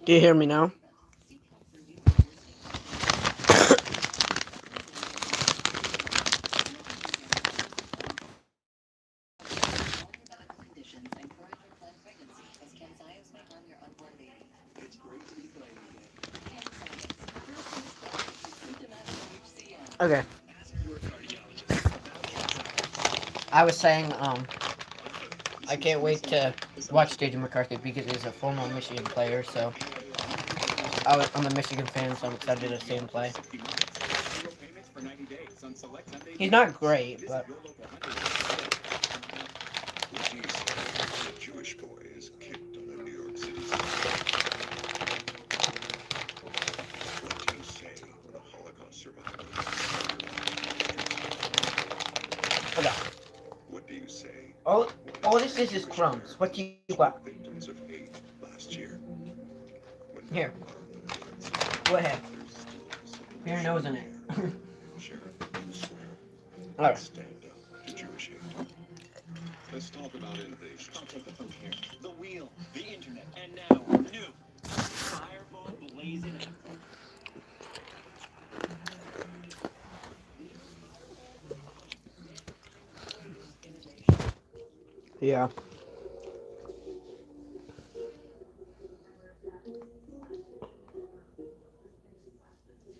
Do you hear me now? Okay. I was saying, I can't wait to watch JJ McCarthy because he's a former Michigan player, so I'm a Michigan fan, so I'm excited to see him play. He's not great, but okay. All, all this is crumbs. What do you got? Here, go ahead. Put your nose in it. Alright. Yeah.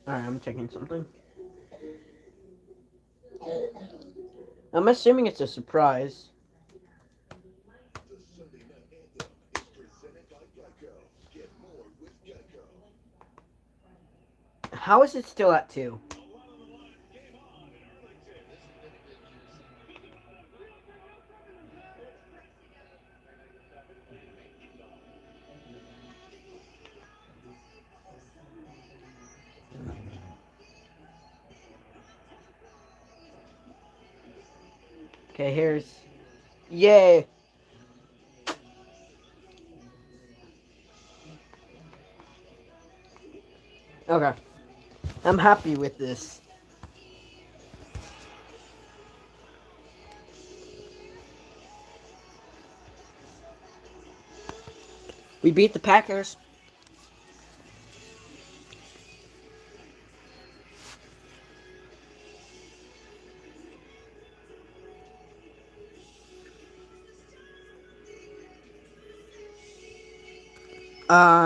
Alright, I'm checking something. I'm assuming it's a surprise. How is it still at 2? Okay, here's... Yay! Okay. I'm happy with this. We beat the Packers.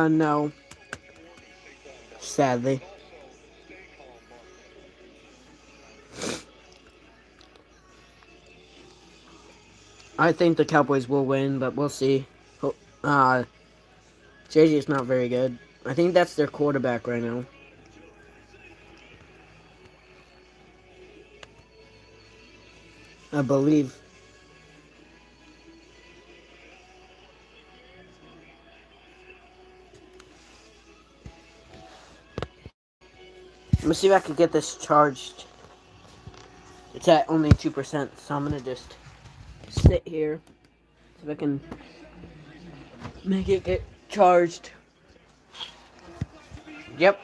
No. Sadly. I think the Cowboys will win, but we'll see. Uh, JJ is not very good. I think that's their quarterback right now. I believe. Let me see if I can get this charged. It's at only 2%, so I'm gonna just sit here. See if I can make it get charged. Yep.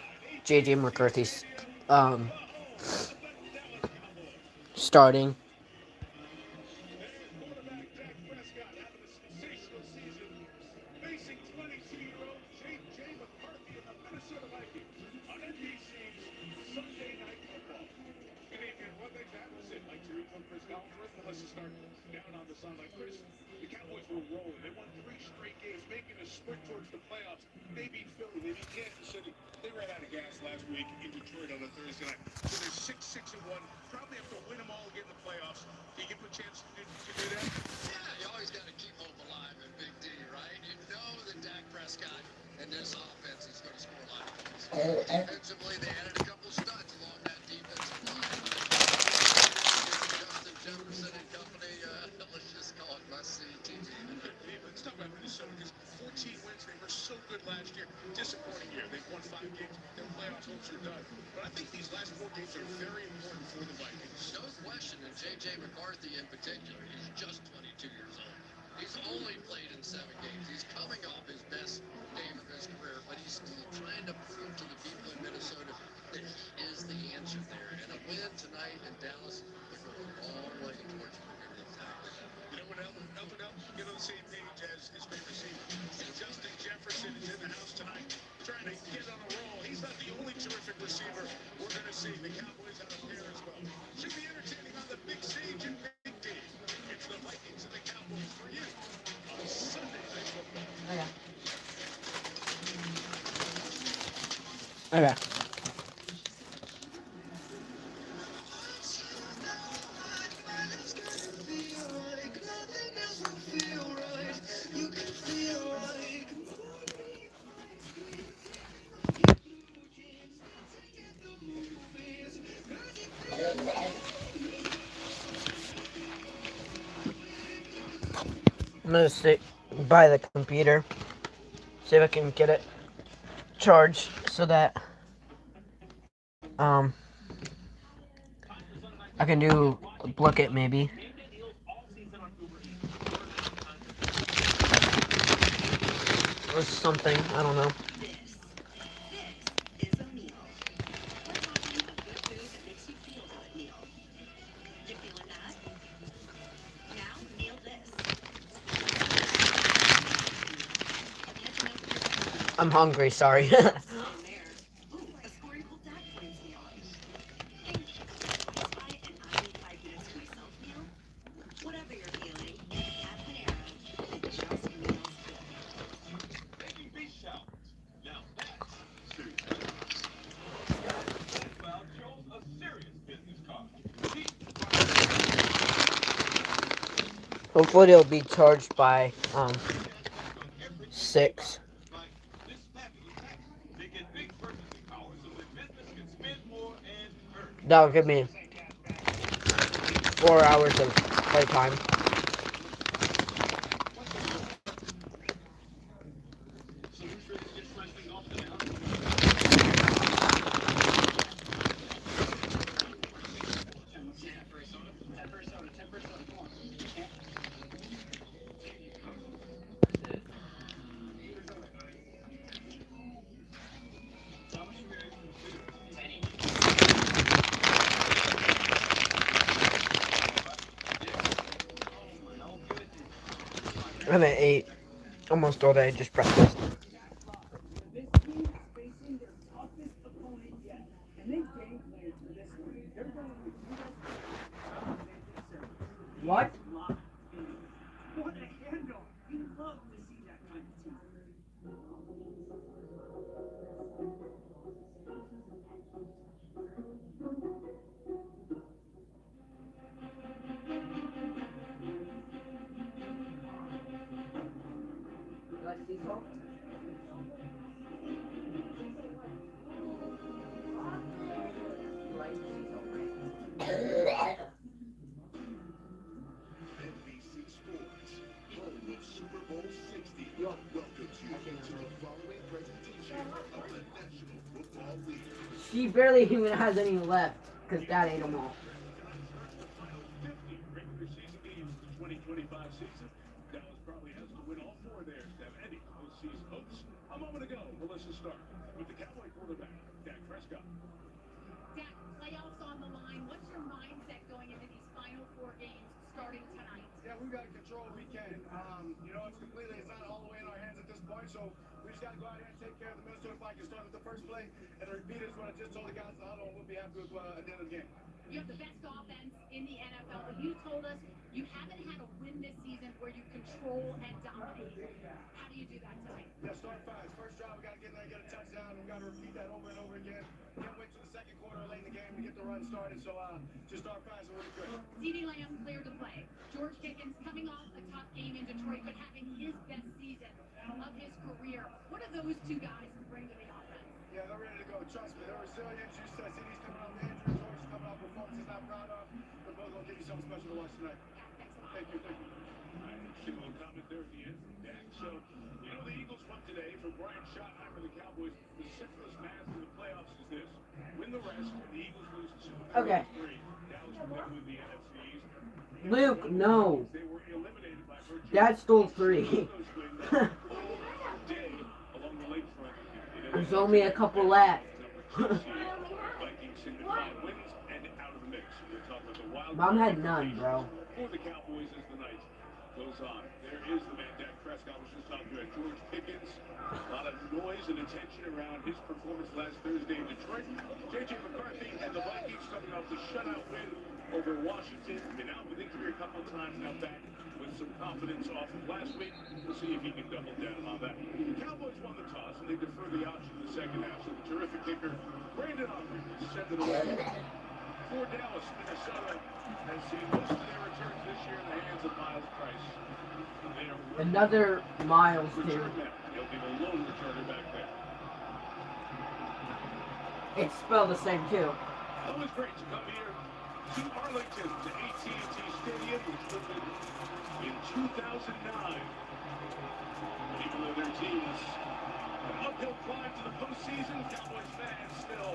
JJ McCarthy's um starting. Okay. Okay. I'm gonna sit by the computer, see if I can get it charged so that I can do book it maybe or something. I don't know. I'm hungry. Sorry. Hopefully it'll be charged by 6. That'll give me 4 hours of playtime. I'm at 8 almost all day, just breakfast. What? She barely even has any left because Dad ate them all. Okay. Luke, no. Dad stole 3. There's only a couple left. Mom had none, bro. goes on. There is the man, Dak Prescott. Was just talking about George Pickens. A lot of noise and attention around his performance last Thursday in Detroit. J.J. McCarthy and the Vikings coming off the shutout win over Washington. Been out with injury a couple of times, now back with some confidence off of last week. We'll see if he can double down on that. The Cowboys won the toss, and they defer the option in the second half. So the terrific kicker, Brandon Aubrey, sent it away for Dallas. Minnesota has seen most of their returns this year in the hands of Miles Price. Another Miles, dude. He'll be the lone returner back there. It's spelled the same, too. Always great to come here to Arlington, to AT&T Stadium, which opened in 2009. Even though their team was an uphill climb to the postseason, Cowboys fans still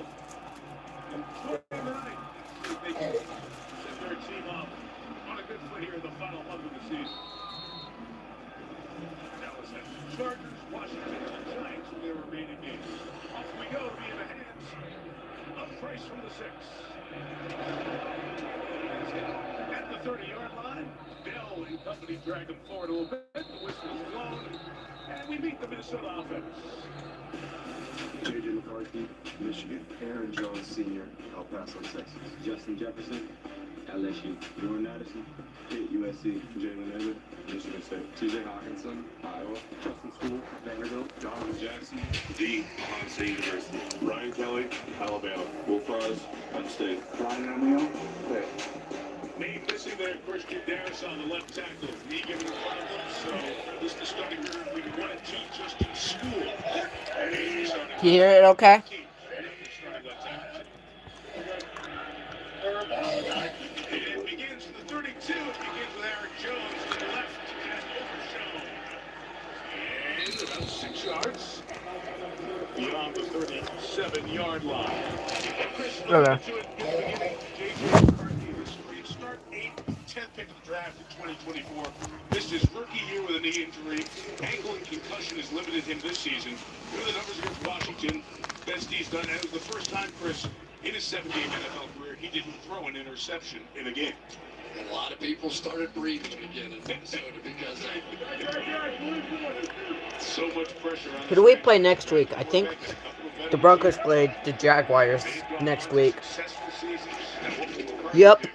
enjoying the night. They can set their team up on a good foot here in the final month of the season. Dallas has the Chargers, Washington, and the Giants in their remaining games. Off we go to be in the hands of Price from the 6. At the 30-yard line, Bell and company drag them forward a little bit. The whistle is blown, and we meet the Minnesota offense. J.J. McCarthy, Michigan. Aaron Jones, Sr., El Paso, Texas. Justin Jefferson, LSU. Jordan Addison, Pitt, USC. Jalen Everett, Michigan State. T.J. Hawkinson, Iowa. Justin School, Vanderbilt. Donovan Jackson, D. Ohio State University. Ryan Kelly, Alabama. Will Fries, Penn State. Ryan O'Neal, Pitt. Name missing there, Christian Darris on the left tackle. Knee given in front of them, so this is the starting group. We wanted to just in school. And he's starting. Can you hear it okay? It begins with the 32. It begins with Aaron Jones to the left and overshown. And about 6 yards beyond the 37-yard line. Okay. J.J. McCarthy, this start 8th, 10th pick of the draft in 2024. This is rookie year with a knee injury. Ankle and concussion has limited him this season. Look at the numbers against Washington. Best he's done. And it was the first time, Chris, in his 7-game NFL career, he didn't throw an interception in a game. And a lot of people started breathing again in Minnesota because so much pressure on. Who do we play next week? I think the Broncos play the Jaguars next week. Yep.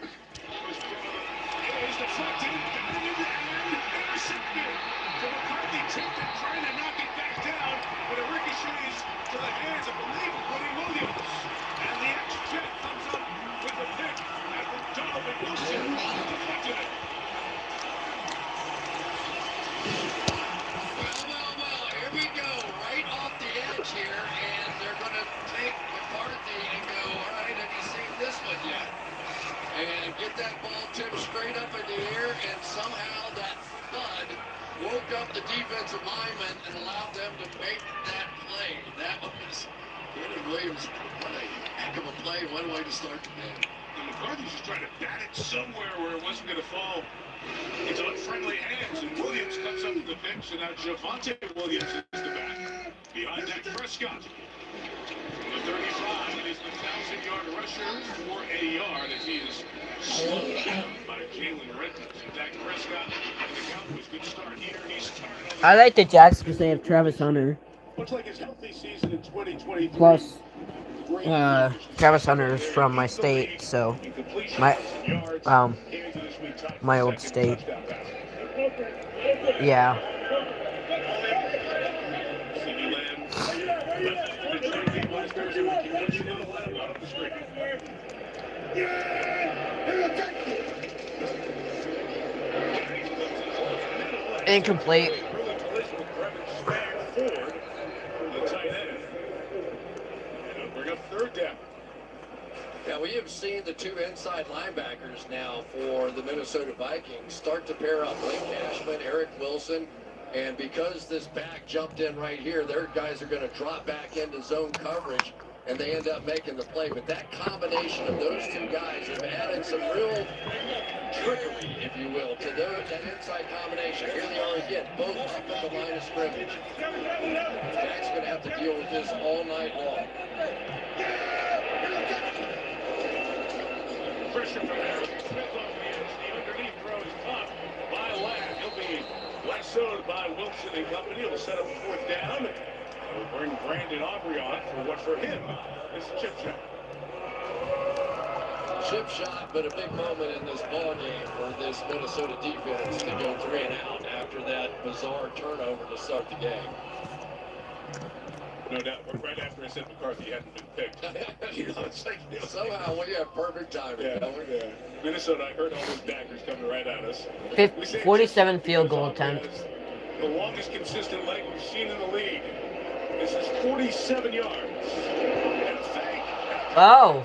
and get that ball tipped straight up in the air, and somehow that thud woke up the defensive lineman and allowed them to make that play. That was Kenny Williams. What a heck of a play. One way to start the game. And McCarthy's just trying to bat it somewhere where it wasn't going to fall into unfriendly hands, and Williams comes up to the bench, and now Javonte Williams is the back. Behind Dak Prescott. From the 35, he's the 1,000-yard rusher for a yard as he is slowed down by Jalen Redmond. Dak Prescott and the Cowboys, good start here. He's started. I like the Jags because they have Travis Hunter. Looks like his healthy season in 2023. Plus, Travis Hunter is from my state, so my old state. Yeah. Incomplete. Yeah, we have seen the two inside linebackers now for the Minnesota Vikings start to pair up. Blake Cashman, Eric Wilson, and because this back jumped in right here, their guys are going to drop back into zone coverage, and they end up making the play. But that combination of those two guys have added some real trickery, if you will, to that inside combination. Here they are again, both up at the line of scrimmage. Jack's going to have to deal with this all night long. Pressure from Aaron Smith on the edge. The underneath throw is caught by Ladd. He'll be Wilson and company will set up fourth down. We'll bring Brandon Aubrey on for what for him is a chip shot. Chip shot, but a big moment in this ball game for this Minnesota defense to go 3 and out after that bizarre turnover to start the game. No doubt. Right after I said McCarthy hadn't been picked. It's like, Somehow we have perfect timing. Yeah. Minnesota, I heard all those backers coming right at us. 47 field goal attempt. The longest consistent leg we've seen in the league. This is 47 yards. And a fake. Oh.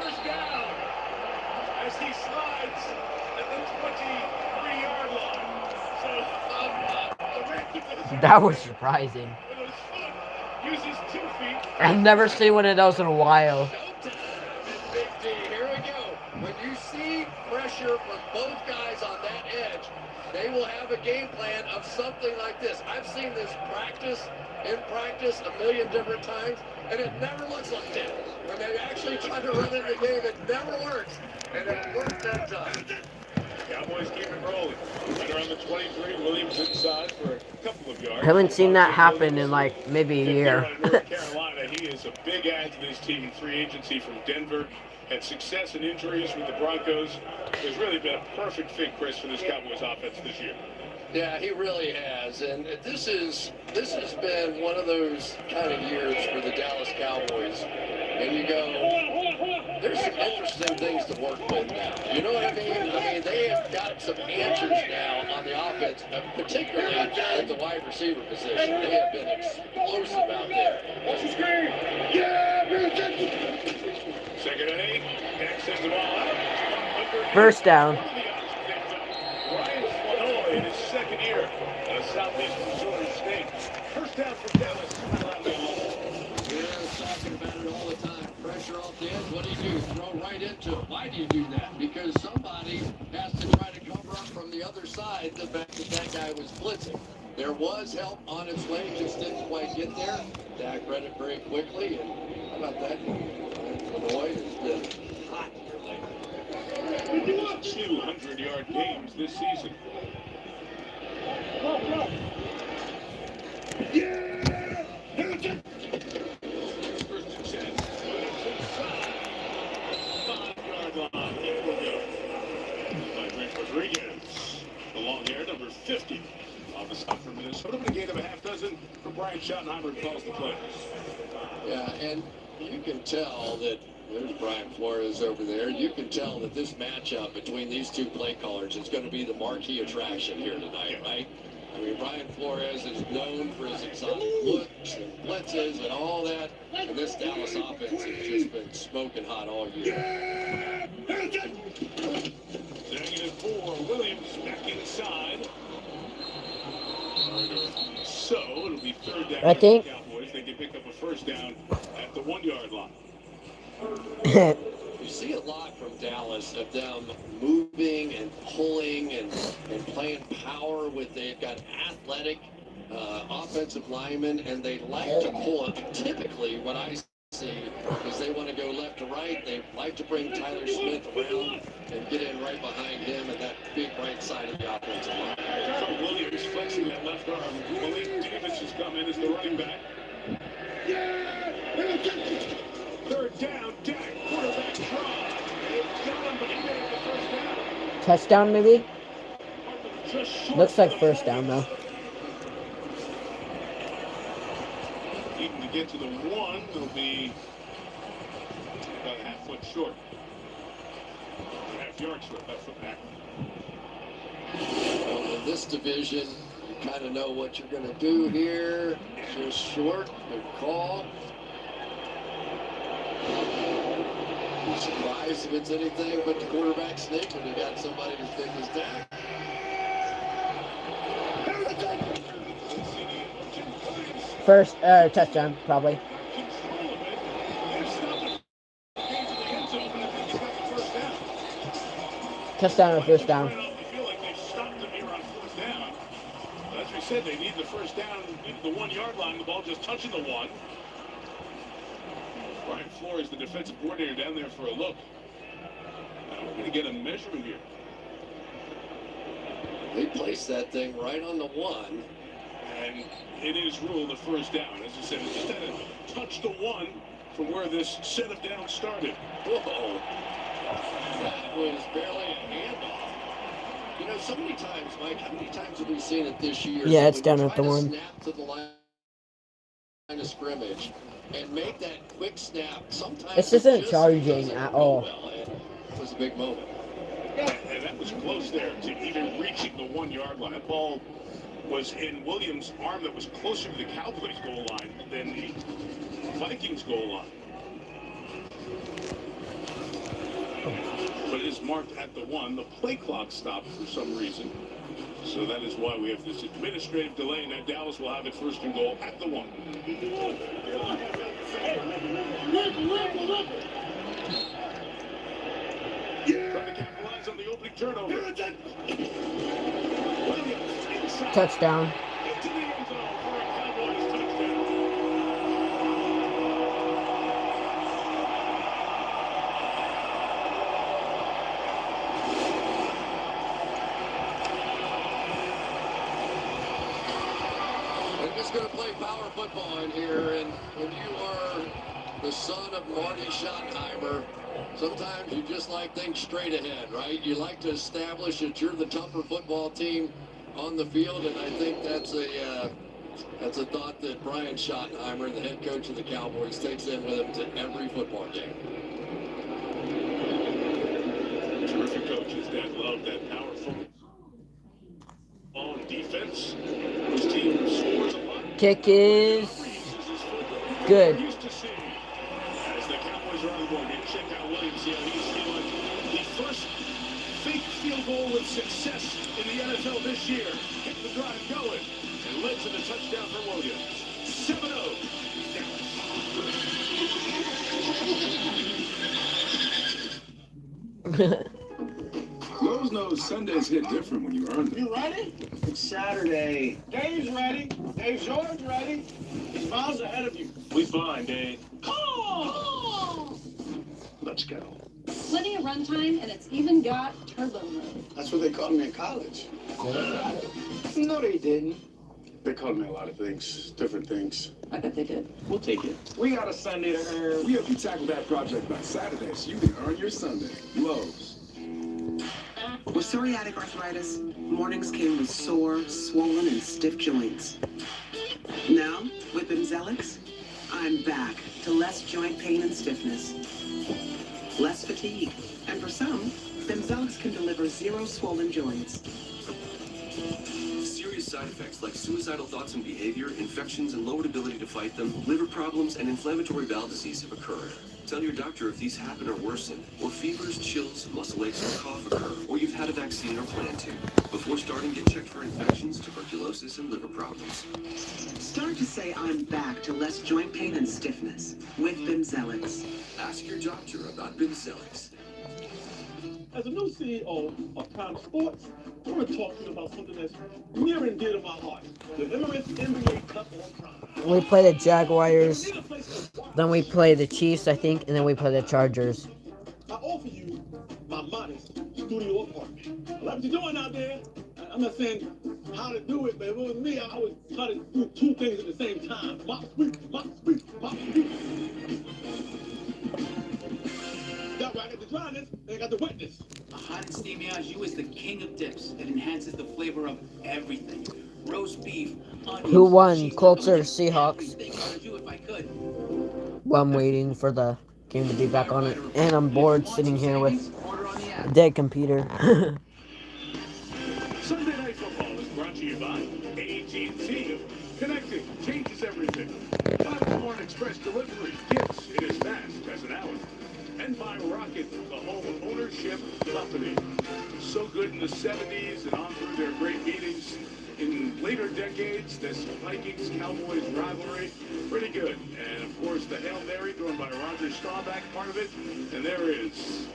First down. As he slides at the 23-yard line. So, That was surprising. with his foot, uses 2 feet. I've never seen one of those in a while. Showtime, Big D. Here we go. When you see pressure from both guys on that edge, they will have a game plan of something like this. I've seen this in practice a million different times, and it never looks like that. When they actually try to run in the game, it never works. And it worked that time. Cowboys keep it rolling. Right around the 23, Williams inside for a couple of yards. I haven't seen that happen in like maybe a year. North Carolina, he is a big add to this team in free agency from Denver. Had success in injuries with the Broncos. There's really been a perfect fit, Chris, for this Cowboys offense this year. Yeah, he really has, and this has been one of those kind of years for the Dallas Cowboys. And you go, there's some interesting things to work with now. You know what I mean? I mean, they have got some answers now on the offense, particularly at the wide receiver position. They have been explosive out there. Watch the screen. Yeah, second and 8. Dak sends the ball out. First down. Ryan Flournoy in his second year at Southeast Missouri State. First down for Dallas. We're talking about it all the time. Pressure off the edge. What do? Throw right into it. Why do you do that? Because somebody has to try to cover up from the other side the fact that guy was blitzing. There was help on its way, just didn't quite get there. Dak read it very quickly, and how about that? Flournoy has been hot here lately. 200-yard games this season. First and 10. Inside. 5-yard line. He will go. By Brent Rodriguez. The long hair, number 50. On the side for Minnesota, but a gain of a half dozen for Brian Schottenheimer calls the plays. Yeah, and you can tell that there's Brian Flores over there. You can tell that this matchup between these two play callers is going to be the marquee attraction here tonight, right? I mean, Brian Flores is known for his exotic looks and blitzes and all that, and this Dallas offense has just been smoking hot all year. -4, Williams back inside. So it'll be third down. I think- for the Cowboys. They can pick up a first down at the 1-yard line. You see a lot from Dallas of them moving and pulling and playing power with, they've got athletic offensive linemen, and they like to pull it. Typically, what I see is they want to go left to right. They like to bring Tyler Smith around and get in right behind him and that big right side of the offensive line. So Williams flexing that left arm. Malik Davis has come in as the running back. Third down, Dak, quarterback draw. It's got him, but he made the first down. Touchdown, maybe? Just short Looks like of the first down, though. Needing to get to the 1, it'll be about a half foot short. Half yard short, half foot back. Well, in this division, you kind of know what you're going to do here. Just short, good call. Be surprised if it's anything but the quarterback sneak when you got somebody as big as Dak. First touchdown, probably. Control of it. They've stopped the game to the end zone, but I think he's got the first down. Touchdown or first down. I feel like they've stopped him here on fourth down. But as we said, they need the first down into the 1-yard line. The ball just touching the 1. Brian Flores, the defensive coordinator, down there for a look. We're going to get a measurement here. They placed that thing right on the 1. And it is ruled a first down. As I said, it just had to touch the 1 from where this set of downs started. Whoa. That was barely a handoff. You know, so many times, Mike, how many times have we seen it this year? Yeah, it's When down you at the try to 1. Snap to the line of scrimmage and make that quick snap. Sometimes This it isn't just charging doesn't at go all. well. It was a big moment. And that was close there to even reaching the 1 yard line. That ball was in Williams' arm that was closer to the Cowboys' goal line than the Vikings' goal line. But it is marked at the 1. The play clock stopped for some reason. So that is why we have this administrative delay, and that Dallas will have it first and goal at the 1. Trying to capitalize on the opening turnover. Williams inside. Touchdown. Into the end zone for a Cowboys touchdown. We're just going to play power football in here, and when you are the son of Marty Schottenheimer, sometimes you just like things straight ahead, right? You like to establish that you're the tougher football team on the field, and I think that's a thought that Brian Schottenheimer, the head coach of the Cowboys, takes in with him to every football game. Terrific coaches that love that power football. On defense, this team scores a lot. Kick is good. Used to see as the Cowboys are on the board. And check out Williams here. He's feeling the first fake field goal with success in the NFL this year. Kept the drive going and led to the touchdown for Williams. 7-0. Lowe's knows Sundays hit different when you earn them. You ready? It's Saturday. Dave's ready. Dave Jordan's ready. He's miles ahead of you. We fine, Dave. Oh! Let's go. Plenty of runtime, and it's even got turbo mode. That's what they called me in college. No, they didn't. They called me a lot of things, different things. I bet they did. We'll take it. We got a Sunday to earn. We hope you tackle that project by Saturday so you can earn your Sunday. Lowe's. With psoriatic arthritis, mornings came with sore, swollen, and stiff joints. Now, with Bimzelx, I'm back to less joint pain and stiffness, less fatigue, and for some, Bimzelx can deliver 0 swollen joints. Serious side effects like suicidal thoughts and behavior, infections and lowered ability to fight them, liver problems, and inflammatory bowel disease have occurred. Tell your doctor if these happen or worsen, or fevers, chills, muscle aches, or cough occur, or you've had a vaccine or plan to. Before starting, get checked for infections, tuberculosis, and liver problems. Start to say I'm back to less joint pain and stiffness with Bimzelx. Ask your doctor about Bimzelx. As a new CEO of Prime Sports, I want to talk to you about something that's near and dear to my heart. The Emirates NBA Cup on Prime. We play the Jaguars, then we play the Chiefs, I think, and then we play the Chargers. I offer you my modest studio apartment. I like what you're doing out there. I'm not saying how to do it, but if it was me, I would try to do 2 things at the same time. Mop, sweep, mop, sweep, mop, sweep. That way I got the dryness and I got the wetness. A hot and steamy au jus is the king of dips. It enhances the flavor of everything. Roast beef, onions, Who won, cheese, Colts or everything Seahawks? au jus if I could. Well, I'm waiting for the game to be back on it, and I'm bored sitting here with a dead computer. Sunday Night Football is brought to you by AT&T. Connecting changes everything. Popcorn Express Delivery gets it as fast as an hour. And by Rocket, the home ownership company. So good in the 70s and on through their great meetings in later decades. This Vikings-Cowboys rivalry, pretty good. And of course, the Hail Mary thrown by Roger Staubach, part of it. And there is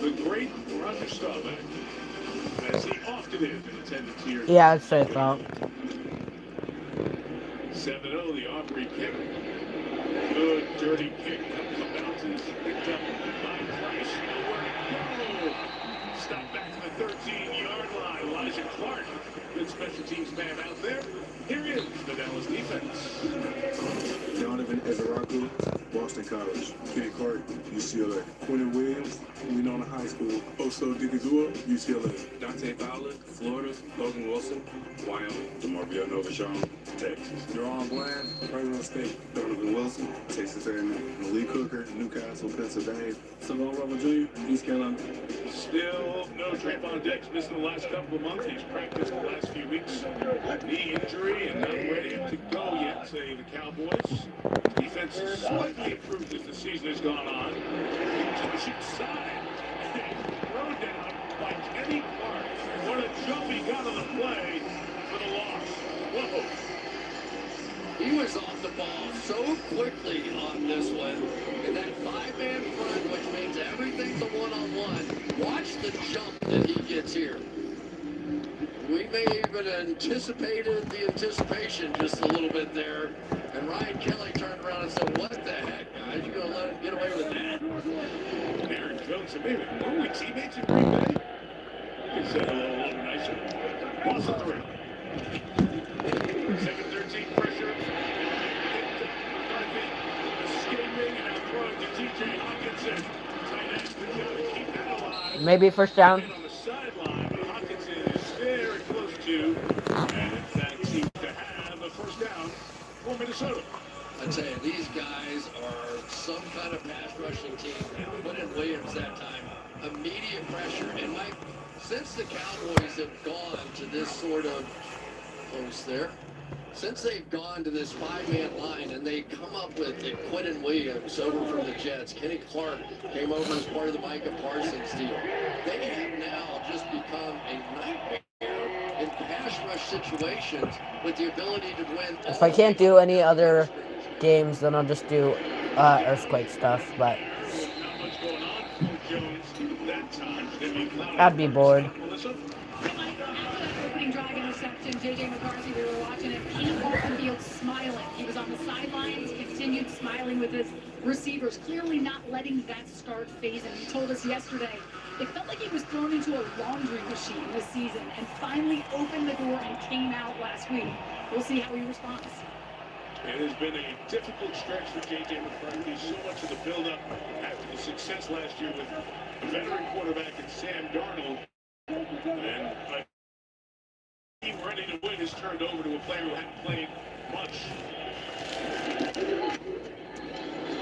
the great Roger Staubach, as he often is in attendance here. Yeah, that's what I thought. 7-0, the Aubrey kick. Good, dirty kick. Bounces, picked up by Price. Nowhere to go. Stop back to the 13-yard line. Jamison Clark, good special teams man out there. Here is the Dallas defense. Donovan Ezeraku, Boston College. Kenny Clark, UCLA. Quentin Williams, Winona High School. Oso Digizua, UCLA. Dante Fowler, Florida. Logan Wilson, Wyoming. DeMar Villanova-Sean, Texas. Deron Bland, Fresno State. Donovan Wilson, Texas A&M. Malik Hooker, Newcastle, Pennsylvania. Savon Robert Jr., East Carolina. Still no Trayvon Diggs, missing the last couple of months. He's practiced the last few weeks. Knee injury and not ready to go yet, say the Cowboys. Defense has slightly improved as the season has gone on. Touching side. Thrown down by Kenny Clark. What a jump he got on the play for the loss. Whoa. He was off the ball so quickly on this one. And that five-man front, which means everything's a one-on-one. Watch the jump that he gets here. We may even anticipated the anticipation just a little bit there. And Ryan Kelly turned around and said, what the heck, guys? You gonna let him get away with that? Aaron Jones and maybe only teammates in Green Bay. You said a little nicer. Loss of 3. Second 13 pressure. Escaping and now throwing to TJ Hawkinson. Tight end to keep that alive. Maybe first down. On the sideline, but Hawkinson is very close to, and in fact seems to have a first down for Minnesota. I tell you, these guys are some kind of pass rushing team now. Put in Williams that time. Immediate pressure. And Mike, since the Cowboys have gone to this sort of close there, since they've gone to this five-man line and they come up with Quentin Williams over from the Jets, Kenny Clark came over as part of the Micah Parsons deal. They have now just become a nightmare in pass rush situations with the ability to win. If I can't do any other games, then I'll just do earthquake stuff, but I'd be bored. Opening drive interception, J.J. McCarthy, we were watching him. He off the field smiling. He was on the sidelines, continued smiling with his receivers, clearly not letting that start phase him. He told us yesterday it felt like he was thrown into a laundry machine this season and finally opened the door and came out last week. We'll see how he responds. It has been a difficult stretch for J.J. McCarthy. So much of the build-up after the success last year with veteran quarterback and Sam Darnold. And a team ready to win is turned over to a player who hadn't played much.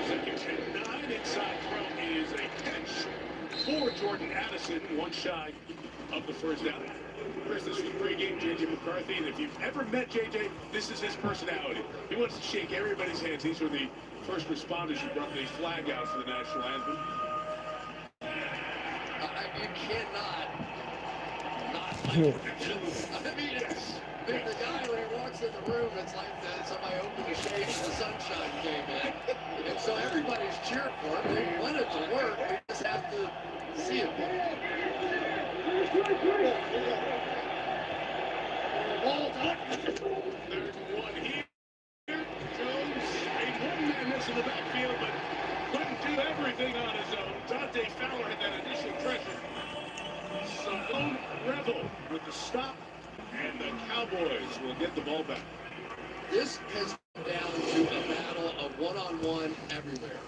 Second and 9, inside throw is a catch for Jordan Addison, one shy of the first down. Chris, this was pregame J.J. McCarthy, and if you've ever met J.J., this is his personality. He wants to shake everybody's hands. These were the first responders who brought the flag out for the national anthem. You cannot not like him. I mean, Yes. the guy, when he walks in the room, it's like somebody opened the shades and the sunshine came in. And so everybody's cheering for him. They want it to work. We just have to see it work. Walled up. There's one here. Jones, a one-man miss in the backfield, but couldn't do everything on his own. Dante Fowler had that initial pressure. Simone Revel with the stop, and the Cowboys will get the ball back. This has come down to a battle of one-on-one everywhere.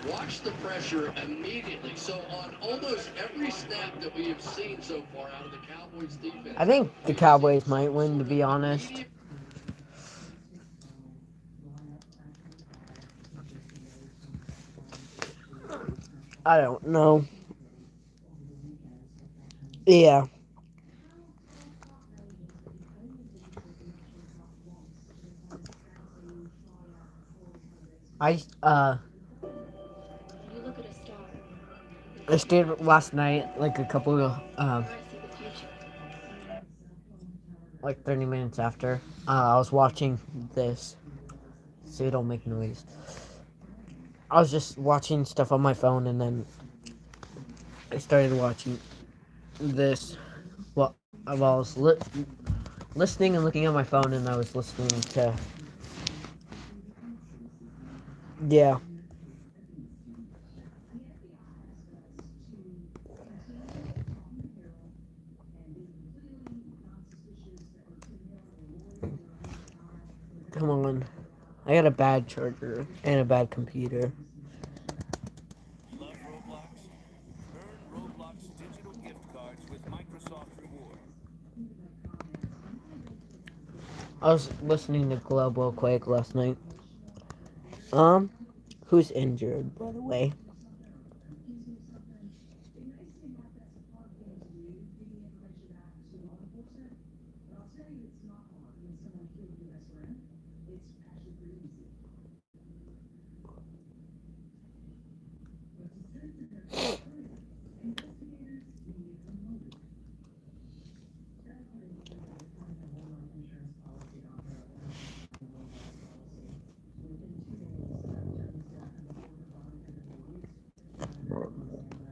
Watch the pressure immediately. So on almost every snap that we have seen so far out of the Cowboys defense, I think the Cowboys might win, to be honest. I don't know. Yeah. I stayed last night, like a couple of, like 30 minutes after. I was watching this, so you don't make noise. I was just watching stuff on my phone, and then I started watching this. Well, I was listening and looking at my phone, and I was listening to, yeah. Come on. I got a bad charger and a bad computer. Love Roblox? Earn Roblox digital gift cards with Microsoft Rewards. I was listening to Global Quake last night. Who's injured, by the way?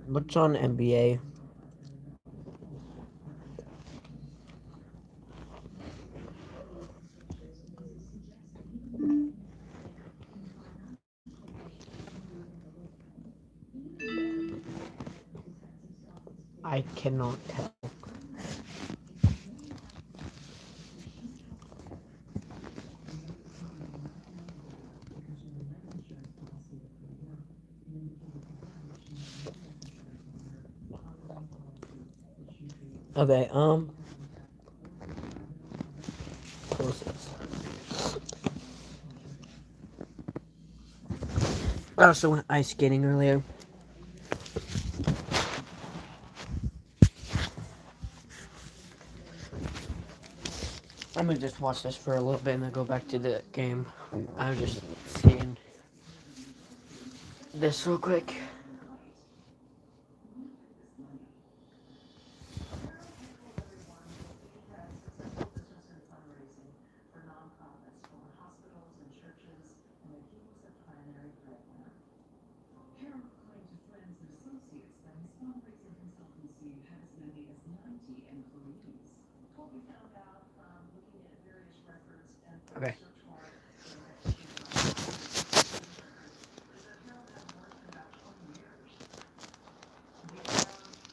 What's on NBA? I cannot tell. Okay, close this. I also went ice skating earlier. I'm gonna just watch this for a little bit and then go back to the game. I'm just seeing this real quick. Okay.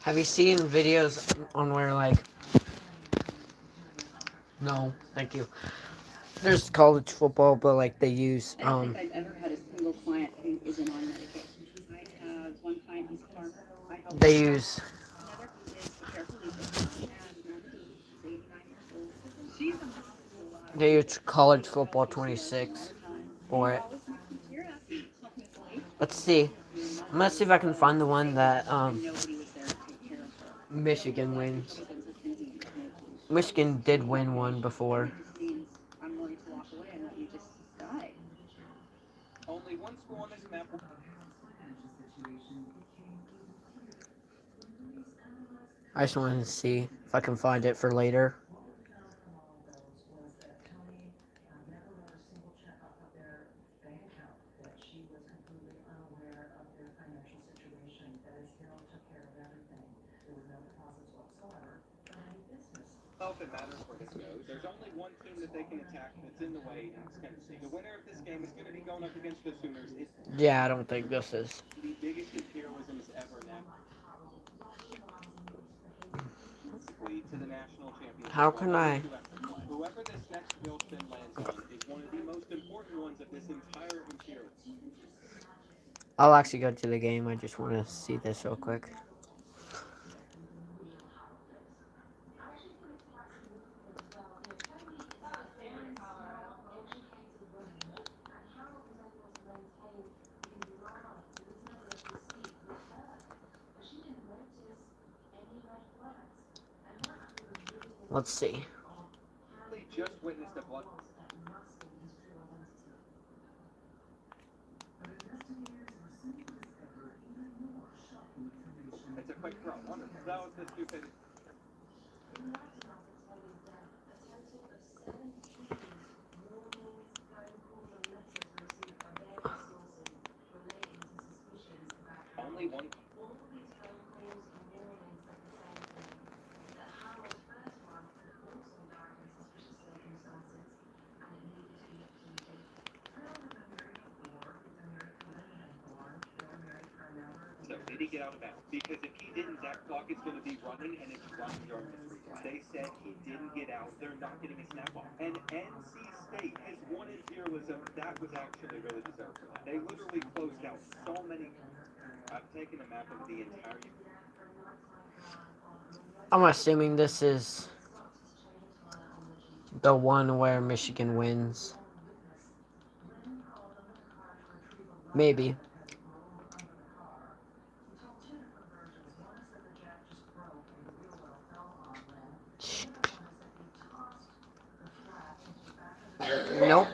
Have you seen videos on where, like... No, thank you. There's college football, but, like, they use, I don't think I've ever had a single client who isn't on medication. I have one client who's a farmer. I help they use... another who is a paraplegic, and one who's 89 years old. She's in hospital a lot. They use College Football 26 for it. Let's see. I'm gonna see if I can find the one that, Michigan wins. Michigan did win one before. I'm willing to walk away and let you just die. Only one school on this map. I just wanted to see if I can find it for later. It matters where this goes. There's only one team that they can attack that's in the way, and it's Tennessee. The winner of this game is going to be going up against the Sooners. It's Yeah, I don't think this is. the biggest heroism ever now. To the national championship. How can I? Whoever this next Bill Spin lands on is one of the most important ones of this entire imperial. I'll actually go to the game. I just want to see this real quick. Let's see. Just witnessed a blood. It's a quick throw. Wonderful. That was the stupid. Only one. So did he get out of bounds? Because if he didn't, that clock is going to be running, and it's running during this recall. They said he didn't get out. They're not getting a snap off. And NC State, his 1-0ism, that was actually really deserved. They literally closed out so many. I've taken a map of the entire. I'm assuming this is the one where Michigan wins. Maybe. Nope.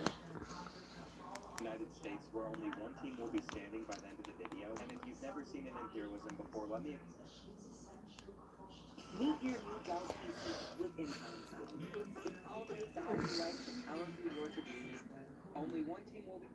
United States, where only one team will be standing by the end of the video. And if you've never seen an imperialism before, let me. Meet your new dog pieces with Income. Always the only right to powerfully your disease. Only one team will be.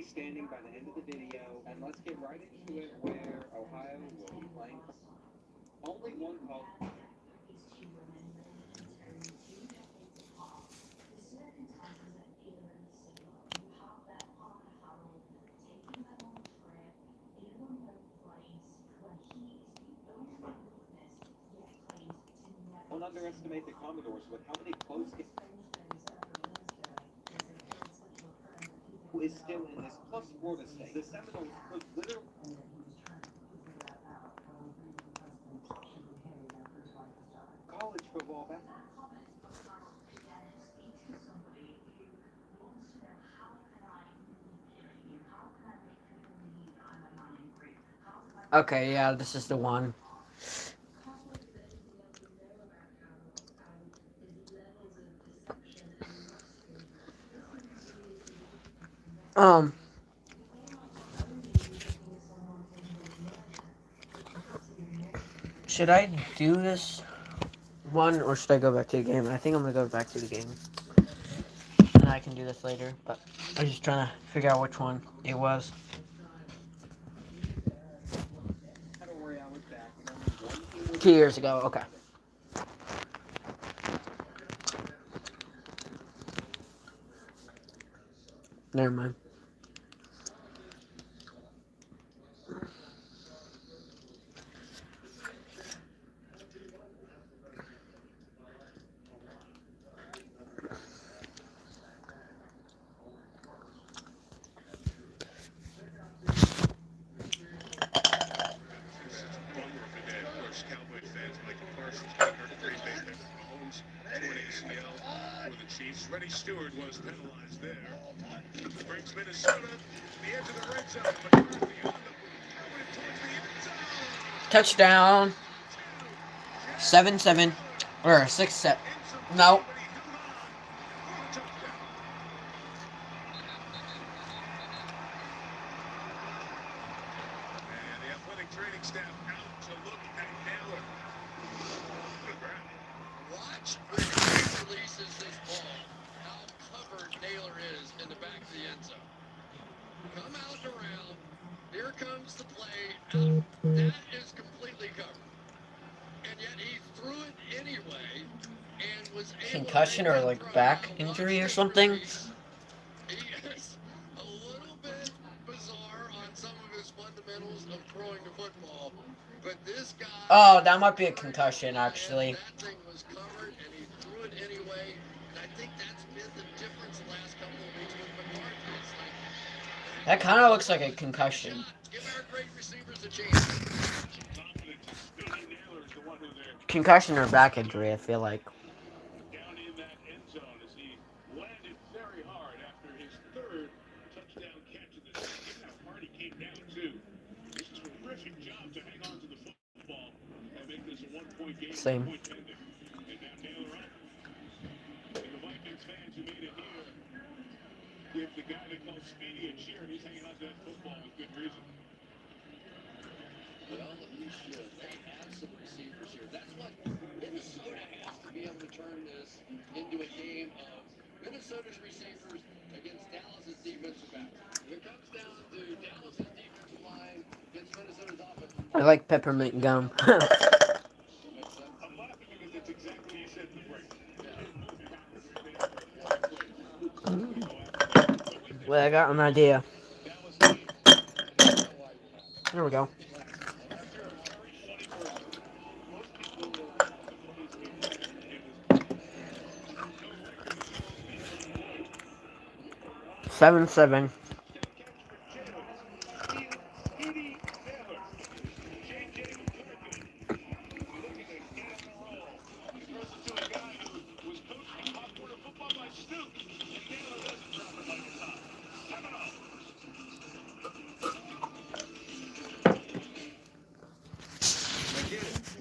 Standing by the end of the video, and let's get right into it where Ohio will be playing. Only one call. Don't underestimate the Commodores with how many close games. Who is still in this, plus Florida State. The Seminoles could literally. College football back. Okay, yeah, this is the one. Should I do this one or should I go back to the game? I think I'm gonna go back to the game. And I can do this later, but I'm just trying to figure out which one it was. Don't worry, I was back. 2 years ago, okay. Never mind. Freddie Stewart was penalized there. Brings Minnesota to the edge of the red zone. McCarthy on the towards the end zone. Touchdown. 7-7 or 6-7. No. And the athletic training staff out to look at Naylor. Watch when he releases this ball, how covered Naylor is in the back of the end zone. Come out and around. Here comes the play. Out. That is completely covered. And yet he threw it anyway and was able Concussion or like back injury or something? He is a little bit bizarre on some of his fundamentals of throwing the football. But this guy... Oh, that might be a concussion, actually. That thing was covered, and he threw it anyway. And I think that's been the difference the last couple of weeks with McCarthy. It's like, That kind of looks like a concussion. give our great receivers a chance. Concussion or back injury, I feel like. Down in that end zone as he landed very hard after his third touchdown catch of the season. Given how hard he came down, too. It's a terrific job to hang on to the football and make this a one-point game. Same. Point pending. And now Naylor up. And the Vikings fans who made it here give the guy they call Speedy a cheer. He's hanging on to that football with good reason. Well, he should. They have some receivers here. That's what Minnesota has to be able to turn this into a game of Minnesota's receivers against Dallas's defensive backs. If it comes down to Dallas's defensive line gets I like peppermint gum. I'm laughing because it's exactly what you said in the break. Well, I got an idea. There we go. 7-7.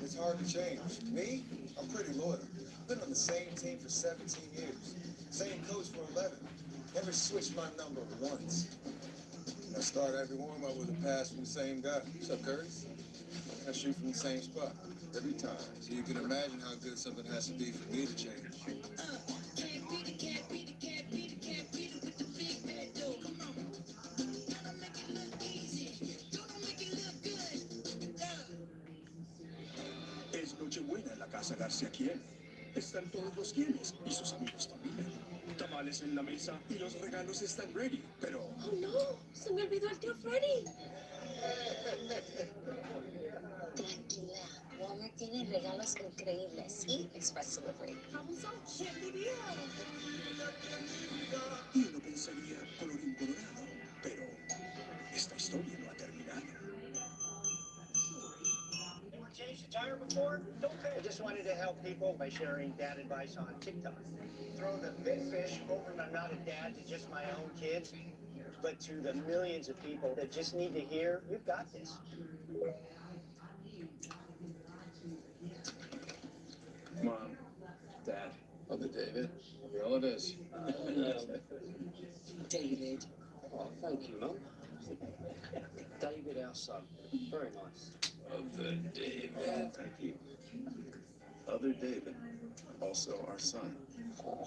It's hard to change. Me? I'm pretty loyal. Been on the same team for 17 years. Same coach for 11. Never switched my number once. I start every warm-up with a pass from the same guy. What's up, Curtis? I shoot from the same spot. Every time. So you can imagine how good something has to be for me to change. Es Nochebuena en la casa García Quién. Están todos los quienes y sus amigos también. Tamales en la mesa y los regalos están ready, pero... Oh no, se me olvidó el tío Freddy. Tranquila, Walmart tiene regalos increíbles y Express Delivery. Vamos a Y uno pensaría colorín colorado, pero esta historia no ha terminado. Anyone changed the tire before? I just wanted to help people by sharing dad advice on TikTok. Throw the big fish over my not a dad to just my own kids, but to the millions of people that just need to hear, you've got this. Mom, Dad, Other David. All it is. David. Oh, thank you, Mum. David, our son. Very nice. Other David. Thank you. Other David, also our son. Well,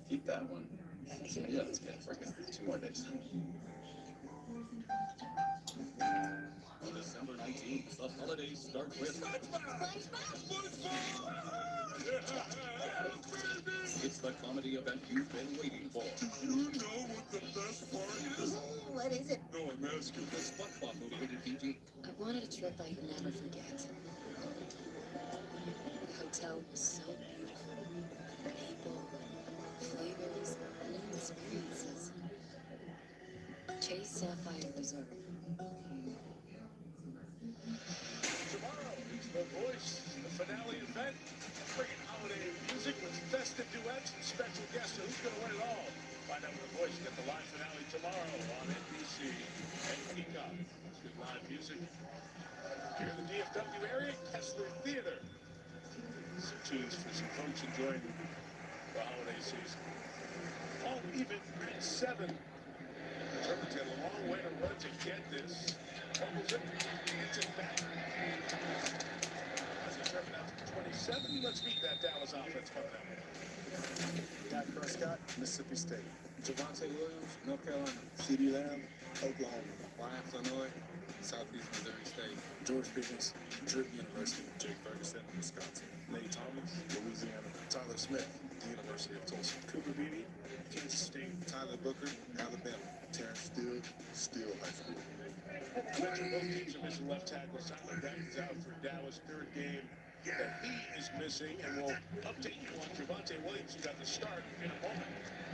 keep that one. Yeah, let's get it for 2 more days. On December 19th, the holidays start with... It's the comedy event you've been waiting for. Do you know what the best part is? What is it? No, I'm asking. The SpongeBob movie rated PG. I wanted a trip I could never forget. The hotel was so beautiful. People, flavors, new experiences. Chase Sapphire Resort. Tomorrow is The Voice, the finale event. Bringing holiday music with festive duets and special guests. So who's going to win it all? Find out with The Voice. Get the live finale tomorrow on NBC and Peacock. It's good live music. Here in the DFW area, Kessler Theater. Some tunes for some folks enjoying the holiday season. All even at 7. Germans got a long way to run to get this. What was it? It's it back. As it's driven out to 27, let's meet that Dallas offense coming out. Dak Prescott, Mississippi State. Javonte Williams, North Carolina. CeeDee Lamb, Oklahoma. Ryan Flanoy, Southeast Missouri State. George Pickens, Drake University. Jake Ferguson, Wisconsin. Nate Thomas, Louisiana. Tyler Smith, the University of Tulsa. Cooper Beatty, Kansas State. Tyler Booker, Alabama. Terrence Steele High School. Mention both teams are missing left tackle. Simon Beck is out for Dallas' 3rd game that he is missing, and we'll update you on Javonte Williams, who got the start in a moment.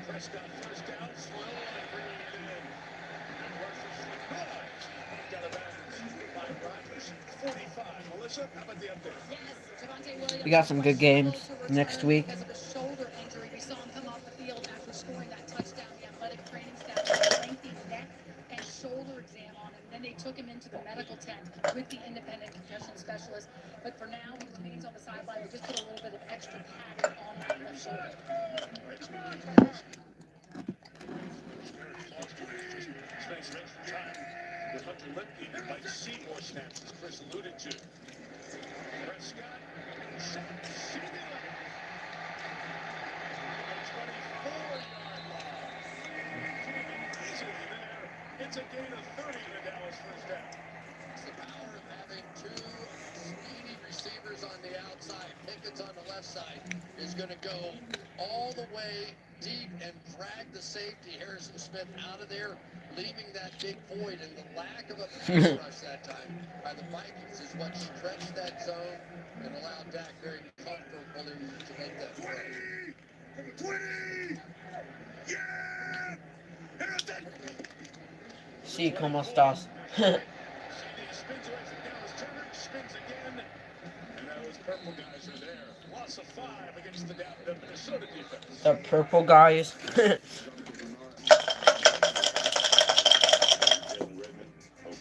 Prescott first down, slow, and bringing it in. And rushes good. Got a bounce by Rodgers, 45. Melissa, how about the update? Yes, Javonte Williams. We got some good games next week. Because of a shoulder injury, we saw him come off the field after scoring that touchdown. The athletic training staff had a lengthy neck and shoulder exam on him. Then they took him into the medical tent with the independent concussion specialist. But for now, he remains on the sideline. They just put a little bit of extra padding on that left shoulder. Spends some extra time with Hunter Limpy and Mike Seymour snaps, as Chris alluded to. Prescott, Seymour. 24-yard line. Easily there. It's a gain of 30. left side is going to go all the way deep and drag the safety Harrison Smith out of there, leaving that big void. And the lack of a pass rush that time by the Vikings is what stretched that zone and allowed Dak very comfortably to make that throw. 20! Yeah! Sí, ¿cómo estás? Spins away from Dallas Turner, spins again, and those purple guys are there. Loss of 5 against the Minnesota defense. The purple guys.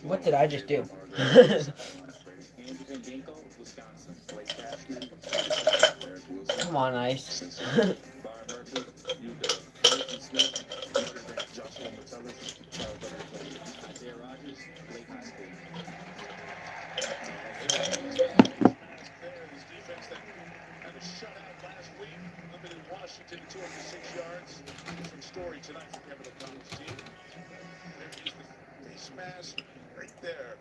What did I just do? Come on, Ice. Washington 206 yards. Different story tonight for Kevin O'Connell's team. There's the face mask right there.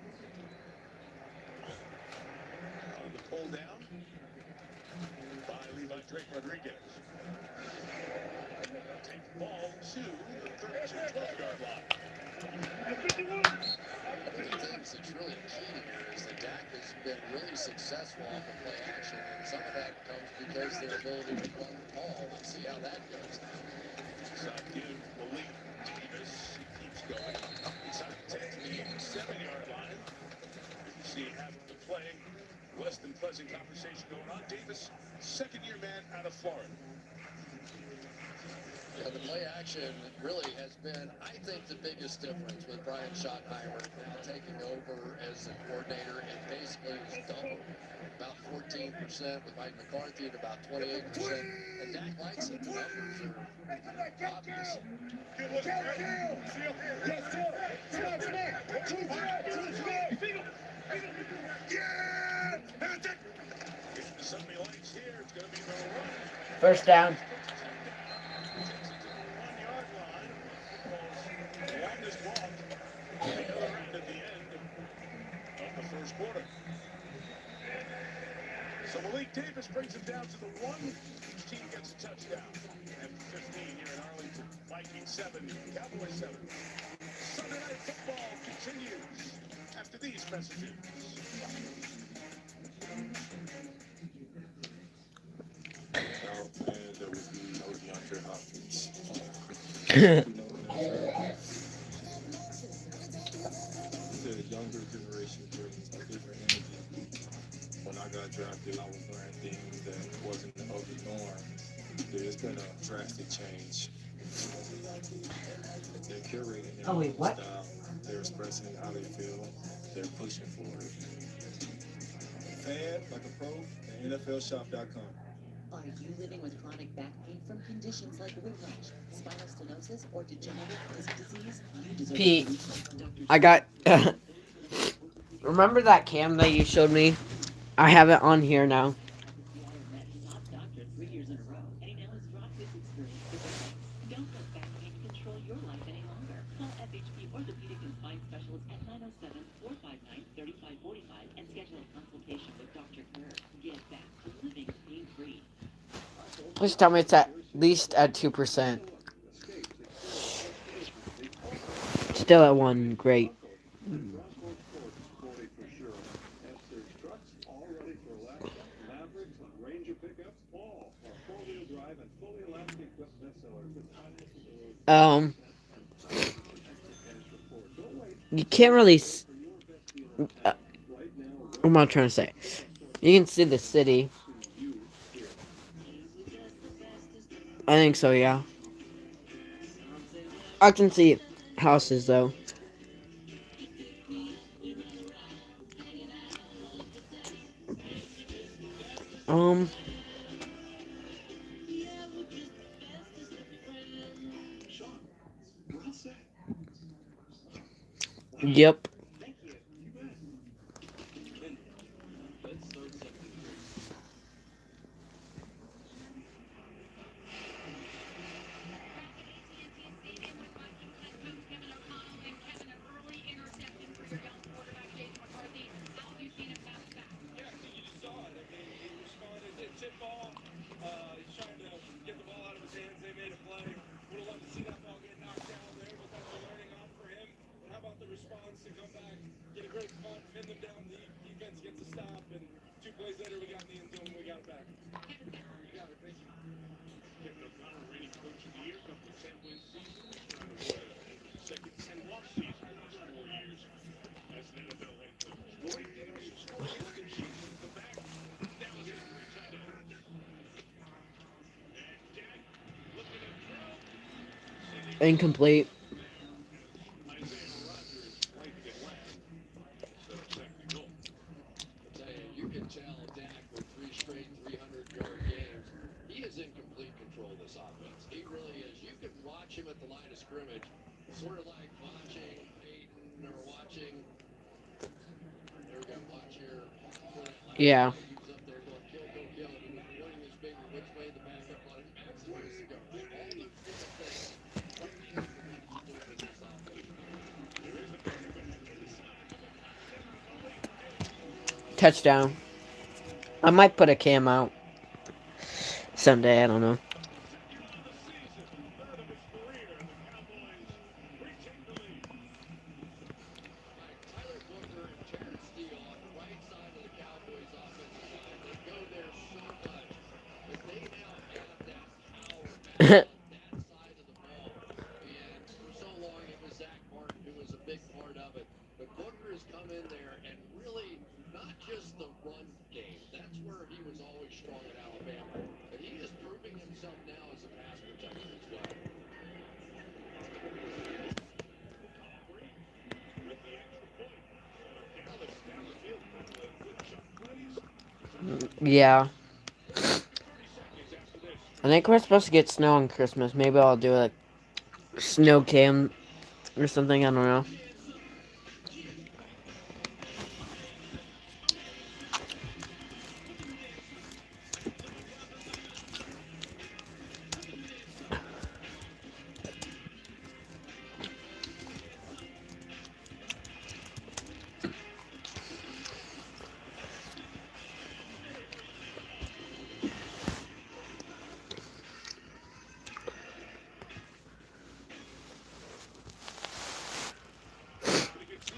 On the pull down by Levi Drake Rodriguez. Take the ball to the 12-yard line. One of the things that's really key here is that Dak has been really successful off of play action, and some of that comes because their ability to run the ball. Let's see how that goes now. Inside give Malik Davis. He keeps going. Inside 10 to the 7-yard line. You see half of the play. Less than pleasant conversation going on. Davis, second-year man out of Florida. Yeah, the play action really has been, I think, the biggest difference with Brian Schottenheimer now taking over as the coordinator and basically was double. About 14% with Mike McCarthy at about 28%. And Dak likes it. The numbers are obvious. First down. Quarter. So Malik Davis brings him down to the 1. Each team gets a touchdown. And 15 here in Arlington. Vikings 7, Cowboys 7. Sunday Night Football continues after these messages. There would be no DeAndre Hopkins. The younger generation brings a different energy. When I got drafted, I was wearing things that wasn't of the norm. There's been a drastic change. They're curating their own style. They're expressing how they feel. They're pushing for it. Fan like a pro at NFLshop.com. Are you living with chronic back pain from conditions like whiplash, spinal stenosis, or degenerative disc disease? You deserve Pete, Dr. I got... Remember that cam that you showed me? I have it on here now. Doctor 3 years in a row, and he now has brought his experience to patients. Don't let back pain control your life any longer. Call FHP Orthopedic and Spine Specialists at 907-459-3545 and schedule a consultation with Dr. Kerr. Get back to living pain-free. Please tell me it's at least at 2%. Still at 1, great. You can't really what am I trying to say? You can see the city. I think so, yeah. I can see houses, though. Yep. pin them down. The defense gets a stop, and 2 plays later, we got in the end zone. We got it back. You got it. Thank you. Kevin O'Connell, reigning coach of the year, couple of 10-win seasons, trying to avoid a second 10-loss season in his 4 years as an NFL head coach. Lloyd Anderson scoring in the Chiefs at the back. Now it's a 3 tight end. And Dak looking to throw. Incomplete. Isaiah Rodgers played to get last. So second and goal. I'll tell you, you can tell Dak with 3 straight 300-yard games, he is in complete control of this offense. He really is. You can watch him at the line of scrimmage, sort of like watching Peyton or watching. There we go. Watch here. Yeah. He was up there going, kill, go, kill. And he was pointing his finger which way the backup on him. That's the way to go. All those different things. What do you do with this offense? Touchdown. I might put a cam out someday. I don't know. Tyler Booker and Terrence Steele on the right side of the Cowboys offensive line. They go there so much, but they now have that power back on that side of the ball. And for so long, it was Zach Martin who was a big part of it. But Booker has come in there and really not just the run game. That's where he was always strong at Alabama. But he is proving himself now as a pass protector as well. Yeah. I think we're supposed to get snow on Christmas. Maybe I'll do a snow cam or something. I don't know.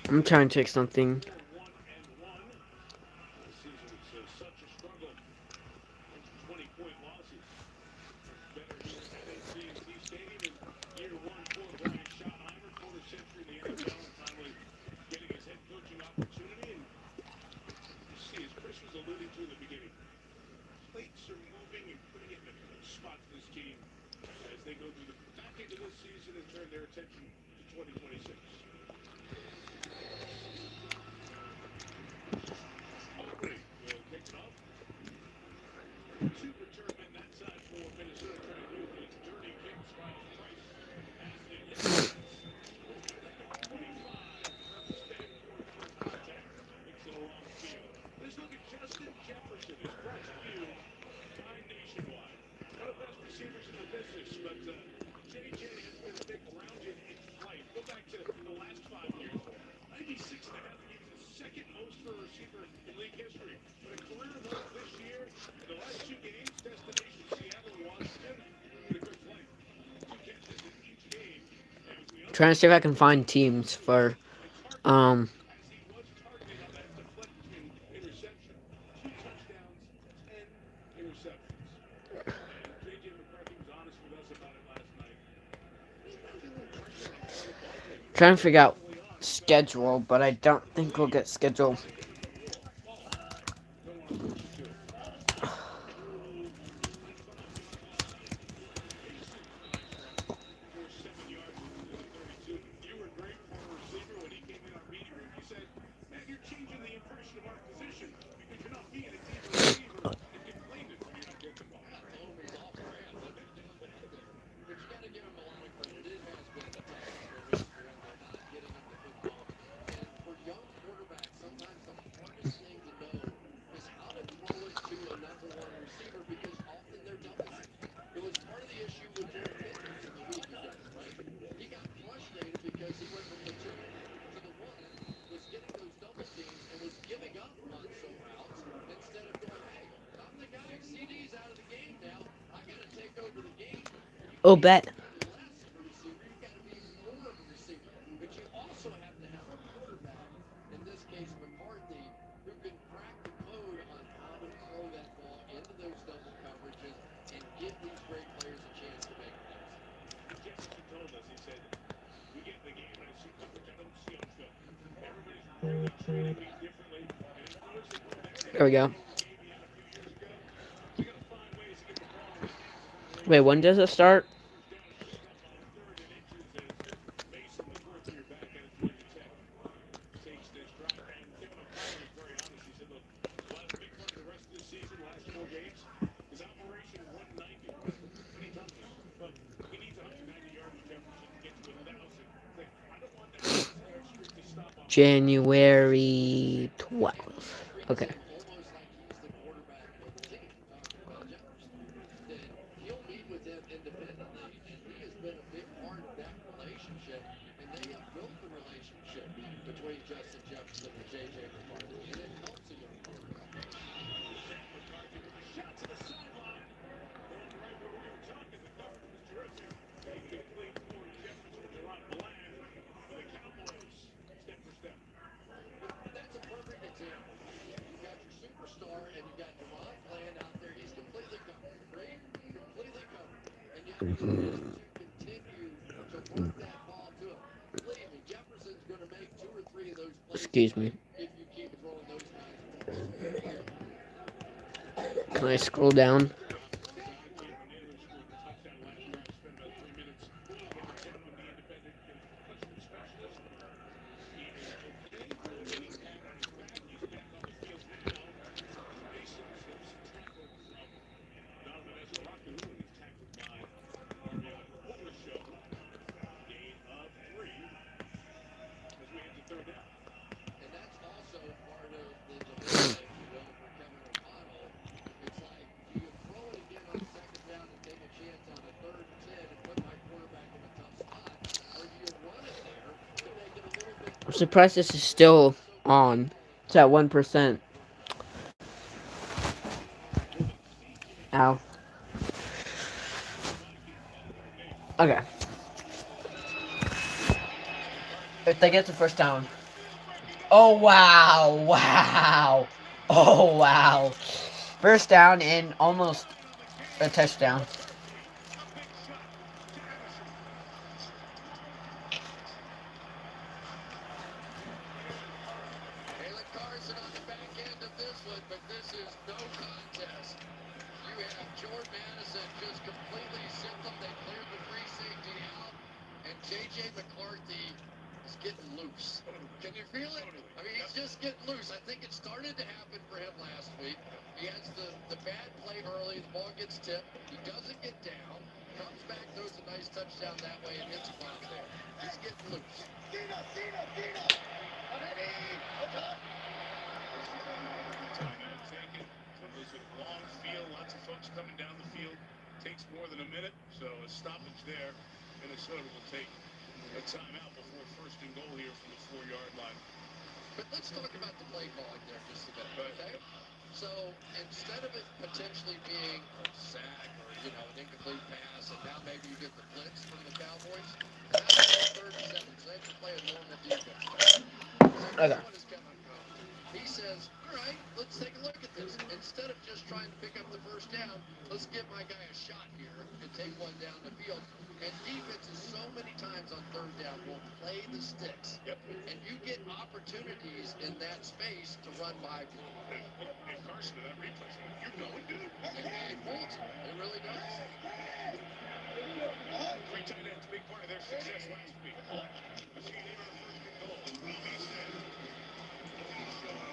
I'm trying to take something. This season it's such a struggle. 20-point losses. Better here at AT&T Stadium in year 1 for Brian Schottenheimer, quarter century in the NFL, and finally getting his head coaching opportunity. And you see, as Chris was alluding to in the beginning, plates are moving and putting it in a good spot for this team as they go through the back end of this season and turn their attention to 2026. Oakley will kick it off. 2 return men that side for Minnesota trying to do it. It's dirty kicks by Price. As it is. 25. Contact. Makes it a long field. Let's look at Justin Jefferson. His fresh field. 9 nationwide. One of the best receivers in the business, but JJ has been a big ground in flight. Go back to the last 5 years. 96.5. He was the second most for a receiver in league history. But a career low this year. In the last 2 games, destination Seattle and Washington. With a good play. 2 catches in each game. Trying to see if I can find teams for As he was targeted on that deflection interception. 2 touchdowns, 10 interceptions. And J.J. McCarthy was honest with us about it last night. trying to figure out schedule, but I don't think we'll get scheduled. You were great for a receiver when he came in our meeting room. You said, man, you're changing the impression of our position because you're not being a deep receiver and complaining when you're not getting the ball. But you got to give him a lot of credit. It has been a tough for his career. They're not getting him the football. And for young quarterbacks, sometimes the hardest thing to know is how to throw it to a number 1 receiver because often they're double. It was part of the issue with Jared Pickens in the week ago, right? He got frustrated because he went from the 2 to the 1, was getting those double teams and was giving up on some routes instead of going, hey, I'm the guy who CD's out of the game now. I got to take over the game. Oh, bet. Less of a receiver, you got to be more of a receiver. But you also have to have a quarterback, in this case, McCarthy, who can crack the code on how to throw that ball into those double coverages and give these great players a chance to make plays. Jefferson told us, he said, we get in the game and I see coverage I don't see on film. Everybody's really treating me differently. And as long as they go there, There we go. gave me out a few years ago, we got to find ways to get the ball in his hands. Wait, when does it start? Mason McCarthy, your back at Georgia Tech, takes this drop. And Kevin O'Connor was very honest. He said, look, we'll have a big part of the rest of the season, last 4 games, is Operation 190. What he told me, look, he needs 190 yards with Jefferson to get to 1,000. Like, I don't want that streak to stop on January 12th. Okay. Almost like he's the quarterback of the team, about Jefferson. That he'll meet with him independently, and he has been a big part of that relationship, and they have built the relationship between Justin Jefferson and J.J. McCarthy, and it helps a young quarterback. shot to the sideline. Going right where we were talking, the coverage was terrific. A big lead for Jefferson to Ron Bland for the Cowboys. Step for step. That's a perfect example. You've got your superstar, and you've got Deron Bland out there. He's completely covered. Right? Completely covered. And yet you continue to work that ball to him. Believe me, Jefferson's going to make 2 or 3 of those plays. Excuse me. If you keep throwing those kinds of balls. Can I scroll down? And that's also part of the debate, if you will, for Kevin O'Connell. It's like, do you throw it again on 2nd down and take a chance on a 3rd and 10 and put my quarterback in a tough spot? Or do you run it there to make it a little bit I'm surprised this is still on. It's at 1%. Ow. Okay. If they get the first down. Oh, wow. Wow. Oh, wow. First down and almost a touchdown. Jalen Carson on the back end of this one, but this is no contest. You have Jordan Madison just completely sent them. They cleared the free safety out, and J.J. McCarthy is getting loose. Can you feel it? I mean, he's just getting loose. I think it started to happen for him last week. He has the bad play early. The ball gets tipped. He doesn't get down. Comes back, throws a nice touchdown that way, and hits a bomb there. He's getting loose. Long field, lots of folks coming down the field. Takes more than a minute, so a stoppage there. Minnesota will take a timeout before 1st and goal here from the 4-yard line. But let's talk about the play calling there just a bit, okay? So instead of it potentially being a sack or, an incomplete pass, and now maybe you get the blitz from the Cowboys, now it's 3rd and 7, so they have to play a normal defense. So Okay. what is Kevin O'Connell? He says, all right, let's take a look at this. Instead of just trying to pick up the first down, let's give my guy a shot here and take one down the field. And defenses so many times on 3rd down will play the sticks. Yep. And you get opportunities in that space to run by people. And Carson, that replay, you're going, dude. It folds. It really does. 3 tight ends, big part of their success last week. Machine here on 1st and goal. Mason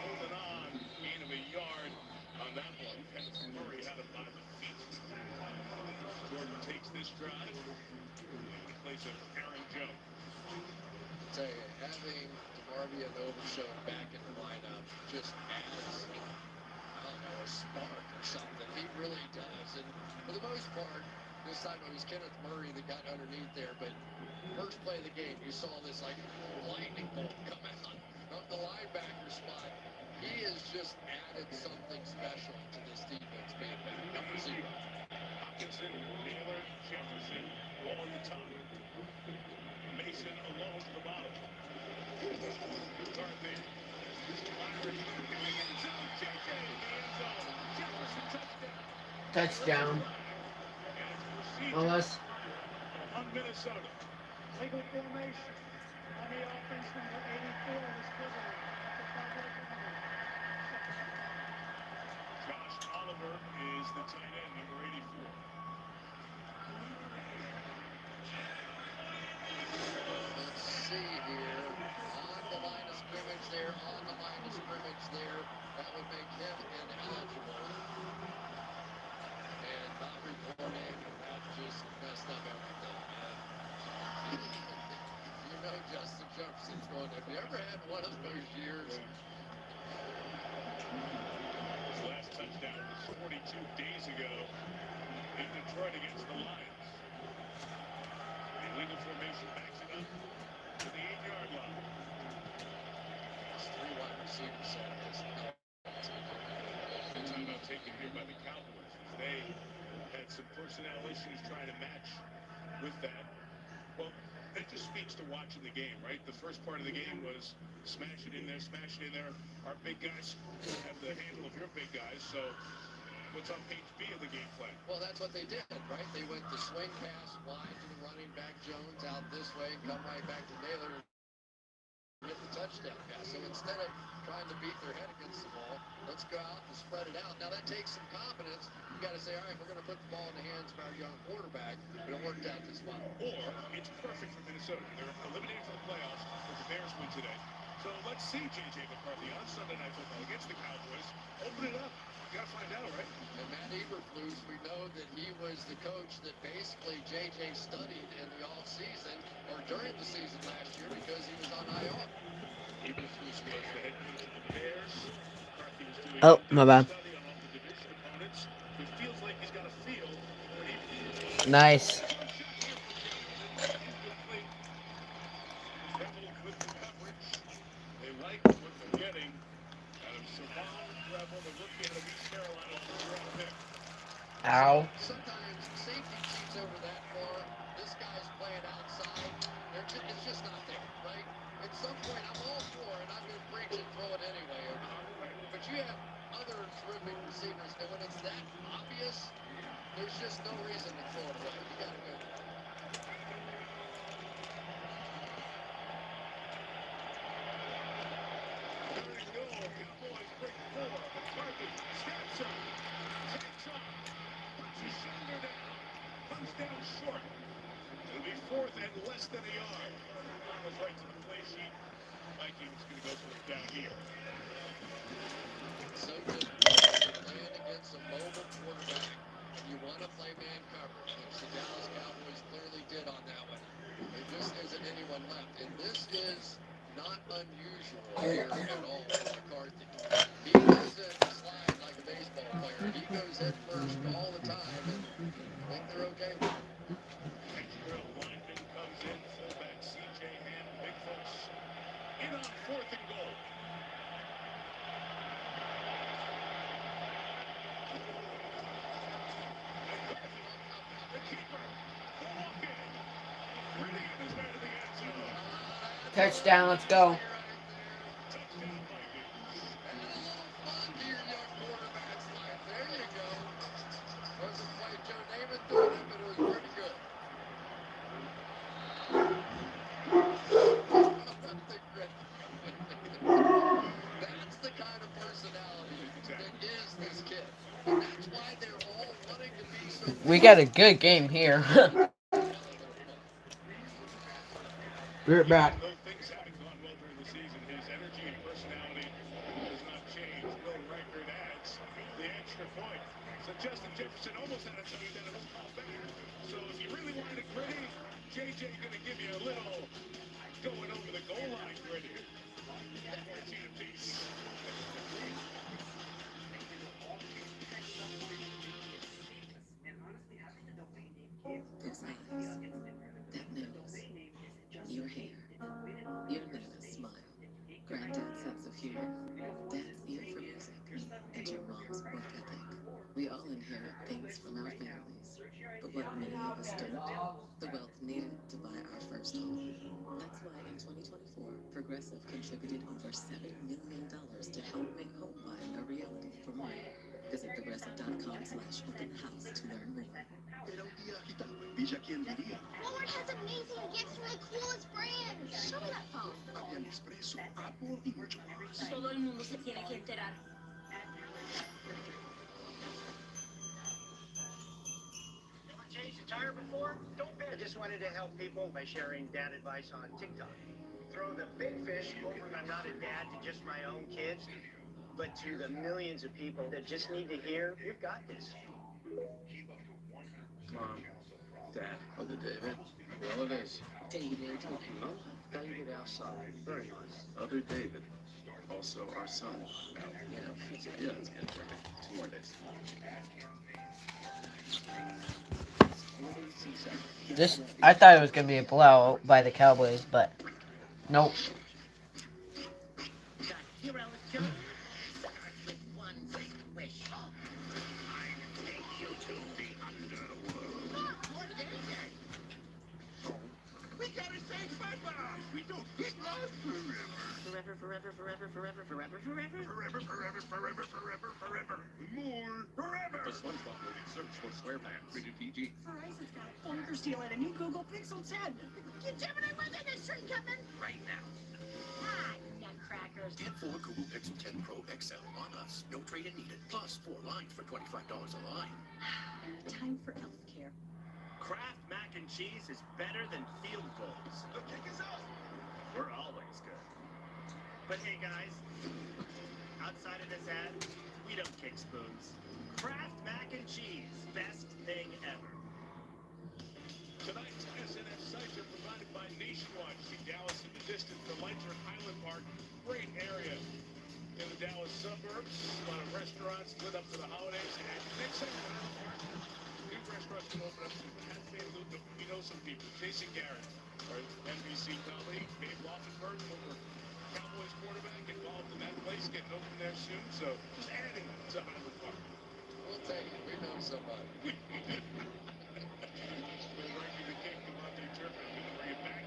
holding on, gain of a yard on that one. And Murray had him by the feet. Jordan takes this drive in place of Aaron Jones. Tell you, having DeMarvia and Overshown back in the lineup just adds, I don't know, a spark or something. He really does. And for the most part, this time it was Kenneth Murray that got underneath there. But first play of the game, you saw this like lightning bolt come out of the linebacker spot. He has just added something special to this defense being back. Number 0. Hopkinson, Naylor, Jefferson, all on the top. Mason alone to the bottom. McCarthy Touchdown. Unless. On Minnesota. Legal formation on the offense, number 84 was Quigley. Josh Oliver is the tight end, number 84. Let's see here. On the line of scrimmage there, on the line of scrimmage there. That would make him ineligible. And not reporting. That just messed up everything, man. You know Justin Jefferson's going, have you ever had one of those years? His last touchdown was 42 days ago in Detroit against the Lions. The illegal formation backs it up to the 8-yard line. It's 3 wide receivers set this. Good timeout taken here by the Cowboys as they had some personnel issues trying to match with that. Well, it just speaks to watching the game, right? The first part of the game was smash it in there, smash it in there. Our big guys have the handle of your big guys, so what's on page B of the game plan? Well, that's what they did, right? They went the swing pass wide to the running back Jones out this way and come right back to Naylor and get the touchdown pass. So instead of trying to beat their head against the ball, let's go out and spread it out. Now that takes some confidence. You got to say, all right, we're going to put the ball in the hands of our young quarterback. But it worked out this well. Or it's perfect for Minnesota. They're eliminated from the playoffs if the Bears win today. So let's see J.J. McCarthy on Sunday Night Football against the Cowboys. Open it up. You got to find out, right? And Matt Eberflus, we know that he was the coach that basically J.J. studied in the offseason or during the season last year because he was on IR. Eberflus was the head coach of the Bears. McCarthy was doing Oh, my bad. study on all the division opponents. It feels like he's got a feel when he... Nice. They like what they're getting out of Savon Rebel, the rookie out of East Carolina, first-round pick. Ow. Sometimes safety cheats over that far. This guy's playing outside. It's just not there, right? At some point, I'm all for it. I'm going to preach and throw it anyway. But you have other terrific receivers, and when it's that obvious, there's just no reason to throw it away. You got to go. Cowboys break 4. McCarthy snaps up, takes off, puts his shoulder down, comes down short. It'll be 4th and less than a yard. Goes right to the play sheet. Vikings going to go for it down here. So difficult playing against a mobile quarterback. You want to play man coverage, which the Dallas Cowboys clearly did on that one. There just isn't anyone left, and this is not unusual here at all for McCarthy. He goes in and slide like a baseball player. He goes in first all the time, and I think they're okay with it. Extra lineman comes in, fullback C.J. Ham, big folks in on 4th and goal. The keeper, walking, running in his way to the end zone. Touchdown, let's go. Touchdown Vikings. And a little fun to your young quarterback's life. There you go. Wasn't quite Joe Namath doing it, but it was pretty good. That's the kind of personality that is this kid. And that's why they're all wanting to be so We got a good game here. Be right back. Though things haven't gone well during the season, his energy and personality does not change. No record adds the extra point. So Justin Jefferson almost had a touchdown and was called back. So if you really wanted it gritty, JJ going to give you a little going over the goal line gritty. 14 apiece. Those eyes, that nose, your hair, your nervous smile, granddad's sense of humor, dad's ear for music, and your mom's work ethic. We all inherit things from our families, but what many of us don't, the wealth needed to buy our first home. That's why in 2024, Progressive contributed over $7 million to help make home buying a reality for more. Visit progressive.com Slash open house to learn more. Era un día agitado en Villa Quién Diría. Walmart has amazing gifts from the coolest brands. Show me that phone. Había Nespresso, Apple y mucho más. Todo el mundo se tiene que enterar. Ever changed a tire before? Don't pay. I just wanted to help people by sharing dad advice on TikTok. Throw the big fish over I'm not a dad to just my own kids, but to the millions of people that just need to hear, you've got this. Mom, Dad, Other David. Well, it is. David. Huh? David, our son. Very nice. Other David. Also our son. You know, he's Yeah, it's good. 2 more days. This, I thought it was going to be a blowout by the Cowboys, but nope. Forever. More forever. The SpongeBob movie. Search for SquarePants. Rated PG. Verizon's got a bonkers deal and a new Google Pixel 10. Get Gemini with it, this string coming. Right now. Ah, nutcrackers. Get 4 Google Pixel 10 Pro XL on us. No trade-in needed. Plus 4 lines for $25 a line. Time for elf care. Kraft mac and cheese is better than field goals. The kick is off. We're always good. But hey guys, outside of this ad, we don't kick spoons. Kraft mac and cheese, best thing ever. Tonight's SNF sites are provided by Nationwide. See Dallas in the distance, the lights are at Highland Park. Great area in the Dallas suburbs. A lot of restaurants lit up for the holidays. And next time, new restaurants can open up. We know some people. Jason Garrett, our NBC colleague, Dave Laufenberg, former Cowboys quarterback, involved in that place, getting open there soon. So just adding something to the park. We'll take it. We know somebody. We're ranking the kick, Devontae Turpin. We can bring it back.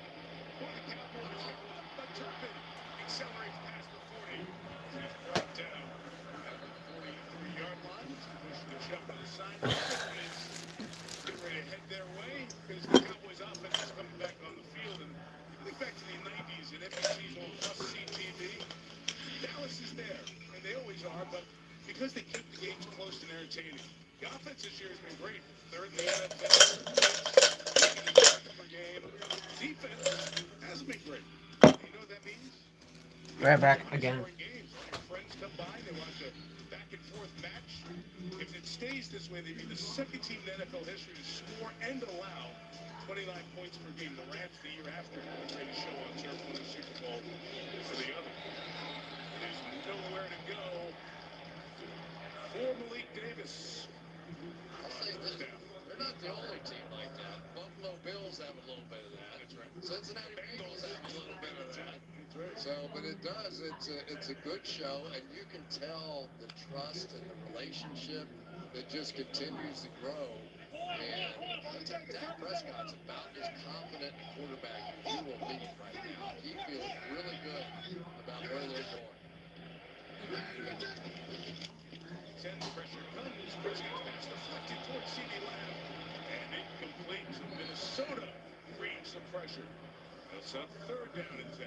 For the Cowboys, but Turpin accelerates past the 40. He's brought down at the 43-yard line. Pushing the shove to the side. Getting ready to head their way because the Cowboys offense is coming back on the field. And I think back to the 90s and NBC's old must-see TV. Dallas is there, and they always are, but because they keep the games close and entertaining. The offense this year has been great. Third in the NFL. Making the yards per game. Defense hasn't been great. You know what that means? Right back again. Games. Your friends come by, they watch a back-and-forth match. If it stays this way, they'd be the second team in NFL history to score and allow 29 points per game. The Rams the year after made a show on turf won the Super Bowl for the other. There's nowhere to go for Malik Davis. I'll say this, they're not the only team like that. Buffalo Bills have a little bit of that. That's right. Cincinnati Bengals have a little bit of that. That's right. So, but it does. It's a good show, and you can tell the trust and the relationship that just continues to grow. And Dak Prescott's about as confident a quarterback as you will meet right now. He feels really good about where they're going. 10 pressure comes. Prescott's pass deflected towards CeeDee Lamb. And incomplete. Minnesota creates some pressure. It's a third down and 10.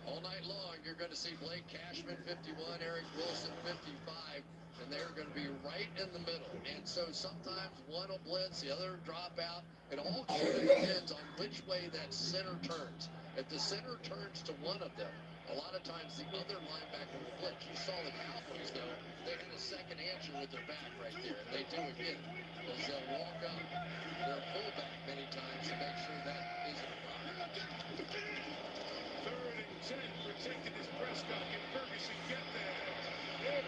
All night long, you're going to see Blake Cashman 51, Eric Wilson 55, and they're going to be right in the middle. And so sometimes one will blitz, the other will drop out. It all sort of depends on which way that center turns. If the center turns to one of them, a lot of times the other linebacker will blitz. You saw the Cowboys, though. They had a second answer with their back right there. And they do again, as they'll walk up their fullback many times to make sure that isn't a problem. Third and 10, protected is Prescott. Can Ferguson get there?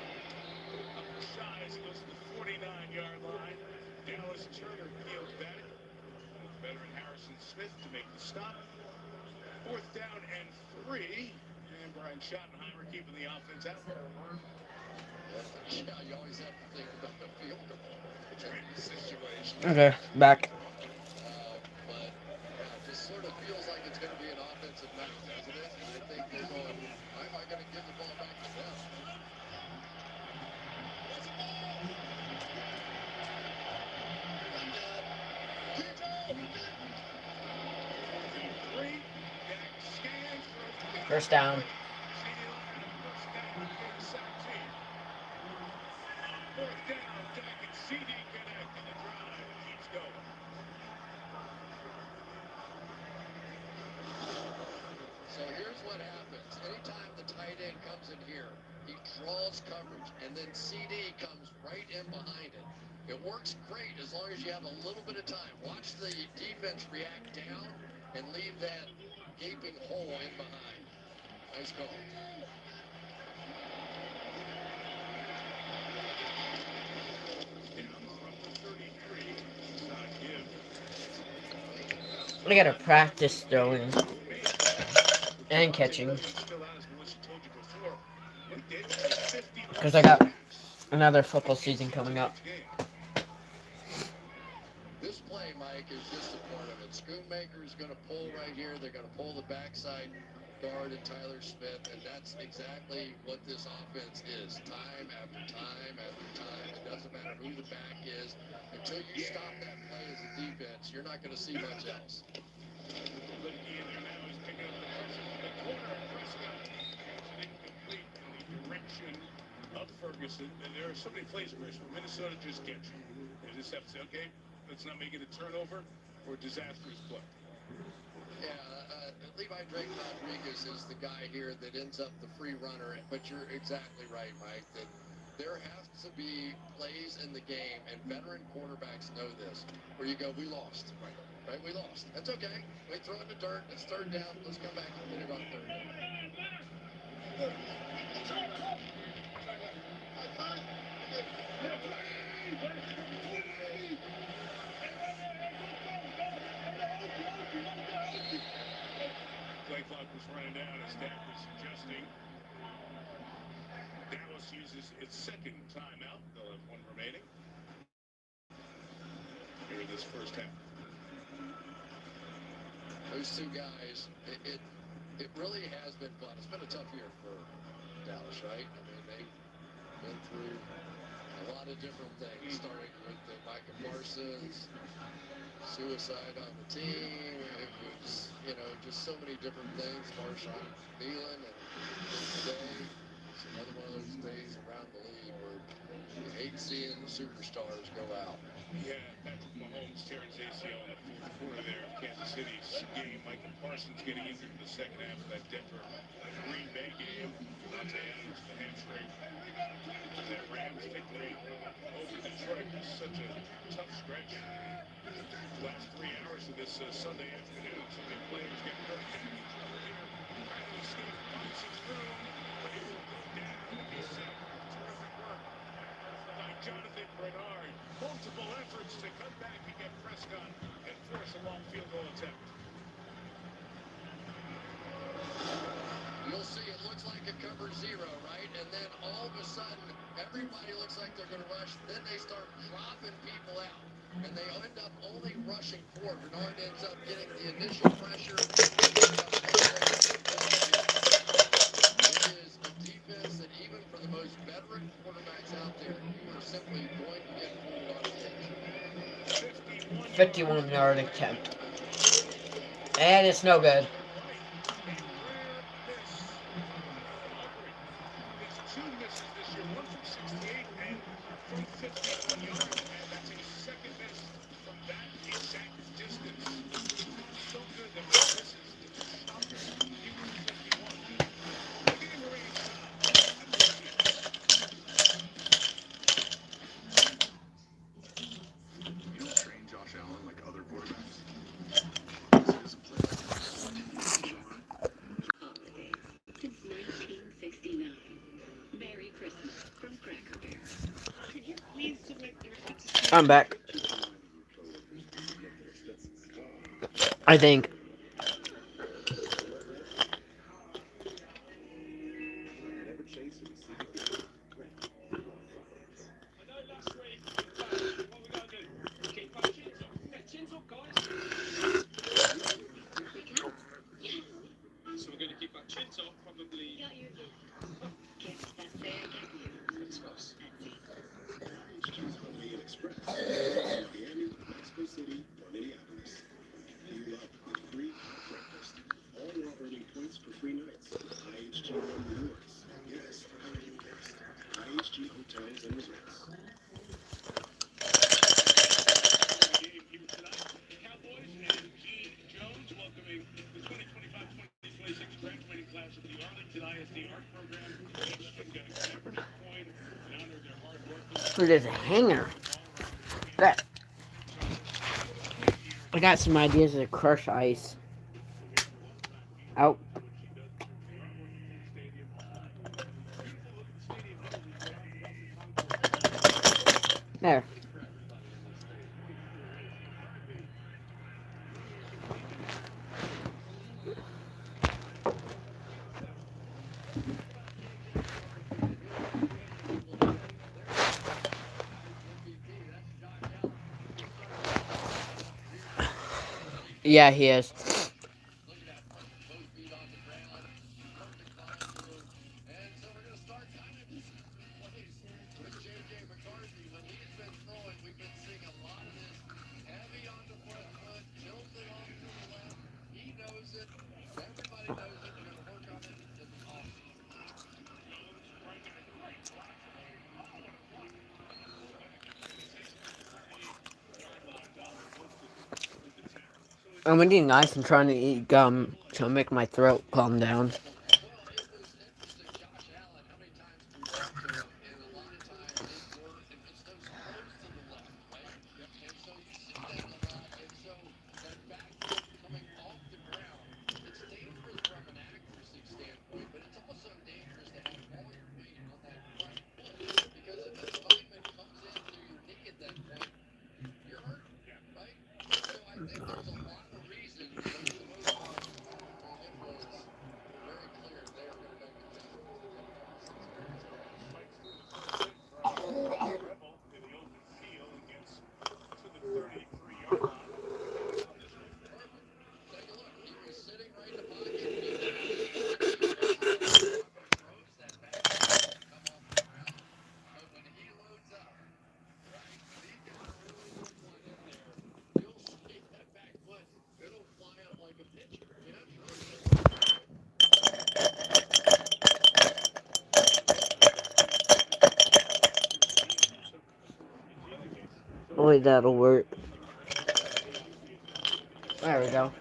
Up the shy as he goes to the 49-yard line. Dallas Turner peels back. Veteran Harrison Smith to make the stop. Fourth down and 3. And Brian Schottenheimer keeping the offense out. Yeah, you always have to think about the field goal situation. Okay, back. But it just sort of feels like it's going to be an offensive night, doesn't it? And I think they're going, why am I going to give the ball back to them? First down. So here's what happens. Anytime the tight end comes in here, he draws coverage, and then CD comes right in behind it. It works great as long as you have a little bit of time. Watch the defense react down and leave that gaping hole in behind. Nice call. I gotta practice throwing and catching. Because I got another football season coming up. This play, Mike, is just a part of it. Schoonmaker is going to pull right here. They're going to pull the backside guard and Tyler Smith, and that's exactly what this offense is. Time after time after time. It doesn't matter who the back is. Until you stop that play as a defense, you're not going to see much else. Ferguson, and there are so many plays, Chris, where Minnesota just gets you. They just have to say, okay, let's not make it a turnover or a disastrous play. Yeah, Levi Drake Rodriguez is the guy here that ends up the free runner, but you're exactly right, Mike, that there has to be plays in the game, and veteran quarterbacks know this, where you go, we lost, right? We lost. That's okay. We throw it in the dirt. It's third down. Let's come back and put it on third down. Play clock was running down as Dak was suggesting. Dallas uses its second timeout. They'll have one remaining here in this first half. Those two guys, it really has been fun. It's been a tough year for Dallas, right? I mean, they've been through a lot of different things, starting with the Micah Parsons, suicide on the team. It was, just so many different things. Marshawn Thielen, and today, it's another one of those days around the league where you hate seeing the superstars go out. Yeah, Patrick Mahomes tearing his ACL in the fourth quarter there of Kansas City's game. Michael Parsons getting injured in the second half of that Denver Green Bay game. Dante Adams, the hamstring. That Rams victory over Detroit was such a tough stretch. The last 3 hours of this Sunday afternoon, so many players get hurt. Bradley Sneed finds his room, but he will go down and be set. Terrific work by Jonathan Bernard. Multiple efforts to come back and get Prescott and force a long field goal attempt. You'll see it looks like a cover zero, right? And then all of a sudden, everybody looks like they're going to rush. Then they start dropping people out. And they end up only rushing four. Bernard ends up getting the initial pressure. It is a defense that even for the most veteran quarterbacks out there, you are simply going to get pulled on a 51-yard attempt. And it's no good. It's two misses this year, one from 68 and from 51 yards, and that's a second miss from that exact distance. So good that this is stop it. He was 51. Look at him range You don't train Josh Allen like other quarterbacks. Since 1969. Merry Christmas from Cracker Barrel. Could you please submit your I'm back. I think. So we're going to keep our chins up, probably. Express, Miami, Mexico City, or Minneapolis. You love Actually, there's a hanger. That. I got some ideas to crush ice. Out. There. Yeah, he is. I'm eating ice and trying to eat gum to make my throat calm down. Hopefully that'll work. There we go.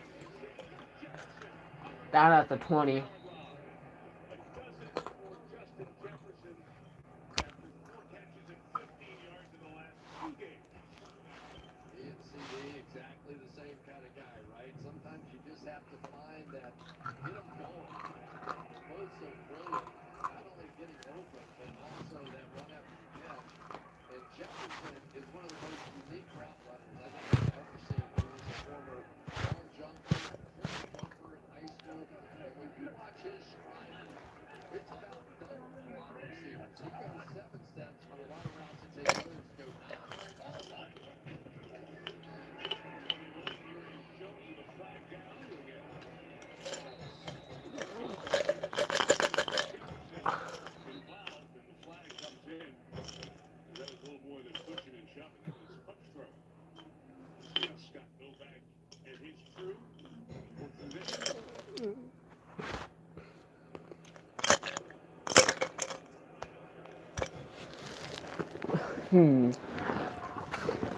Down at the 20. Exactly the same kind of guy, right? Sometimes you just have to find that, get him going. Both so brilliant, not only getting open, but also that run after the catch. And Jefferson is one of the most unique route runners I think I've ever seen. He was a former long jumper in high school. And when you watch his stride, it's about done for a lot of receivers. He goes 7 steps on a lot of routes that take others to go 9.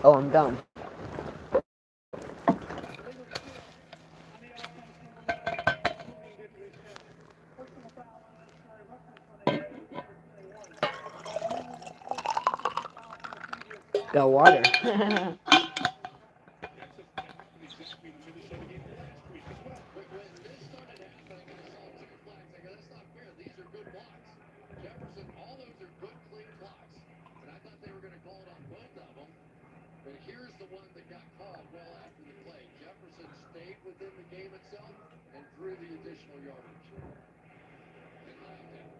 Oh, I'm done. Got water. Jefferson, all those are good, clean blocks. And I thought they were going to call it on both of them. But here's the one that got called well after the play. Jefferson stayed within the game itself and drew the additional yardage. And laughed at it.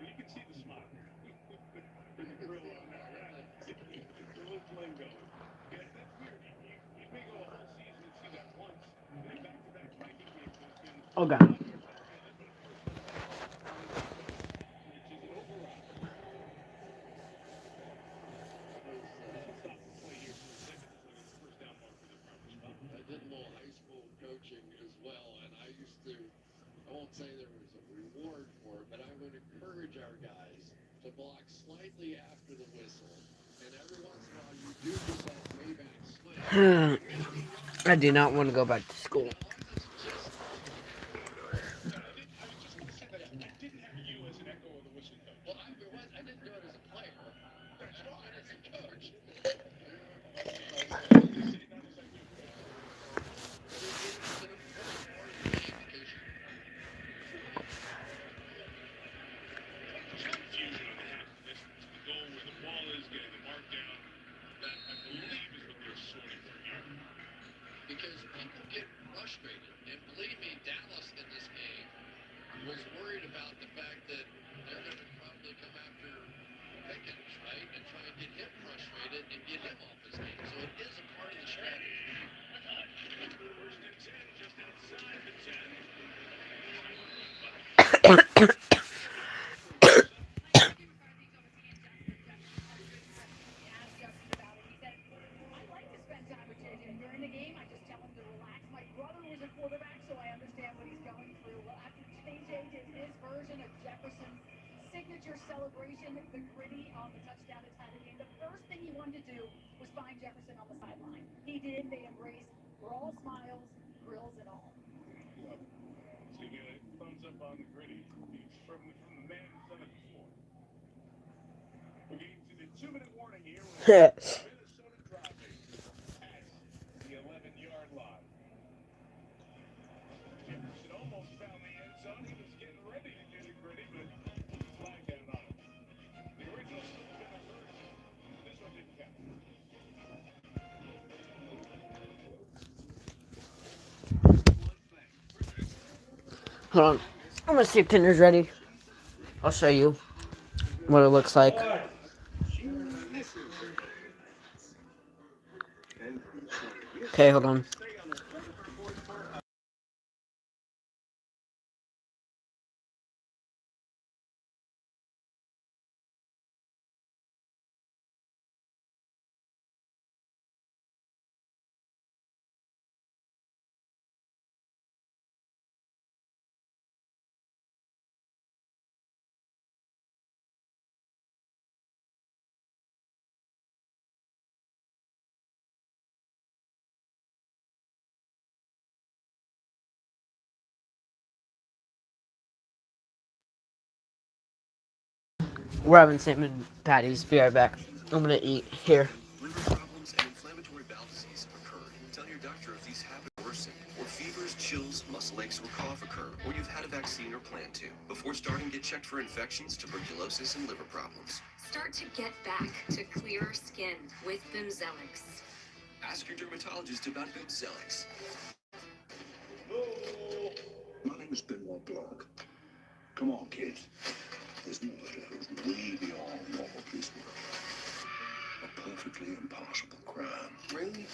You can see the smile. The grill on that. The little flame going. Yeah, that's weird. You may go a whole season and see that once. And then back-to-back Viking games has been... Oh, God. Say there was a reward for it, but I would encourage our guys to block slightly after the whistle. And every once in a while, you do get that payback swing. I do not want to go back to school. I didn't have you as an echo of the whistle comes. Well, I didn't do it as a player. That's fine as a coach. Confusion on the half of this goal where the ball is getting the mark down. That, I believe, is what they're sorting for here. Because people get frustrated. And believe me, Dallas in this game was worried about the fact that they're going to probably come after Pickens, right? And try and get him frustrated and get him off his game. So it is a part of the strategy. First and 10, just outside the 10. During the game, I just tell him to relax. My brother was a quarterback, so I understand what he's going through. Well, after JJ did his version of Jefferson's signature celebration, the gritty on the touchdown to tie the game, the first thing he wanted to do was find Jefferson on the sideline. He did. They embraced. We're all smiles, grills, and all. So you get a thumbs up on the gritty. It's from the man who's done it before. We're getting to the 2-minute warning here. Minnesota driving at the 11-yard line. Jefferson almost found the end zone. He was getting ready to get it gritty, but flag down on him. The original still been alert. This one didn't count. Hold on. I'm gonna see if Tinder's ready. I'll show you what it looks like. Okay, hold on. We're having salmon patties. Be right back. I'm gonna eat here. Liver problems and inflammatory bowel disease have occurred. Tell your doctor if these happen worsen, or fevers, chills, muscle aches, or cough occur, or you've had a vaccine or plan to. Before starting, get checked for infections, tuberculosis, and liver problems. Start to get back to clearer skin with Bimzelx. Ask your dermatologist about Bimzelx. My name is Benoit Blanc. Come on, kids. There's more that goes way beyond normal policework. A perfectly impossible crime. Really?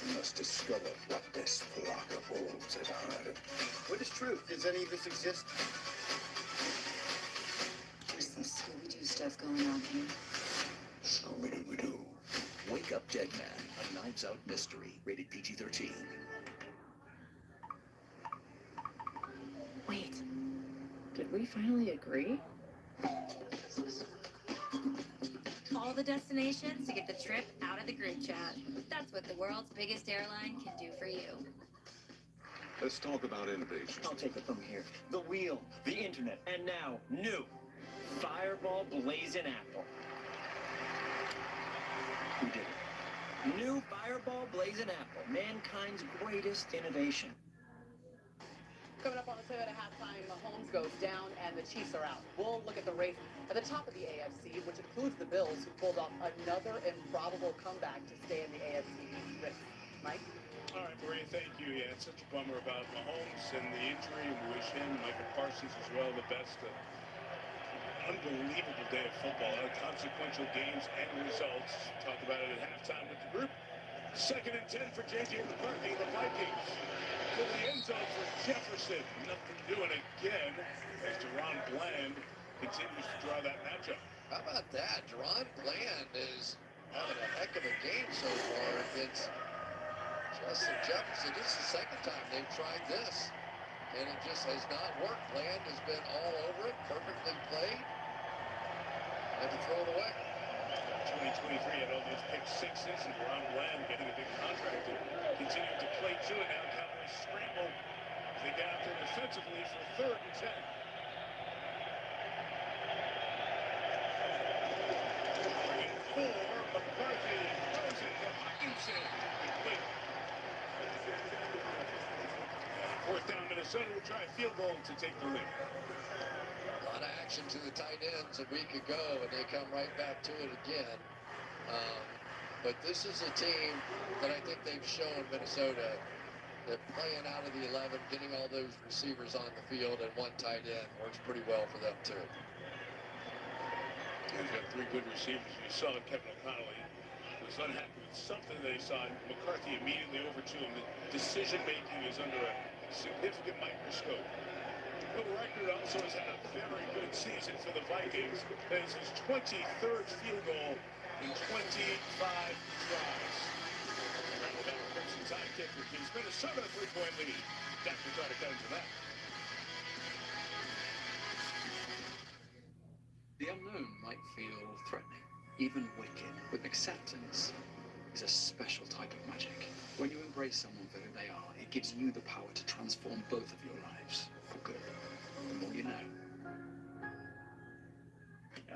We must discover what this flock of wolves is hiding. What is truth? Does any of this exist? There's some Scooby-Doo stuff going on here. So many we do. Wake Up Dead Man, a Knives Out mystery, rated PG-13. Wait, did we finally agree? All the destinations to get the trip out of the group chat. That's what the world's biggest airline can do for you. Let's talk about innovation. I'll take it from here. The wheel, the internet, and now new Fireball Blazing Apple. We did it. New Fireball Blazing Apple, mankind's greatest innovation. Coming up on the 7 at halftime, Mahomes goes down and the Chiefs are out. We'll look at the race at the top of the AFC, which includes the Bills, who pulled off another improbable comeback to stay in the AFC East race. Mike? All right, Maria, thank you. Yeah, it's such a bummer about Mahomes and the injury. We wish him, Michael Parsons as well, the best. Unbelievable day of football. Consequential games and results. Talk about it at halftime with the group. 2nd and 10 for J.J. McCarthy and the Vikings. To the end zone for Jefferson. Nothing doing again as Deron Bland continues to draw that matchup. How about that? Deron Bland is having a heck of a game so far against Justin Jefferson. This is the second time they've tried this, and it just has not worked. Bland has been all over it, perfectly played, and to throw it away. 2023 had all those pick sixes, and Deron Bland getting a big contract and continuing to play to it. Now Cowboys scramble as they get out there defensively for 3rd and 10. McCarthy throws it to Hutchinson. Complete. Fourth down, Minnesota will try a field goal to take the lead. A lot of action to the tight ends a week ago, and they come right back to it again. But this is a team that I think they've shown Minnesota that playing out of the 11, getting all those receivers on the field and one tight end works pretty well for them too. He's got three good receivers. You saw Kevin O'Connell was unhappy with something that he saw. McCarthy immediately over to him. The decision-making is under a significant microscope. Bill Reichert also has had a very good season for the Vikings. That is his 23rd field goal in 25 tries. Randall Bell, Crimson sidekick for Keith Minnesota, a 3-point lead. Dak will try to cut into that. The unknown might feel threatening, even wicked, but acceptance is a special type of magic. When you embrace someone for who they are, it gives you the power to transform both of your lives for good. The more you know.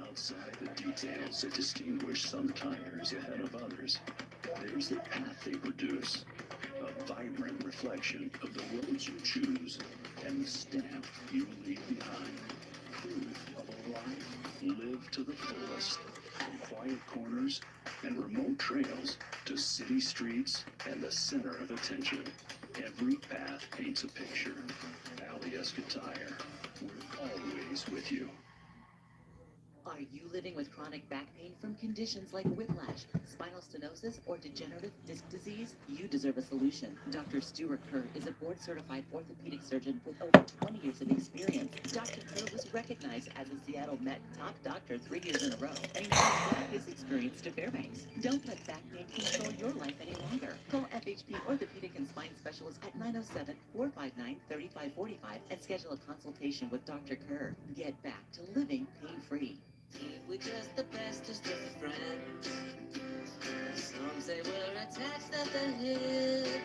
Outside the details that distinguish some tires ahead of others, there's the path they produce, a vibrant reflection of the roads you choose and the stamp you leave behind. Proof of a life lived to the fullest, from quiet corners and remote trails to city streets and the center of attention. Every path paints a picture. Alyeska Tire, we're always with you. Are you living with chronic back pain from conditions like whiplash, spinal stenosis, or degenerative disc disease? You deserve a solution. Dr. Stuart Kerr is a board-certified orthopedic surgeon with over 20 years of experience. Dr. Kerr was recognized as a Seattle Met top doctor 3 years in a row, and he now brought his experience to Fairbanks. Don't let back pain control your life any longer. Call FHP Orthopedic and Spine Specialist at 907-459-3545 and schedule a consultation with Dr. Kerr. Get back to living pain-free. We're just the bestest of friends. Some say we're attached at the hip.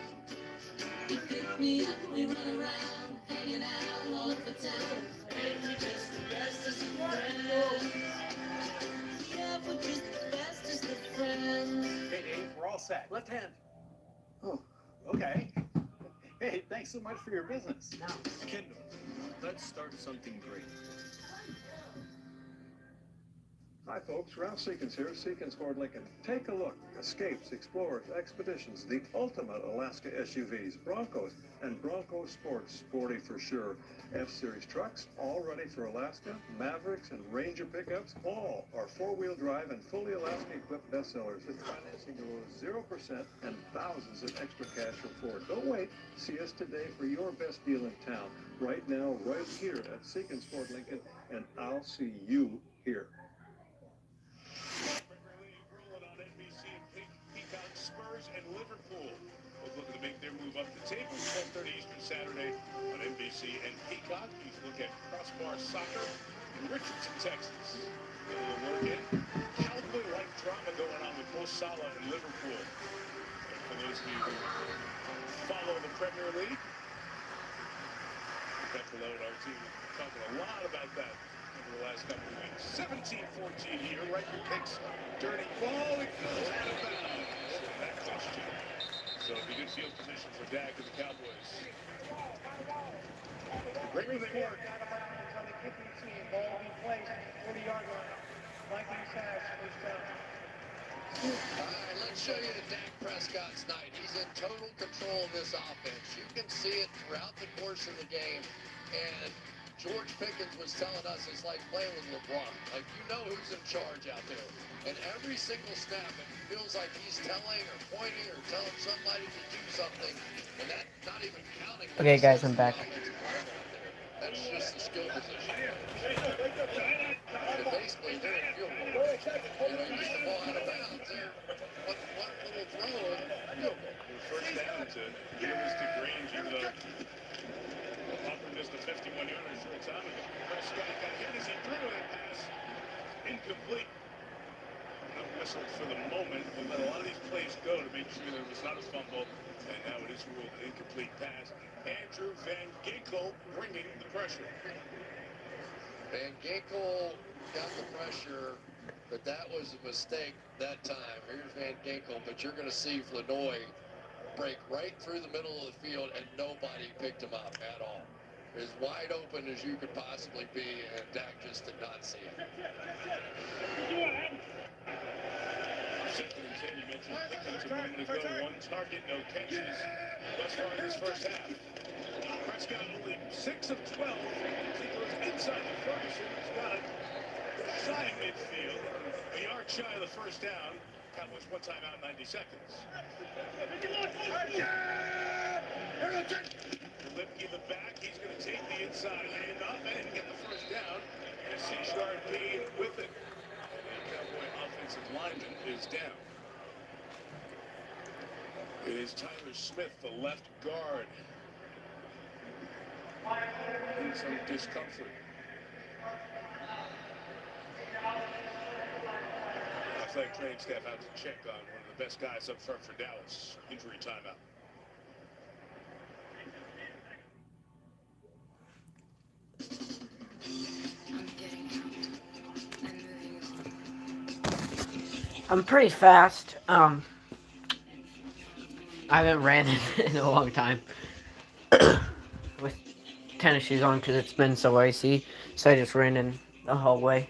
You pick me up, we run around, hanging out all over town. Hey, we're just the bestest of friends. Yeah, we're just the bestest of friends. Hey, Dave, we're all set. Left hand. Oh, okay. Hey, thanks so much for your business. Kendall, let's start something great. Hi folks, Ralph Seekins here, Seekins Ford Lincoln. Take a look. Escapes, Explorers, Expeditions, the ultimate Alaska SUVs, Broncos, and Bronco Sports, sporty for sure. F-Series trucks, all ready for Alaska. Mavericks and Ranger pickups, all are four-wheel drive and fully Alaska-equipped bestsellers with financing below 0% and thousands of extra cash from Ford. Don't wait. See us today for your best deal in town. Right now, right here at Seekins Ford Lincoln, and I'll see you here. Rolling on NBC and Peacock, Spurs and Liverpool. Both looking to make their move up the table. 12:30 Eastern Saturday on NBC and Peacock. You can look at crossbar soccer in Richardson, Texas. Get a little work in. Cowboy-like drama going on with Mo Salah and Liverpool. And for those of you who follow the Premier League, Below our team talking a lot about that over the last couple of weeks. 17-14 here. Riker kicks. Dirty ball. It goes out of bounds. That touched it. So it'll be good field position for Dak and the Cowboys. The greater they work. On the kicking team, ball will be placed at the 40-yard line. Vikings has first down. All right, let's show you Dak Prescott's night. He's in total control of this offense. You can see it throughout the course of the game. And George Pickens was telling us it's like playing with LeBron. Like, you know who's in charge out there. And every single snap, it feels like he's telling or pointing or telling somebody to do something. And that not even counting. Okay, guys, I'm back. That's just the skill position. And basically, they're in field goal. You know, you get the ball out of bounds there. One little throw and field goal. First down to realistic range, even though Hopper missed a 51-yarder a short time ago. Prescott got hit as he threw it. Pass incomplete. No whistle for the moment. We let a lot of these plays go to make sure there was not a fumble. And now it is ruled an incomplete pass. Andrew Van Ginkel bringing the pressure. Van Ginkel got the pressure. But that was a mistake that time. Here's Van Ginkel, but you're going to see Flanoy break right through the middle of the field, and nobody picked him up at all. As wide open as you could possibly be, and Dak just did not see it. Second and 10, you mentioned Pickens a moment ago. 1 target, no catches thus far in this first half. Prescott only 6 of 12. He goes inside the Ferguson. He's got it shy of midfield. A yard shy of the first down. Cowboys 1 timeout in 90 seconds. Lipke the back. He's going to take the inside handoff and get the first down. And C-Sharp being with it. Cowboy offensive lineman is down. It is Tyler Smith, the left guard. In some discomfort. Athletic training staff out to check on one of the best guys up front for Dallas. Injury timeout. I'm pretty fast. I haven't ran in a long time with tennis shoes on because it's been so icy. So I just ran in the hallway.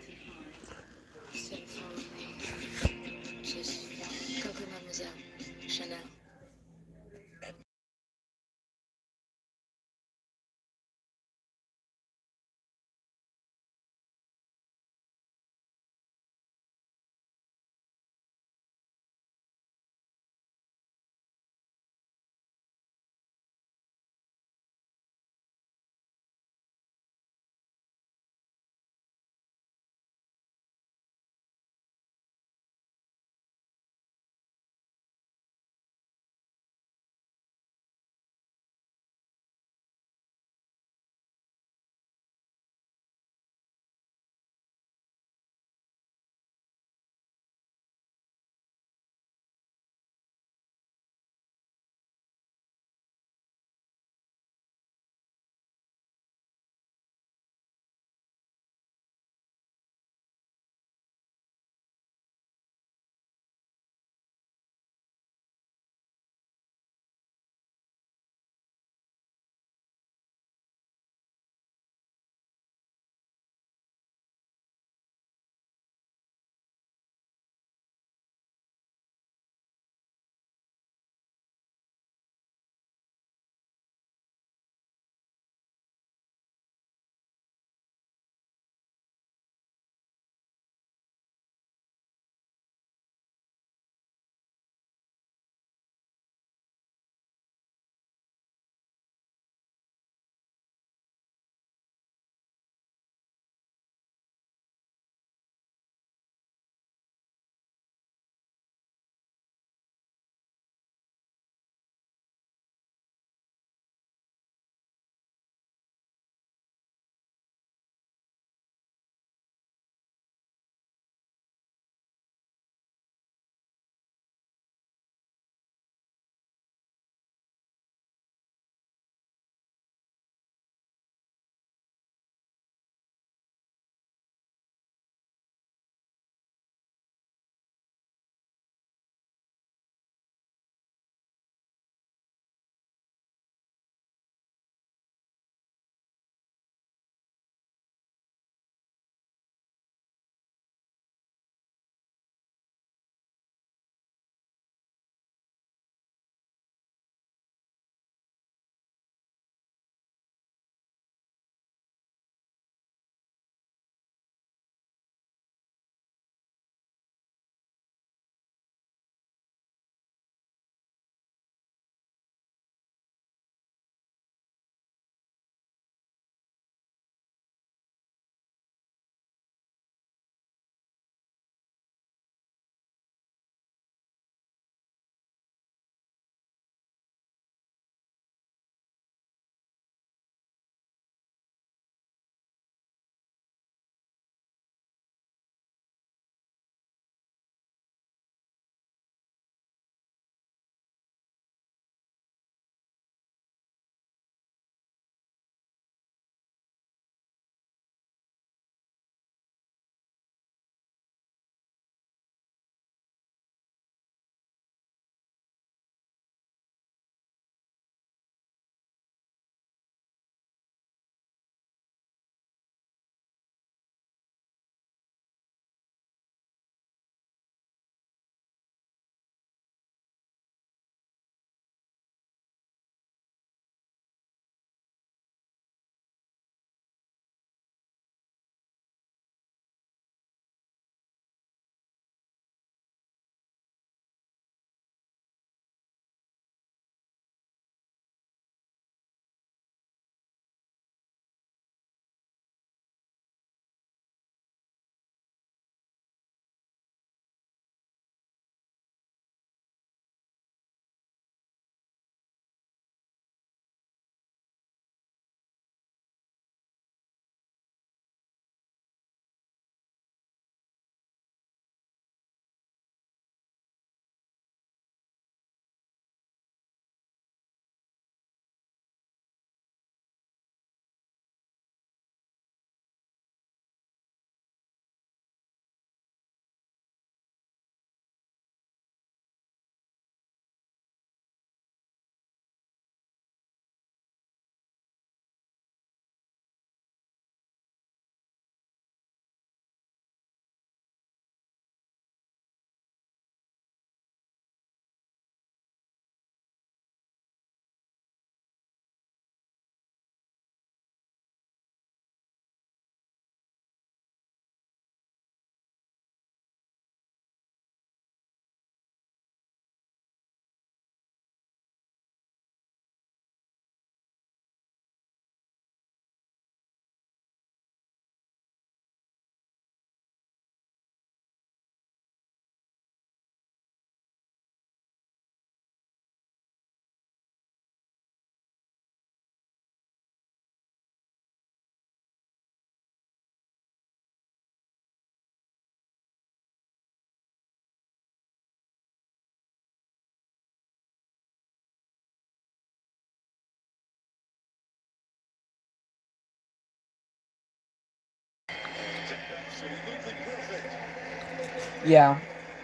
Yeah,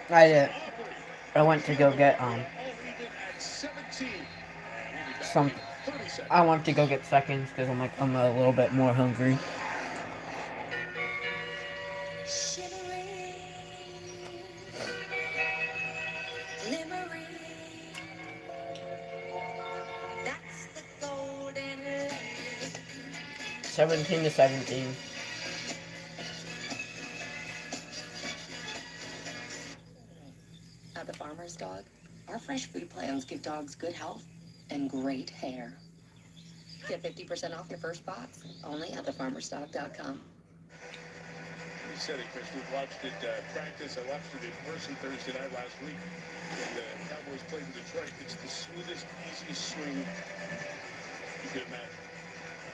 I did. I went to go get some. I went to go get seconds because I'm a little bit more hungry. Glimmering. That's the golden light. 17-17. At the Farmer's Dog, our fresh food plans give dogs good health and great hair. Get 50% off your first box, only at thefarmersdog.com. You said it, Chris. We watched it practice. I watched it in person Thursday night last week when the Cowboys played in Detroit. It's the smoothest, easiest swing you could imagine.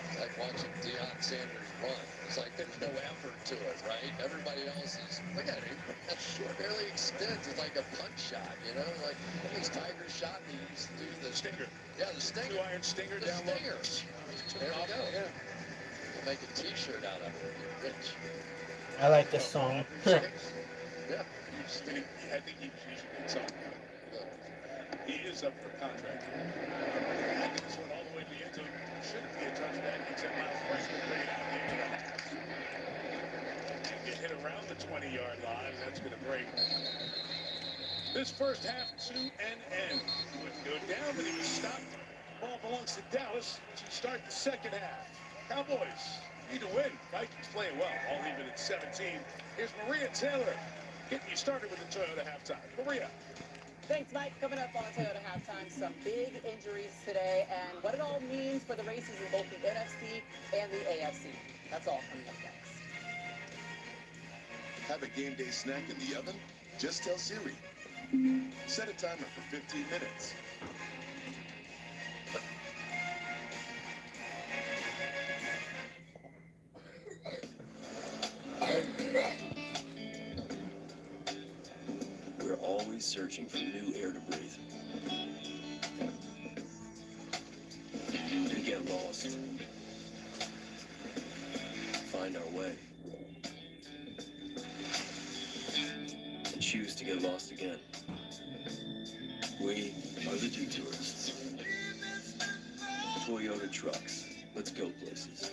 It's like watching Deion Sanders run. It's like there's no effort to it, right? Everybody else is, look at him. That short barely extends. It's like a punch shot, you know? Like his Tiger shot, he used to do the stinger. Yeah, the stinger. 2-iron stinger The down low. stinger. There we go. Yeah. We'll make a T-shirt out of it. You're rich. I like this song. Yeah. I think he's using it. So he is up for contract. I think this one all the way to the end zone. Shouldn't be a touchback except Miles Freshman bring it out the end. And get hit around the 20-yard line. That's going to break. This first half to an end. Wouldn't go down, but he was stopped. Ball belongs to Dallas to start the second half. Cowboys need to win. Vikings playing well, all even at 17. Here's Maria Taylor getting you started with the Toyota halftime. Maria. Thanks, Mike. Coming up on Toyota Halftime, some big injuries today and what it all means for the races in both the NFC and the AFC. That's all coming up next. Have a game day snack in the oven? Just tell Siri. Set a timer for 15 minutes. We're always searching for new air to breathe. To get lost. Find our way. And choose to get lost again. We are the detourists. Toyota trucks. Let's go places.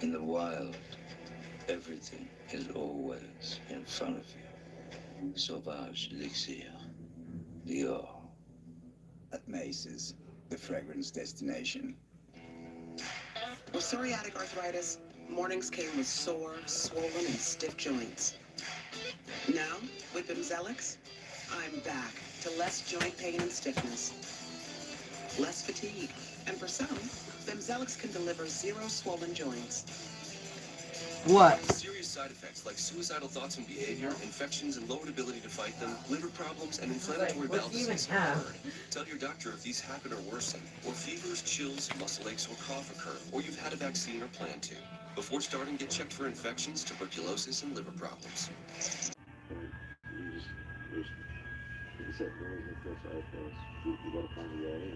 In the wild, everything is always in front of you. Sauvage Elixir. Dior. At Macy's, the fragrance destination. With psoriatic arthritis, mornings came with sore, swollen, and stiff joints. Now, with Bimzelx, I'm back to less joint pain and stiffness, less fatigue, and for some, Bimzelx can deliver 0 swollen joints. What? Serious side effects like suicidal thoughts and behavior, infections and lowered ability to fight them, liver problems, and inflammatory bowel disease have occurred. Tell your doctor if these happen or worsen, or fevers, chills, muscle aches, or cough occur, or you've had a vaccine or plan to. Before starting, get checked for infections, tuberculosis, and liver problems. You gotta find a way,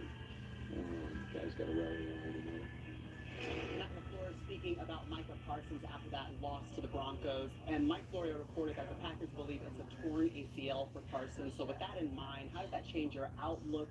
and guys gotta rally around him. Matt LaFleur speaking about Micah Parsons after that loss to the Broncos, and Mike Florio reported that the Packers believe it's a torn ACL for Parsons. So with that in mind, how does that change your outlook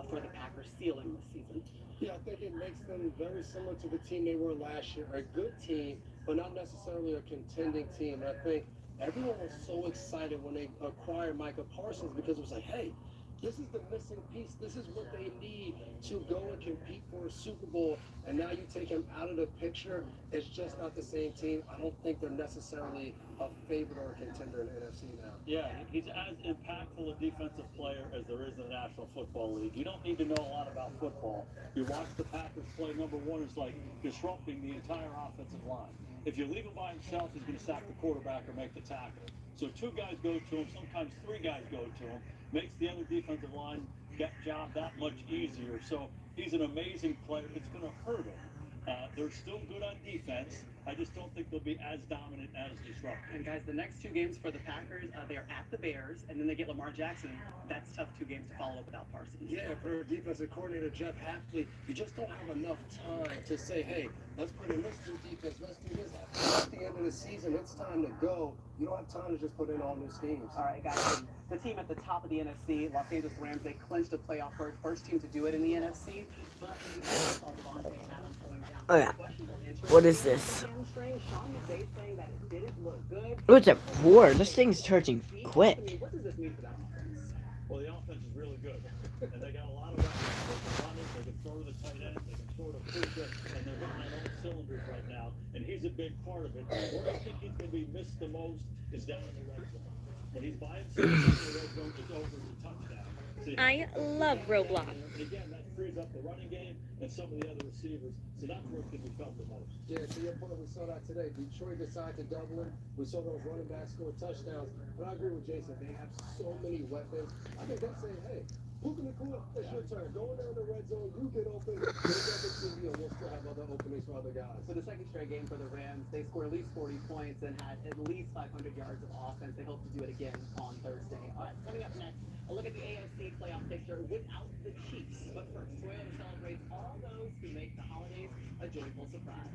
for the Packers ceiling this season? Yeah, I think it makes them very similar to the team they were last year. A good team, but not necessarily a contending team. And I think everyone was so excited when they acquired Micah Parsons because it was like, hey, this is the missing piece. This is what they need to go and compete for a Super Bowl. And now you take him out of the picture. It's just not the same team. I don't think they're necessarily a favorite or a contender in the NFC now. Yeah, he's as impactful a defensive player as there is in the National Football League. You don't need to know a lot about football. You watch the Packers play, number one is like disrupting the entire offensive line. If you leave him by himself, he's going to sack the quarterback or make the tackle. So 2 guys go to him, sometimes 3 guys go to him. Makes the other defensive line job that much easier. So he's an amazing player. It's going to hurt him. They're still good on defense. I just don't think they'll be as dominant, as disruptive. And guys, the next two games for the Packers, they are at the Bears, and then they get Lamar Jackson. That's tough 2 games to follow up without Parsons. Yeah, for defensive coordinator Jeff Hafley, you just don't have enough time to say, hey, let's put in this new defense, let's do this. At the end of the season, it's time to go. You don't have time to just put in all new schemes. All right, guys. The team at the top of the NFC, Los Angeles Rams, they clinched a playoff berth. First team to do it in the NFC. But we also saw Devontae Adams going down. Oh, yeah. What is this? Hamstring. Sean McVay saying that it didn't look good. Oh, it's at 4. This thing's charging quick. What does this mean for that offense? Well, the offense is really good. And they got a lot of weapons. They can run it, they can throw to the tight end, they can throw to Puka, and they're hitting on all cylinders right now. And he's a big part of it. Where I think he's going to be missed the most is down in the red zone. When he's by himself in the red zone, it's over to touchdown. See, I love Roblox. and again, that frees up the running game and some of the other receivers. So that's where it's going to be felt the most. Yeah, to your point, we saw that today. Detroit decided to double it. We saw those running backs score touchdowns. But I agree with Jason. They have so many weapons. I think they're saying, hey, Puka Nacua, it's your turn. Go in there in the red zone. You get open. We'll still have other openings for other guys. For the second straight game for the Rams, they scored at least 40 points and had at least 500 yards of offense. They hope to do it again on Thursday. All right, coming up next, a look at the AFC playoff picture without the Chiefs. But first, Toyota celebrates all those who make the holidays a joyful surprise.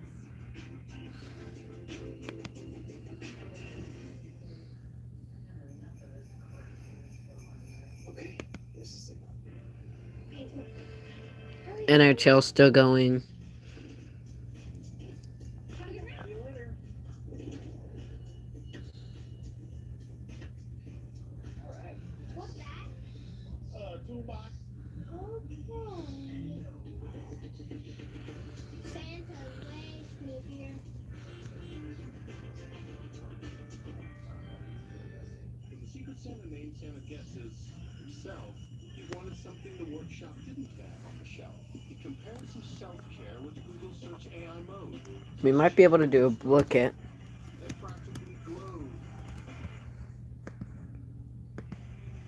Okay, this is it. NHL still going. Toolbox. Santa's way sneakier. If the Secret Santa named Santa guesses himself, he wanted something the workshop didn't have on the shelf. He compared some self-care with Google search AI mode. We might be able to do a look at. They practically glowed.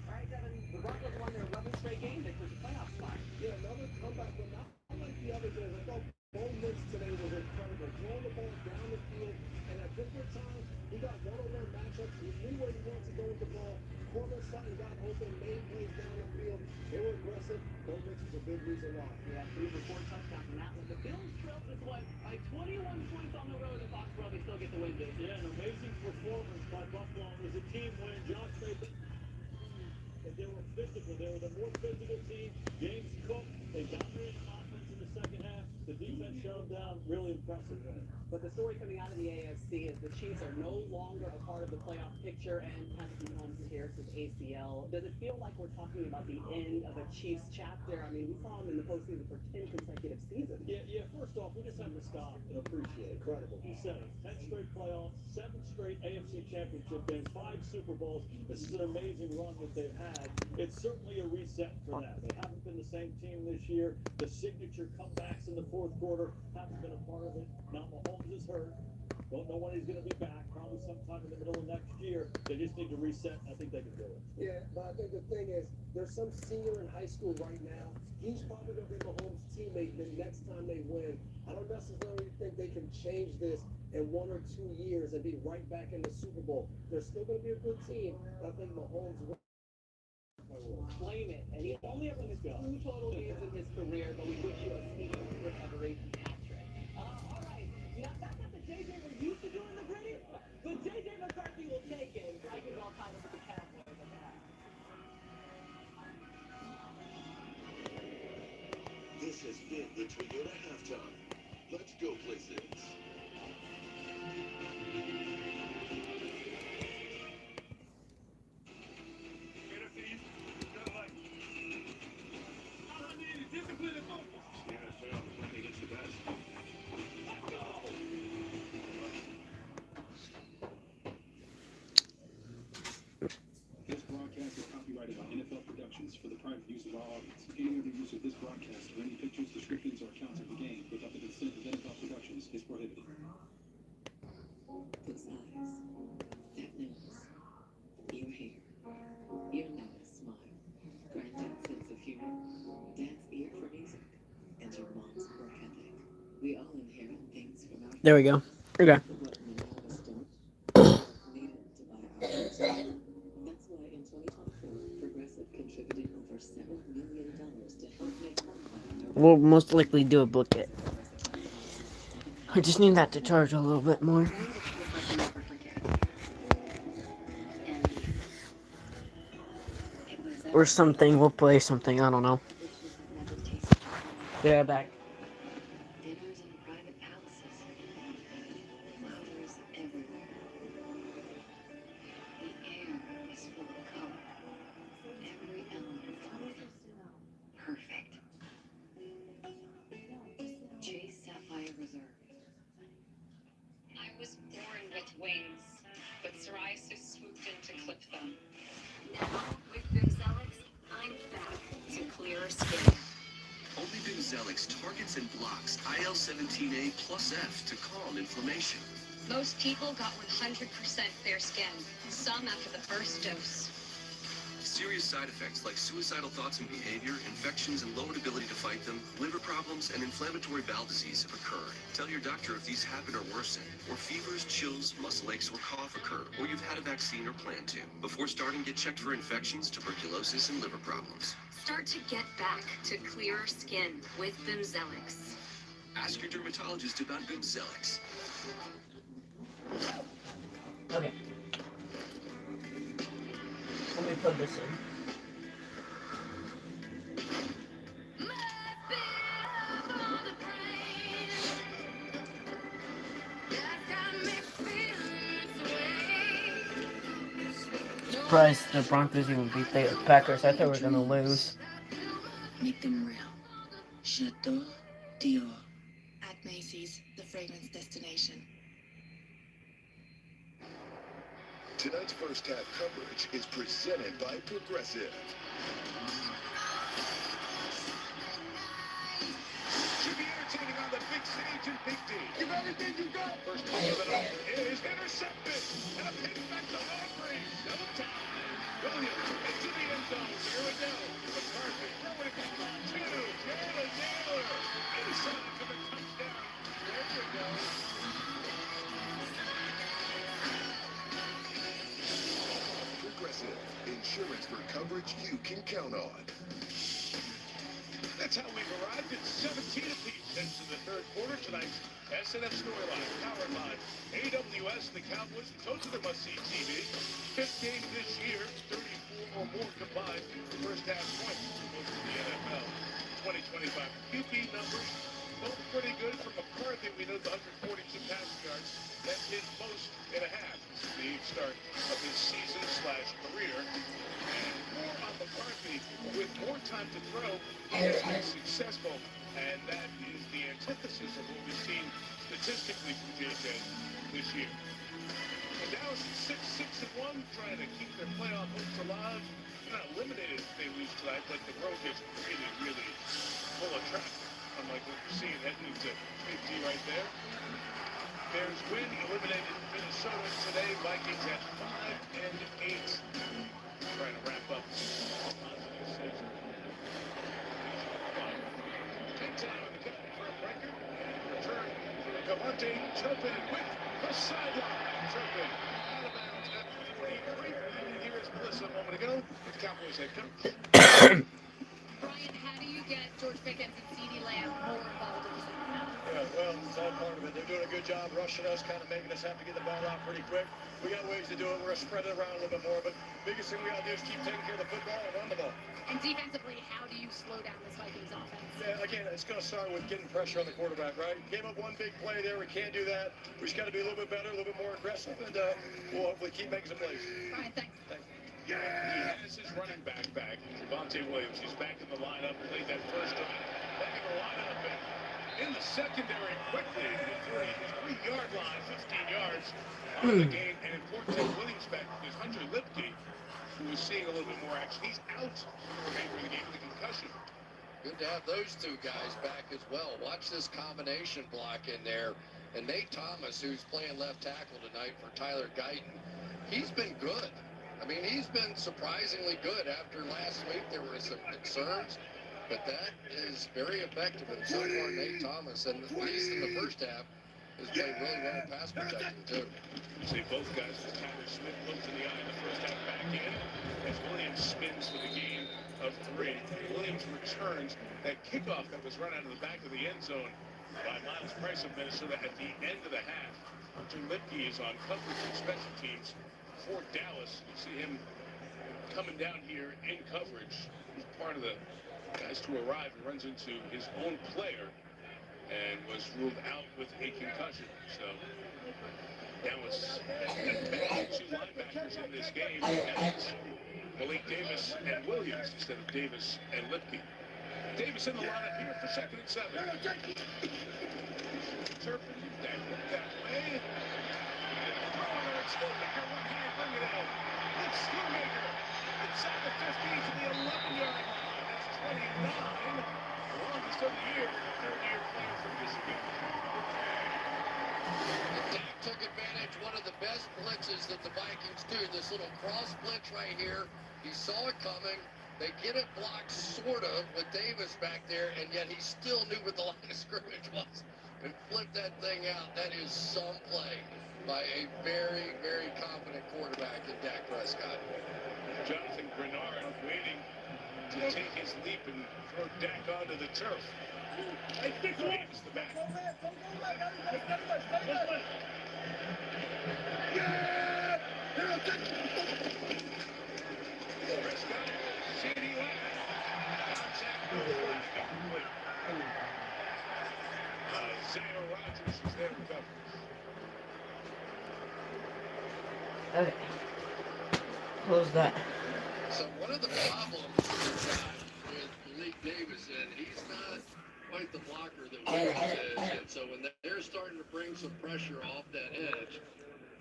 All right, Devin, the Broncos won their 11th straight game. They pushed a playoff spot. Yeah, another comeback, but not like the other days. I thought Bo Nix today was incredible. Throwing the ball down the field, and at different times, he got one-on-one matchups. He knew where he wanted to go with the ball. Corner Sutton got open, made plays down the field. They were aggressive. Bo Nix was a big reason why. Yeah, 3 for 4 touchdowns, and that was the Bills trailed this one by 21 points on the road at Foxborough. They still get the win, Jason. Yeah, an amazing performance by Buffalo. It was a team win. Josh Mason. And they were physical. They were the more physical team. James Cook, they dominated offense in the second half. The defense shut them down. Really impressive win. But the story coming out of the AFC is the Chiefs are no longer a part of the playoff picture, and Patrick Mahomes inherits his ACL. Does it feel like we're talking about the end of a Chiefs chapter? I mean, we saw him in the postseason for 10 consecutive seasons. Yeah, first off, we just have to stop and appreciate it. Incredible. He said it. 10 straight playoffs, 7 straight AFC championship games, 5 Super Bowls. This is an amazing run that they've had. It's certainly a reset for them. They haven't been the same team this year. The signature comebacks in the fourth quarter haven't been a part of it. Now Mahomes is hurt. Don't know when he's going to be back. Probably sometime in the middle of next year. They just need to reset. I think they can do it. Yeah, but I think the thing is, there's some senior in high school right now. He's probably going to be Mahomes' teammate the next time they win. I don't necessarily think they can change this in 1 or 2 years and be right back in the Super Bowl. They're still going to be a good team, but I think Mahomes will. Claim it. And he only ever missed 2 total games in his career, but we wish you a speedy recovery, Patrick. All right. Now, that's not the JJ we're used to doing the gritty, but JJ McCarthy will take it. I give all time with the Cowboys on that. This has been the Toyota Halftime. Let's go places. This broadcast is copyrighted by NFL Productions for the private use of our audience. Any other use of this broadcast or any pictures, descriptions, or accounts of the game without the consent of NFL Productions is prohibited. Those eyes, that nose, your hair, your nervous smile, granddad's sense of humor, dad's ear for music, and your mom's work ethic. We all inherit things from our There we go. Okay. That's why in 2024, Progressive contributed over $7 million to help make home. We'll most likely do a booklet. I just need that to charge a little bit more. Or something. We'll play something. I don't know. Yeah, back. Dinners in private palaces. Flowers everywhere. The air is full of color. Every element perfect. Chase Sapphire Reserve. I was born with wings, but psoriasis swooped in to clip them. Now, with Bimzelx, I'm back to clearer skin. Only Bimzelx targets and blocks IL-17A plus F to calm inflammation. Most people got 100% fair skin, some after the first dose. Serious side effects like suicidal thoughts and behavior, infections and lowered ability to fight them, liver problems, and inflammatory bowel disease have occurred. Tell your doctor if these happen or worsen, or fevers, chills, muscle aches, or cough occur, or you've had a vaccine or plan to. Before starting, get checked for infections, tuberculosis, and liver problems. Start to get back to clearer skin with Bimzelx. Ask your dermatologist about Bimzelx. Okay. Let me put this in. Surprised the Broncos even beat the Packers. I thought we were gonna lose. Make them real. Chateau Dior. At Macy's, the fragrance destination. Tonight's first half coverage is presented by Progressive. To be entertaining on the big stage in Big D. Give everything you got. First pitch of it all is intercepted. And a pitch back to Aubrey. Double time. Williams into the end zone. Here we go. McCarthy throwing it back to Jalen Naylor. Inside for the touchdown. There you go. Progressive. Insurance for coverage you can count on. That's how we've arrived at 17 apiece into the third quarter. Tonight's SNF storyline powered by AWS, the Cowboys. Those are the must-see TV. Fifth game this year, 34 or more combined first half points in the NFL. 2025 QB numbers, both pretty good. From McCarthy, we know the 142 passing yards. That's his most in a half. The start of his season/career. And more on McCarthy with more time to throw. He has been successful, and that is the antithesis of what we've seen statistically from JJ this year. And Dallas is 6-1, trying to keep their playoff hopes alive. They're not eliminated if they lose tonight, but the road gets really, really full of traffic, unlike what we're seeing heading into Big D right there. Bears win, eliminated Minnesota today. Vikings at 5-8. Trying to wrap up a positive season. Take time on the cut for a breaker. And return for Cavante Turpin with the sideline. Turpin out of bounds at 43. Here's Melissa a moment ago with Cowboys head coach. Brian, how do you get George Pickens and CeeDee Lamb more involved in the second half? Yeah, well, it's all part of it. They're doing a good job rushing us, kind of making us have to get the ball out pretty quick. We got ways to do it. We're going to spread it around a little bit more, but biggest thing we got to do is keep taking care of the football and run the ball. And defensively, how do you slow down this Vikings offense? Yeah, again, it's going to start with getting pressure on the quarterback, right? Gave up one big play there. We can't do that. We just got to be a little bit better, a little bit more aggressive, and we'll hopefully keep making some plays. All right, thanks. Yeah, he has his running back. Javonte Williams, he's back in the lineup, played that first time. Back in the lineup and in the secondary quickly at the 33-yard line, 15 yards out of the game. And important to Williams back is Hunter Lipke, who is seeing a little bit more action. He's out for the remainder of the game with a concussion. Good to have those two guys back as well. Watch this combination block in there. And Nate Thomas, who's playing left tackle tonight for Tyler Guyton, he's been good. I mean, he's been surprisingly good. After last week, there were some concerns, but that is very effective. And so far, Nate Thomas, and at least in the first half, has played really well pass protecting, too. See both guys, Tyler Smith looked in the eye in the first half back in as Williams spins for the gain of 3. Williams returns that kickoff that was run out of the back of the end zone by Miles Price of Minnesota at the end of the half. Hunter Lipke is on coverage and special teams for Dallas. You see him coming down here in coverage. He's part of the guys to arrive and runs into his own player and was ruled out with a concussion. So Dallas had two linebackers in this game. That's Malik Davis and Williams instead of Davis and Lipke. Davis in the lineup here for 2nd and 7. Turpin, that way. Schoonmaker, one hand, bring it out. It's Schoonmaker. Inside the 15 to the 11-yard line. That's 29. Longest of the year. Third-year player from Michigan. And Dak took advantage. One of the best blitzes that the Vikings do. This little cross blitz right here. He saw it coming. They get it blocked, sort of, with Davis back there, and yet he still knew what the line of scrimmage was and flipped that thing out. That is some play by a very, very confident quarterback in Dak Prescott. Jonathan Grenard waiting to take his leap and throw Dak onto the turf. Williams the back. Prescott, CD Lamb. Contact no flag. Isaiah Rodgers is there with coverage. Okay. Close that. So one of the problems we've got with Malik Davis, and he's not quite the blocker that Williams is, and so when they're starting to bring some pressure off that edge,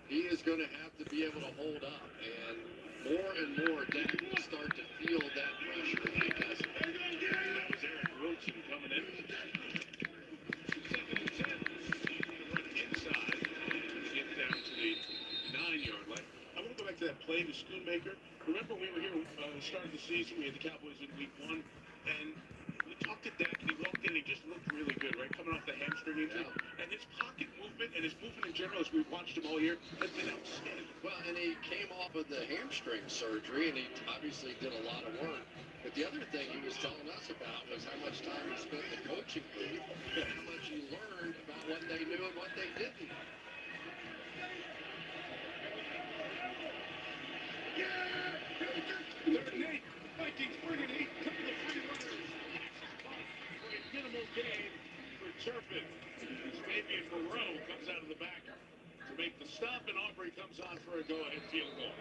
he is going to have to be able to hold up, and more Dak will start to feel that pressure because that was Eric Wilson coming in. 2nd and 10. Run inside to get down to the 9-yard line. I want to go back to that play to Schoonmaker. Remember we were here start of the season, we had the Cowboys in week 1, and we talked to Dak, and he walked in, he just looked really good, right? Coming off the hamstring injury. Yeah. And his pocket movement and his movement in general, as we've watched him all year, has been outstanding. Well, and he came off of the hamstring surgery, and he obviously did a lot of work. But the other thing he was telling us about was how much time he spent in the coaching booth and how much he learned about what they knew and what they didn't know. Vikings bring it 8. Couple of free runners. For a minimal gain for Turpin. Fabian Moreau comes out of the back to make the stop, and Aubrey comes on for a go-ahead field goal.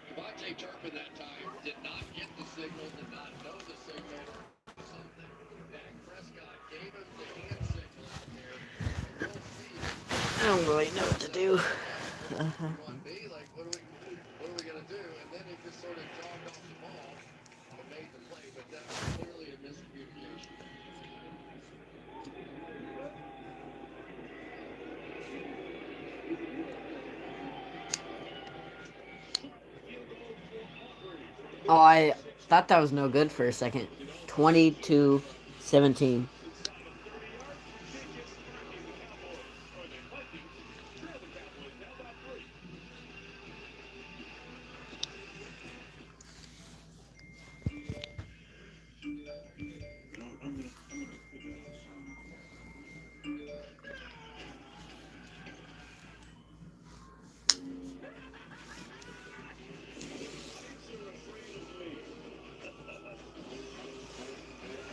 Devontae Turpin that time did not get the signal, did not know the signal. Something. Dak Prescott gave him the hand signal out there. We'll see. I don't really know what to do. On me, like, what are we going to do? And then he just sort of jogged off the ball and made the play, but that was clearly a miscommunication. Oh, I thought that was no good for a second. 22-17.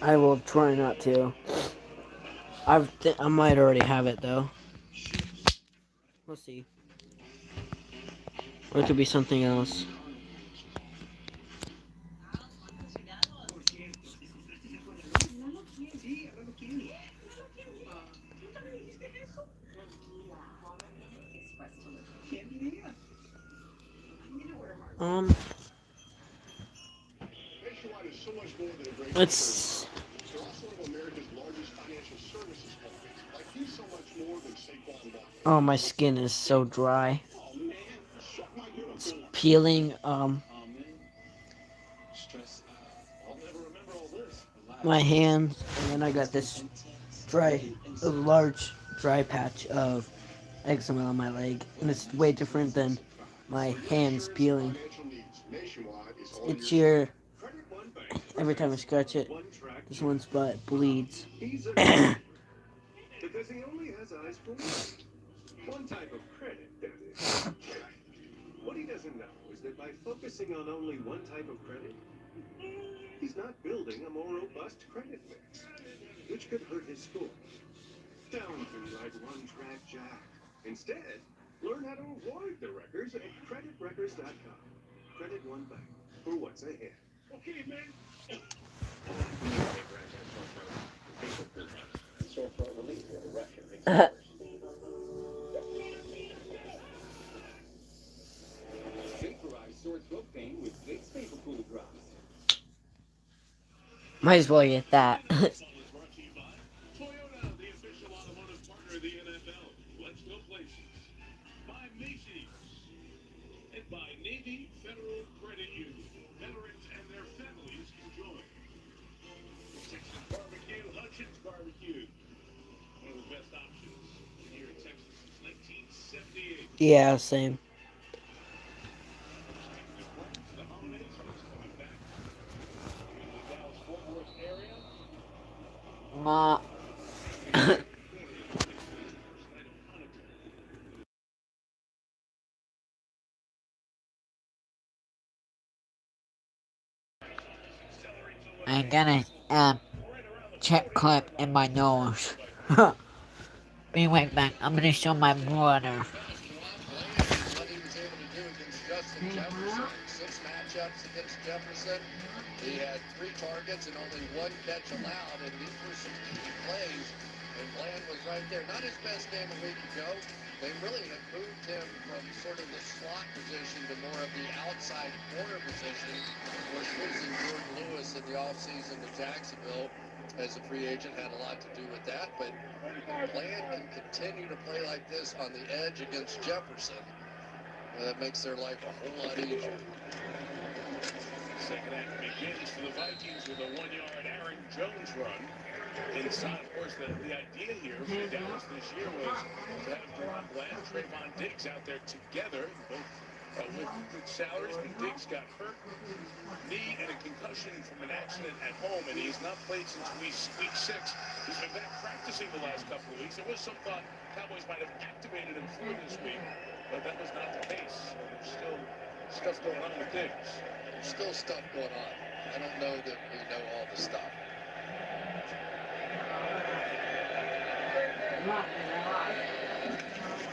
I will try not to. I might already have it though. We'll see. Or it could be something else. Let's. Oh, my skin is so dry. It's peeling. My hands, and then I got this large dry patch of eczema on my leg, and it's way different than my hands peeling. It's your every time I scratch it, this one spot bleeds. Because he only has eyes for one type of credit, that is. What he doesn't know is that by focusing on only one type of credit, he's not building a more robust credit mix, which could hurt his score. Don't be like one-track Jack. Instead, learn how to avoid the wreckers at creditwreckers.com. Credit One Bank for what's ahead. Okay, man. Might as well get that. Toyota, the official automotive partner of the NFL. Let's go places. By Macy's. And by Navy Federal Credit Union. Veterans and their families can join. Texas Barbecue, Hutchins Barbecue. One of the best options here in Texas since 1978. Yeah, same. I'm gonna check clip in my nose. Be right back. I'm gonna show my brother. What he was able to do against Justin Jefferson. 6 matchups against Jefferson. He had 3 targets and only 1 catch allowed, and these were some key plays. And Bland was right there. Not his best game a week ago. They really have moved him from sort of the slot position to more of the outside corner position. Of course, losing Jordan Lewis in the offseason to Jacksonville as a free agent had a lot to do with that. But Bland can continue to play like this on the edge against Jefferson. That makes their life a whole lot easier. Second half begins for the Vikings with a 1-yard Aaron Jones run. Inside, of course, the idea here for Dallas this year was to have Deron Bland, Trayvon Diggs out there together, both with good salaries. But Diggs got hurt, knee and a concussion from an accident at home, and he's not played since week 6. He's been back practicing the last couple of weeks. There was some thought Cowboys might have activated him for this week, but that was not the case. So there's still stuff going on with Diggs. There's still stuff going on. I don't know that we know all the stuff.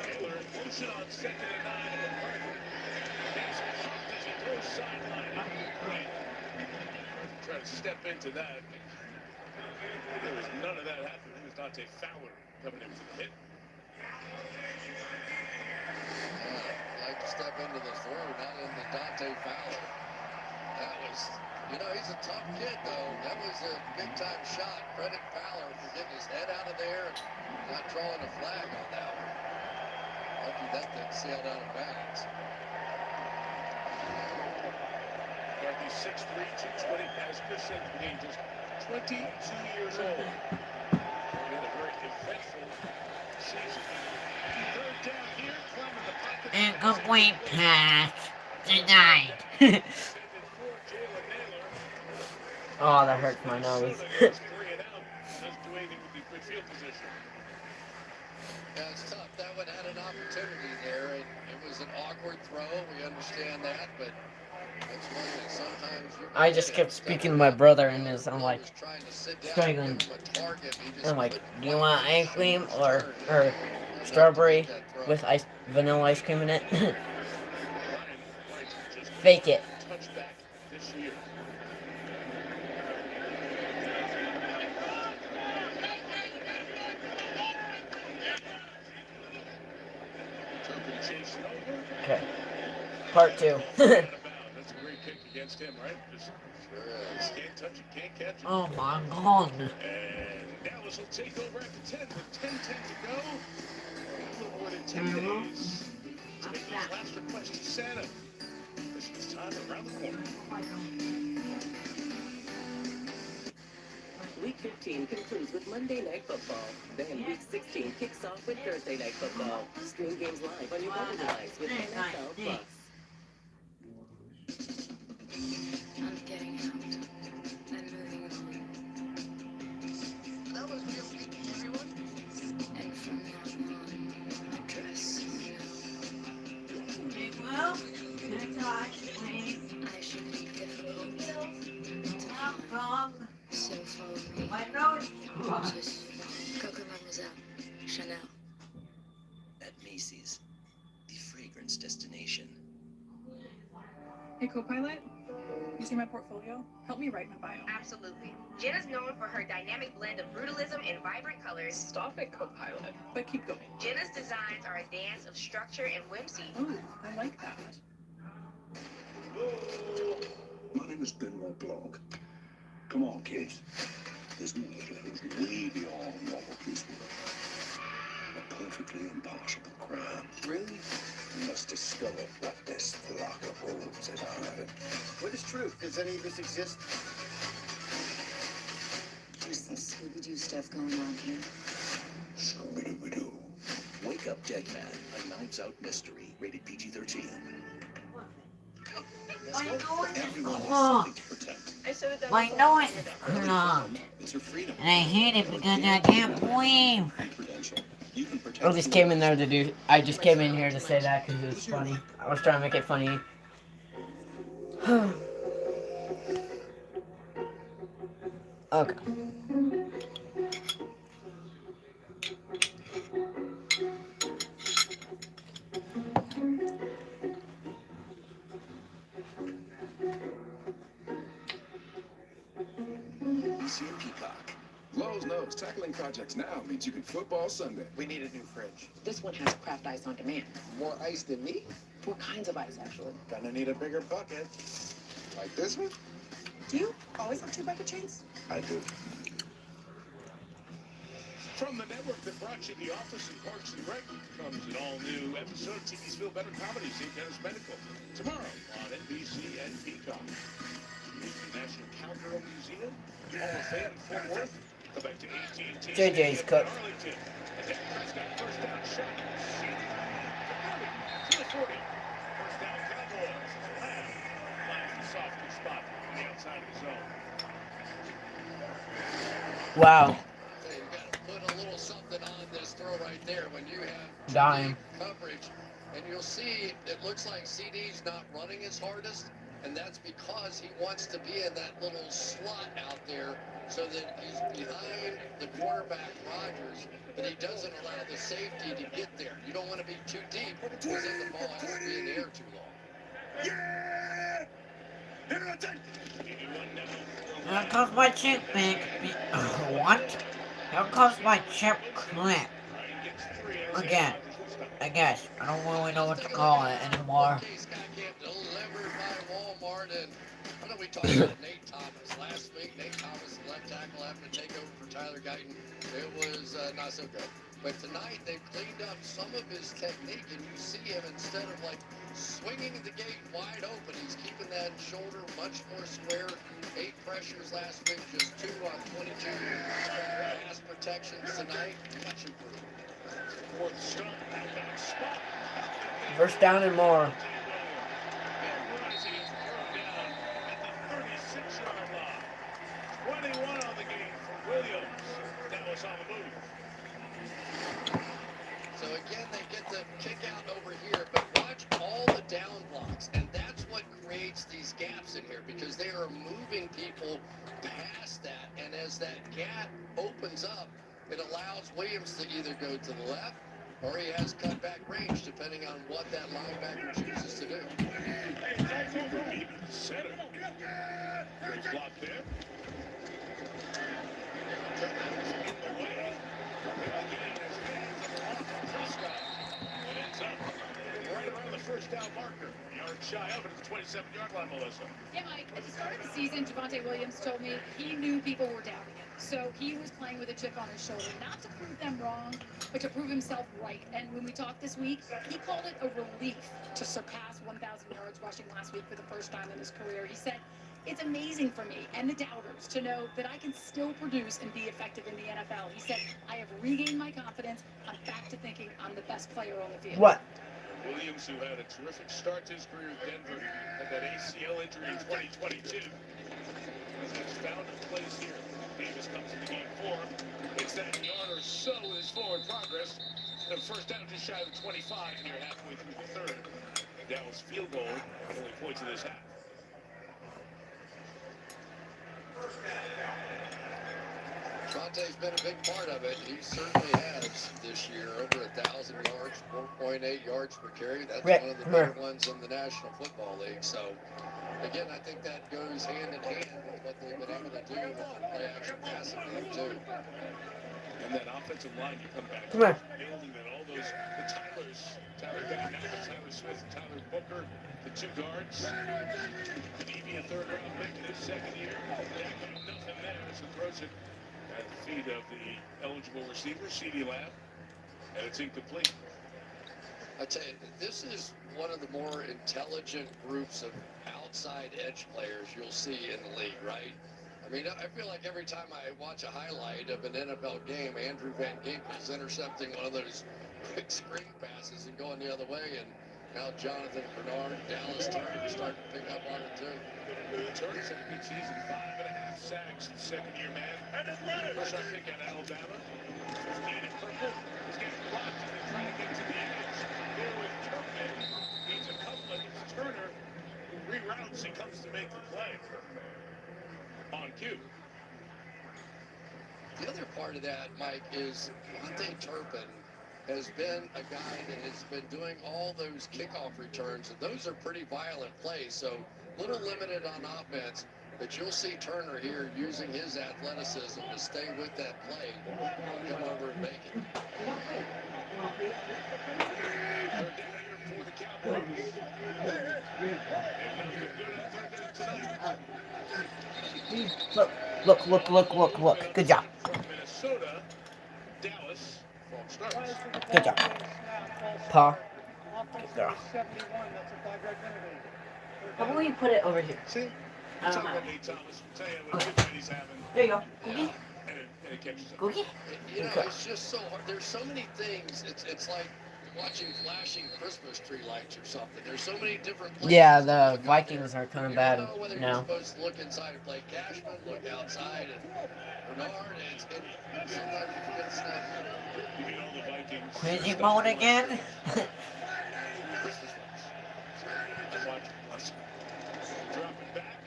Taylor in motion on 2nd and 9 and McCarthy. He's pumped as he goes sideline out to the right. Try to step into that. There was none of that happening. It was Dante Fowler coming in for the hit. Like to step into the throw, not into Dante Fowler. That was, he's a tough kid, though. That was a big-time shot. Credit Fowler for getting his head out of there and not drawing a flag on that one. Lucky that thing sailed out of bounds. McCarthy 6'3", 220 as Christian being just 22 years old. He had a very eventful season. Third down here, climbing the pocket. Incomplete pass. Denied. Oh, that hurts my nose. Yeah, it's tough. That one had an opportunity there, and it was an awkward throw. We understand that, but that's one that sometimes I just kept speaking to my brother, and I'm like, struggling. I'm like, do you want ice cream or strawberry with vanilla ice cream in it? Fake it. Touchback this year. Okay. Part 2. That's a great kick against him, right? Just can't touch it, can't catch it. Oh my god. And Dallas will take over at the 10 with 10-10 to go. A little more than 10 days to make those last requests to Santa. Christmas time around the corner. Week 15 concludes with Monday Night Football. Then Week 16 kicks off with Thursday Night Football. Stream games live on your mobile device with NFL Plus. I'm getting out. I'm moving on. That was real sneaky, everyone. And from now on, I dress Well, good talk, please. I should be difficult to Wrong. So follow me. My nose. Just Coco Mademoiselle. Chanel. At Macy's, the fragrance destination. Hey, Copilot, you see my portfolio? Help me write my bio. Absolutely. Jen is known for her dynamic blend of brutalism and vibrant colors. Stop it, Copilot. But keep going. Jenna's designs are a dance of structure and whimsy. Ooh, I like that. My name is Benoit Blanc. Come on, kids. There's no evidence way beyond normal policemen. A perfectly impossible crime. Really? You must discover what this flock of wolves is hiding. What is truth? Does any of this exist? There's some Scooby-Doo stuff going on here. Scooby-Doo. Wake Up Dead Man, a Knives Out mystery, rated PG-13. Everyone has something to protect. My nose is clogged. It's her freedom. And I hate it because I can't breathe. You can protect I just came in there to do. I just came in here to say that because it was funny. I was trying to make it funny. Okay. See a peacock. Lowe's knows tackling projects now means you can football Sunday. We need a new fridge. This one has craft ice on demand. More ice than me? 4 kinds of ice, actually. Gonna need a bigger bucket. Like this one? Do you always have 2 bucket chains? I do. From the network that brought you The Office and Parks and Rec comes an all-new episode of TV's Feel Better Comedy, St. Dennis Medical. Tomorrow on NBC and Peacock. The National Cowgirl Museum, Hall of Fame in Fort Worth. Come back to AT&T. JJ's cooked. Arlington. And Dak Prescott first down shot. To the 40. First down Cowboys. Lamb finds the softest spot on the outside of the zone. Wow. So you've got to put a little something on this throw right there when you have Dying. coverage. And you'll see it looks like CD's not running his hardest, and that's because he wants to be in that little slot out there so that he's behind the quarterback, Rodgers, but he doesn't allow the safety to get there. You don't want to be too deep because then the ball has to be in the air too long. Here comes my chip clip. What? Here comes my chip clip. Again. I guess. I don't really know what to call it anymore. Delivered by Walmart, and I know we talked about Nate Thomas last week. Nate Thomas, the left tackle, having to take over for Tyler Guyton. It was not so good. But tonight they've cleaned up some of his technique, and you see him instead of like swinging the gate wide open, he's keeping that shoulder much more square. 8 pressures last week, just 2 on 22 pass protections tonight. Much improved. First down and more. 21 on the game for Williams. That was on the move. So again, they get the kick out over here, but watch all the down blocks, and that's what creates these gaps in here because they are moving people past that, and as that gap opens up, it allows Williams to either go to the left or he has cutback range, depending on what that linebacker chooses to do. Center. Good block there. It ends up right around the first down marker. Yard shy of it at the 27-yard line, Melissa. Yeah, Mike, at the start of the season, Javonte Williams told me he knew people were doubting him. So he was playing with a chip on his shoulder, not to prove them wrong, but to prove himself right. And when we talked this week, he called it a relief to surpass 1,000 yards rushing last week for the first time in his career. He said It's amazing for me and the doubters to know that I can still produce and be effective in the NFL. He said, I have regained my confidence. I'm back to thinking I'm the best player on the field. What? Williams, who had a terrific start to his career in Denver, had that ACL injury in 2022. Has found a place here. Davis comes into game 4. It's that yard or so in his forward progress. The first down just shy of 25 here halfway through the third. And Dallas field goal, only points in this half. Tronte's been a big part of it. He certainly has this year. Over 1,000 yards, 4.8 yards per carry. That's Rick, one of the come better here. ones in the National Football League. So, again, I think that goes hand in hand with what they've been able to do with the play-action passing game, too. And that offensive line, you come back to Come here. building that all those, the Tylers, Tyler Van Nappen, Tyler Smith, and Tyler Booker, the 2 guards. Maybe a third-round pick in his second year. Dak got nothing there as he throws it at the feet of the eligible receiver, CeeDee Lamb, and it's incomplete. I tell you, this is one of the more intelligent groups of outside edge players you'll see in the league, right? I mean, I feel like every time I watch a highlight of an NFL game, Andrew Van Ginkel's intercepting one of those quick screen passes and going the other way, and now Jonathan Bernard, Dallas Turner starting to pick up on it too. Turner's had a good season, 5.5 sacks, second-year man. First round pick at Alabama. 15 in purple. He's getting blocked and they're trying to get to the edge. There with Turpin. Needs a couple against Turner, who reroutes and comes to make the play. On cue. The other part of that, Mike, is Monte Turpin has been a guy that has been doing all those kickoff returns, and those are pretty violent plays, so a little limited on offense, but you'll see Turner here using his athleticism to stay with that play and come over and make it. Look. Good job. Minnesota, Dallas, false starts. Good job. Pa. Good girl. How about we put it over here? See? I don't Talk know. about Nate Thomas. Tell you what good night he's having. There you go. Cookie? And it catches up. Cookie? You know, Okay. it's just so hard. There's so many things. It's like watching flashing Christmas tree lights or something. There's so many different places. Yeah, to the look up Vikings there. are kind of You bad don't know whether you're now. supposed to look inside and play Cashman, look outside, and Bernard, and sometimes you forget to snap. You mean all the Vikings. Crazy mode again? Christmas lights. I'm watching. Drop it back.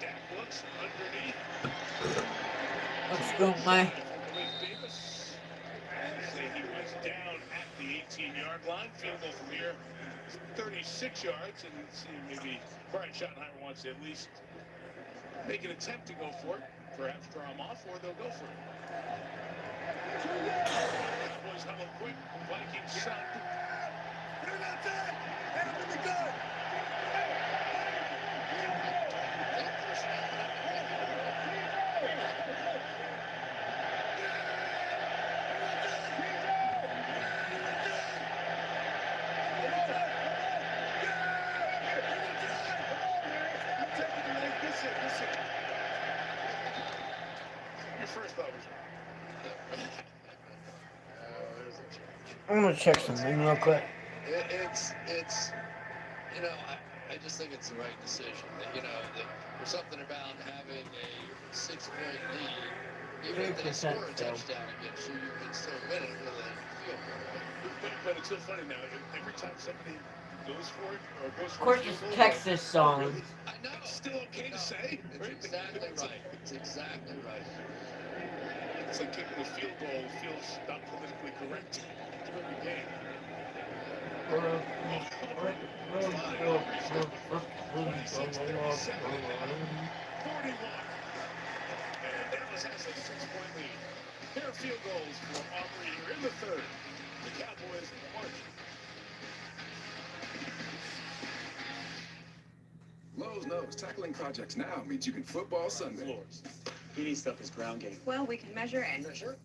Dak looks underneath. Let's go, my. Malik Davis. Say he was down at the 18-yard line. Field goal from here. 36 yards. And see, maybe Brian Schottenheimer wants to at least make an attempt to go for it. Perhaps draw him off, or they'll go for it. Cowboys huddle quick. Vikings suck. They're not dead. After the gun. Listen. Your first thought was I'm gonna check something real quick. It's you know, I just think it's the right decision. You know, there's something about having a 6-point lead, even if they score a touchdown against you, you can still win it with a field goal. but it's so funny now. Every time somebody goes for it or goes Of for course, a field it's goal, Texas song. I know. it's still okay to say. It's exactly right. It's exactly right. It's like kicking a field goal feels not politically correct during the game. And Dallas has a 6-point lead. Pair of field goals for Aubrey here in the third. The Cowboys march. Lowe's knows tackling projects now means you can football Sunday. Floors. He needs stuff his ground game. Well, we can measure it. Measure?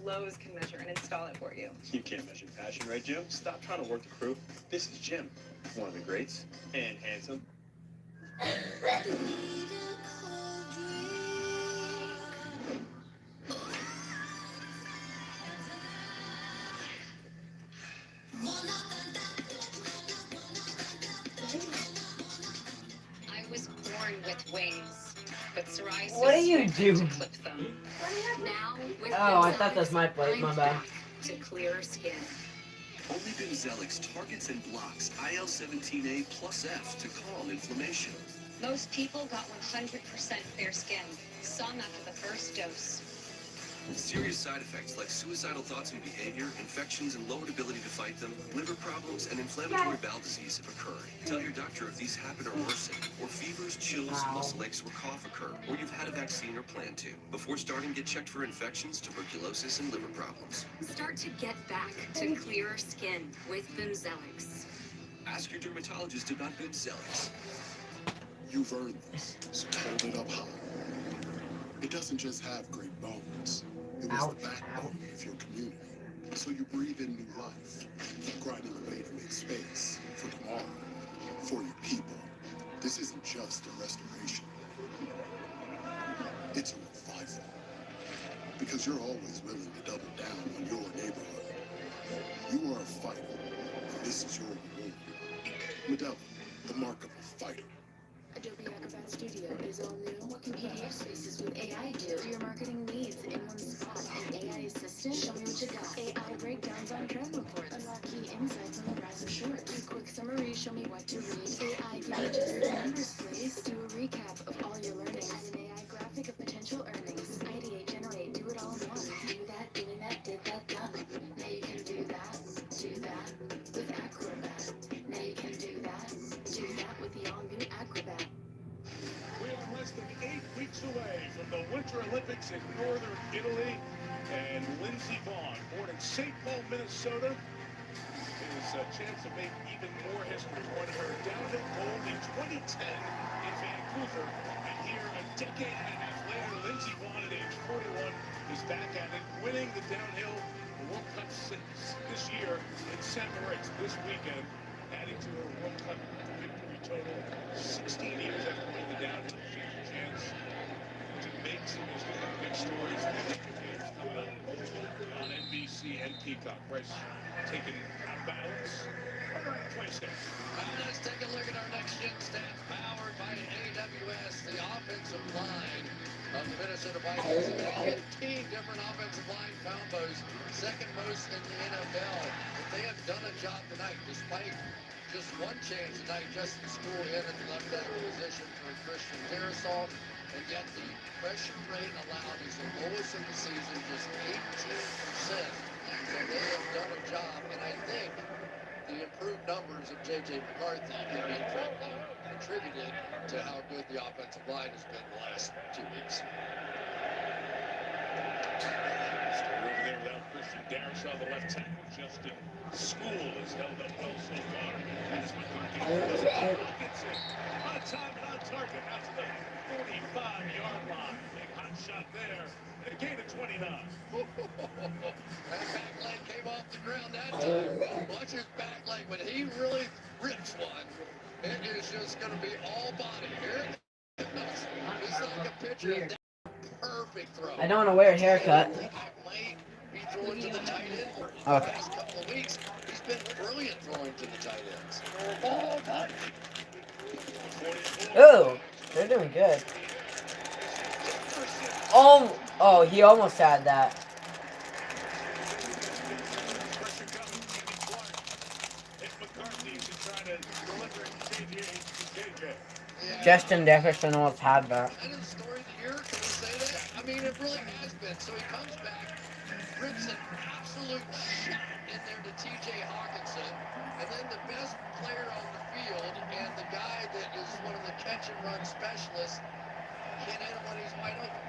Lowe's can measure and install it for you. You can't measure passion, right, Jim? Stop trying to work the crew. This is Jim, one of the greats, and handsome. I was born with wings, but psoriasis What do you do? to clip them. Now, with Oh, I thought Bimzelx, that's my plate. My I'm bad. back to clearer skin. Only Bimzelx targets and blocks IL-17A plus F to calm inflammation. Most people got 100% clear skin, some after the first dose. Serious side effects like suicidal thoughts and behavior, infections and lowered ability to fight them, liver problems, and inflammatory bowel disease have occurred. Tell your doctor if these happen or worsen, or fevers, chills, muscle aches, or cough occur, or you've had a vaccine or plan to. Before starting, get checked for infections, tuberculosis, and liver problems. Start to get back to clearer skin with Bimzelx. Ask your dermatologist about Bimzelx. You've earned this, so hold it up high. It doesn't just have great bones. It was the backbone of your community. So you breathe in new life, grinding away to make space for tomorrow, for your people. This isn't just a restoration. It's a revival. Because you're always willing to double down on your neighborhood. You are a fighter, and this is your reward. Medalla, the mark of a fighter. Adobe Acrobat Studio is all new. What can PDF Spaces with AI do? Do your marketing needs in one spot. An AI assistant? Show me what you got. AI breakdowns on trend reports. Unlock key insights on the rise of shorts. Do quick summary, show me what to read. AI give you just the numbers, please. Do a recap of all your learning. Add an AI graphic of potential earnings. Ideate, generate, do it all in one. Do that, doing that, did that, done. Now you can do that with Acrobat. Now you can do that with the all-new Acrobat. We're less than 8 weeks away from the Winter Olympics in northern Italy, and Lindsey Vonn, born in St. Paul, Minnesota, is a chance to make even more history. Won her downhill gold in 2010 in Vancouver, and here a decade and a half later, Lindsey Vonn at age 41 is back at it, winning the downhill World Cup this year in St. Moritz this weekend, adding to her World Cup victory total 16 years after winning the downhill. She has a chance to make some history. Big stories on NBC and Peacock. Bryce taken out of balance. 26. Let's take a look at our next gen stats powered by AWS, the offensive line of the Minnesota Vikings. 15 different offensive line combos, second most in the NFL. But they have done a job tonight, despite just one change tonight. Justin School in at the left tackle position for Christian Darrisaw, and yet the pressure rate allowed is the lowest in the season, just 18%. So they have done a job, and I think the improved numbers of J.J. McCarthy can be attributed to how good the offensive line has been the last 2 weeks. Still over there without Christian Darrisaw, the left tackle. Justin School has held up well so far. That's McCarthy. Gets it. On time and on target. Out to the 45-yard line. Big hot shot there. And a gain of 29. That back leg came off the ground that time. Watch his back leg. When he really rips one, it is just going to be all body. Here it goes. It's like a pitcher. Perfect throw. I don't want to wear a haircut. Might be throwing to the tight end for the Okay. past couple of weeks. He's been brilliant throwing to the tight ends. Ooh, they're doing good. Oh, he almost had that. Justin Jefferson almost had that. Story of the year, can we say that? I mean, it really has been. So he comes back, rips an absolute shot in there to T.J. Hawkinson, and then the best player on the field and the guy that is one of the catch and run specialists can't hit him when he's wide open.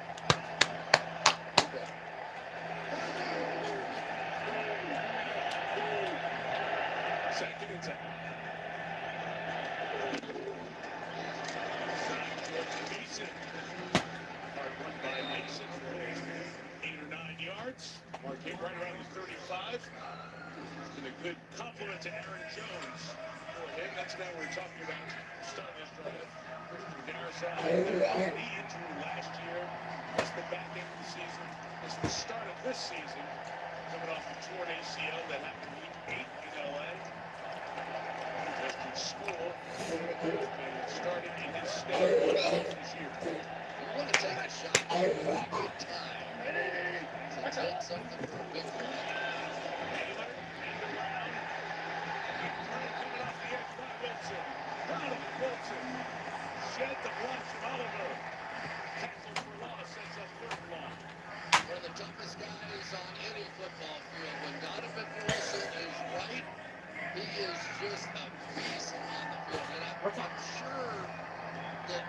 Second and 10. Mason. Hard run by Mason for 8 or 9 yards. Mark came right around his 35. He's going to a good compliment to Aaron Jones. For him, that's the man we're talking about. Starting this drive. Christian Darrisaw had a knee injury last year. Missed the back end of the season. It's the start of this season. Coming off a torn ACL that happened week 8 in LA. Justin School has been starting in his stead this year. You want to take a shot at a good time to take something for a big one. Wilson shed the block from Oliver. Tackle for loss, sets up third block. One of the toughest guys on any football field. When Donovan Wilson is right, he is just a beast on the field. And I'm sure that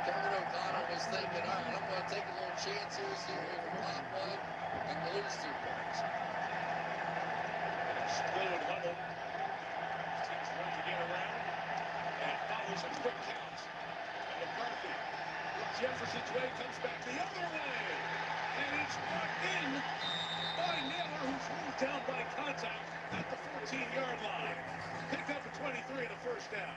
Kevin O'Connell was thinking, all right, I'm going to take a little chances, see if we can pop one, and lose 2 points. Split and huddle. Teams run to get around. And follows a quick count. And McCarthy with Jefferson's way comes back the other way. And it's brought in by Naylor, who's moved down by contact at the 14-yard line. Picked up a 23 and a first down.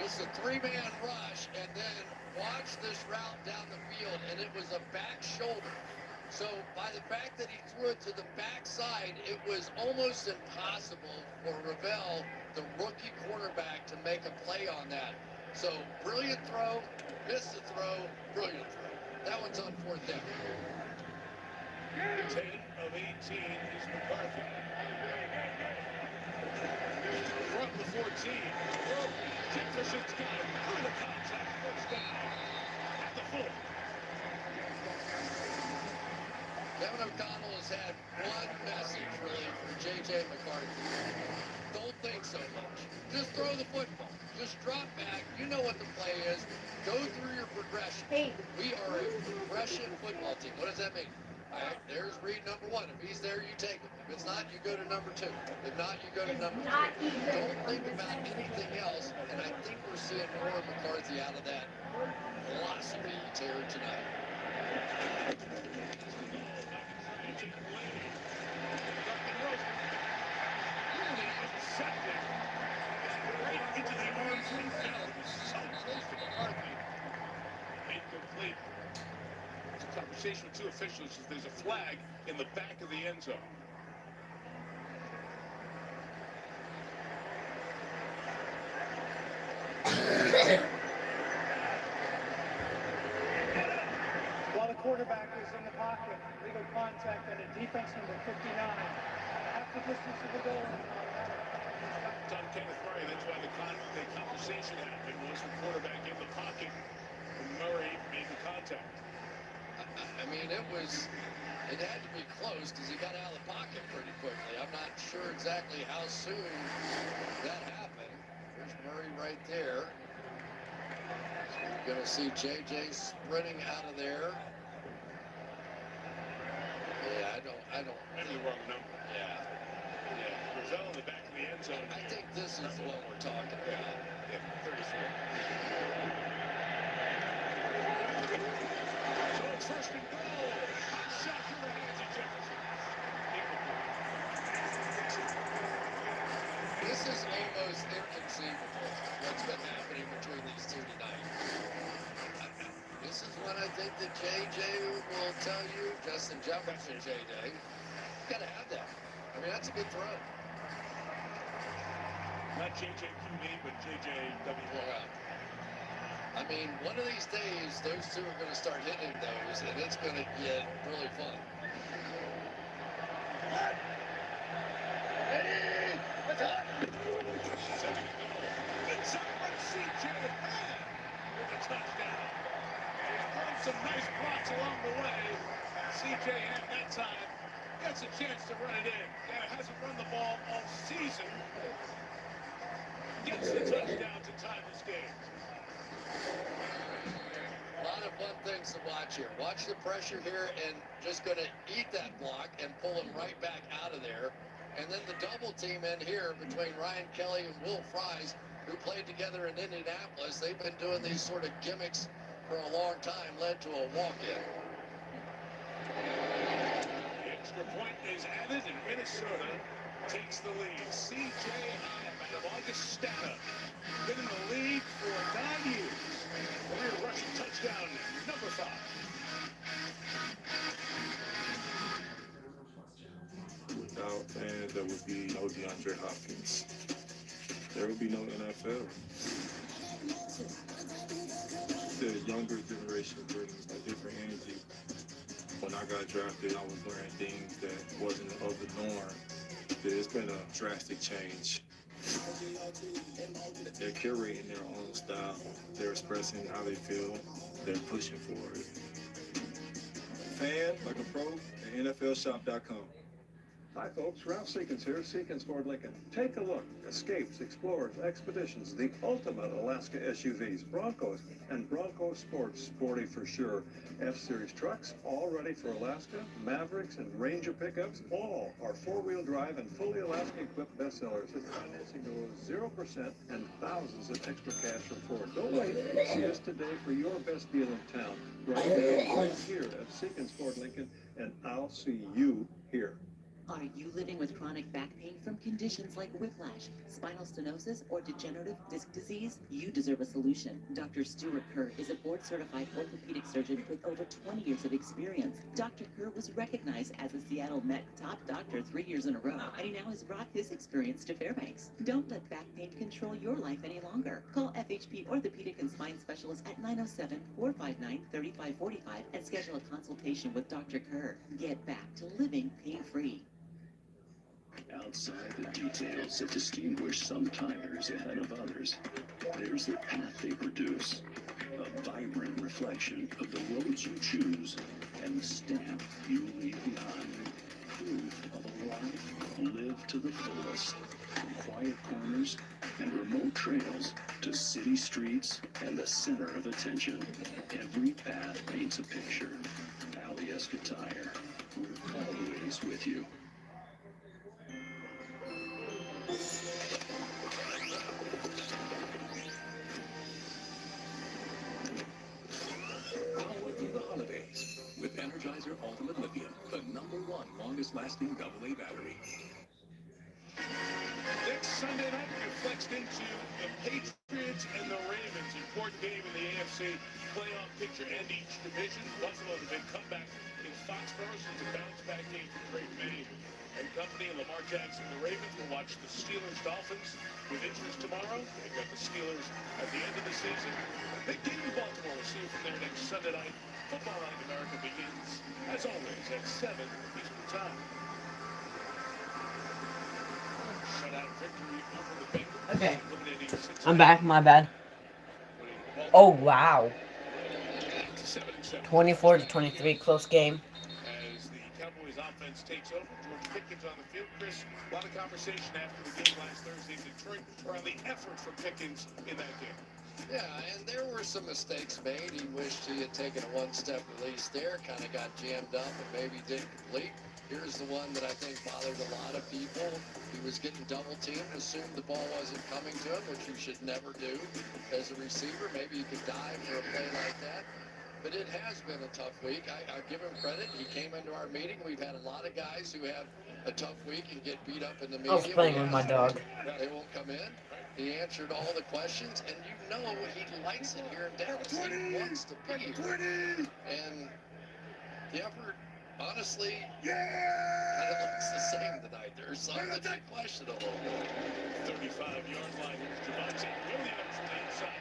Just a 3-man rush, and then watch this route down the field, and it was a back shoulder. So by the fact that he threw it to the backside, it was almost impossible for Ravel, the rookie quarterback, to make a play on that. So brilliant throw, missed the throw, brilliant throw. That one's on 4th down. 10 of 18 is McCarthy. From the 14. Jefferson's got it through the contact. First down at the 4. Kevin O'Connell has had one message, really, for J.J. McCarthy. Don't think so much. Just throw the football. Just drop back. You know what the play is. Go through your progression. Hey. We are a progression football team. What does that mean? All right, there's read number 1. If he's there, you take him. If it's not, you go to number 2. If not, you go to number 3. Don't think about anything else, and I think we're seeing more of McCarthy out of that philosophy here tonight. Right into the arms of Bell. So close to McCarthy. Incomplete. It's a conversation with 2 officials. There's a flag in the back of the end zone. While the quarterback is in the pocket, legal contact and a defense number 59. Half the distance of the goal. It's on Kenneth Murray. That's why the conversation happened was the quarterback in the pocket when Murray made the contact. I mean, it had to be close because he got out of the pocket pretty quickly. I'm not sure exactly how soon that happened. There's Murray right there. So you're going to see J.J. sprinting out of there. Yeah, I don't. Maybe the wrong number. Yeah. Rizal in the back of the end zone. I think this is the one we're talking about. Yeah, 34. So it's first and goal. Shot through the hands of Jefferson. This is almost inconceivable what's been happening between these 2 tonight. This is when I think that J.J. will tell you, Justin Jefferson, J.J., you got to have that. I mean, that's a good throw. Not J.J. QB, but J.J.W. I mean, one of these days, those 2 are going to start hitting those, and it's going to get really fun. Ready? What's up? It's up by C.J. with a touchdown. He's thrown some nice blocks along the way. C.J. had that time. Gets a chance to run it in. Yeah, hasn't run the ball all season. Gets the touchdown to tie this game. A lot of fun things to watch here. Watch the pressure here and just going to eat that block and pull him right back out of there. And then the double team in here between Ryan Kelly and Will Fries, who played together in Indianapolis. They've been doing these sort of gimmicks for a long time, led to a walk-in. The extra point is added, and Minnesota takes the lead. C.J. Ham out of Augustana. Been in the league for 9 years. Career rushing touchdown, number 5. Without fans, there would be no DeAndre Hopkins. There would be no NFL. The younger generation brings a different energy. When I got drafted, I was learning things that wasn't of the norm. It's been a drastic change. They're curating their own style. They're expressing how they feel. They're pushing for it. Fan, like a pro, at NFLshop.com. Hi folks, Ralph Seekins here, Seekins Ford Lincoln. Take a look. Escapes, Explorers, Expeditions, the ultimate Alaska SUVs, Broncos, and Bronco Sports, sporty for sure. F-Series trucks, all ready for Alaska. Mavericks and Ranger pickups, all are four-wheel drive and fully Alaska-equipped bestsellers. With financing goes 0% and thousands of extra cash from Ford. Don't wait. See us today for your best deal in town. Right now, right here at Seekins Ford Lincoln, and I'll see you here. Are you living with chronic back pain from conditions like whiplash, spinal stenosis, or degenerative disc disease? You deserve a solution. Dr. Stuart Kerr is a board-certified orthopedic surgeon with over 20 years of experience. Dr. Kerr was recognized as a Seattle Met top doctor 3 years in a row, and he now has brought his experience to Fairbanks. Don't let back pain control your life any longer. Call FHP Orthopedic and Spine Specialist at 907-459-3545 and schedule a consultation with Dr. Kerr. Get back to living pain-free. Outside the details that distinguish some tires ahead of others, there's the path they produce, a vibrant reflection of the roads you choose and the stamp you leave behind. Proof of a life lived to the fullest, from quiet corners and remote trails to city streets and the center of attention. Every path paints a picture. Alyeska Tire, we're always with you. Power through the holidays with Energizer Ultimate Lithium, the #1 longest-lasting AA battery. Next Sunday night, you're flexed into the Patriots and the Ravens. Important game in the AFC playoff picture and each division. Buffalo, the big comeback in Foxborough, since a bounce-back game for Drake May and company. And Lamar Jackson and the Ravens will watch the Steelers-Dolphins with interest tomorrow. They've got the Steelers at the end of the season. Big game in Baltimore. We'll see you from there next Sunday night. Football Night in America begins, as always, at 7 Eastern Time. Shutout victory over the Bengals. Okay. Eliminating Cincinnati. I'm back, my bad. Oh, wow. 7-7. 24-23, close game. As the Cowboys offense takes over, George Pickens on the field. Chris, a lot of conversation after the game last Thursday in Detroit around the effort from Pickens in that game. Yeah, and there were some mistakes made. He wished he had taken a one-step release there, kind of got jammed up and maybe didn't complete. Here's the one that I think bothered a lot of people. He was getting double-teamed, assumed the ball wasn't coming to him, which you should never do as a receiver. Maybe you could dive for a play like that. But it has been a tough week. I give him credit. He came into our meeting. We've had a lot of guys who have a tough week and get beat up in the media. I was playing with my dog. They won't come in. He answered all the questions, and you know he likes it here in Dallas. He wants to be here. And the effort, honestly, kind of looks the same tonight. There's some that you question a little bit. 35-yard line. Here's Javonte Williams from the inside.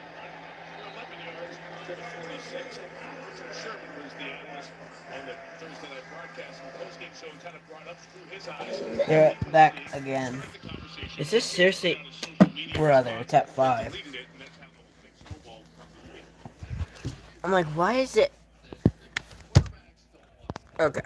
11 yards to the 46. Richard Sherman was the analyst on the Thursday night broadcast. The postgame show kind of brought up through his eyes. They're back again. Is this seriously? Brother, it's at 5. I'm like, why is it? Okay.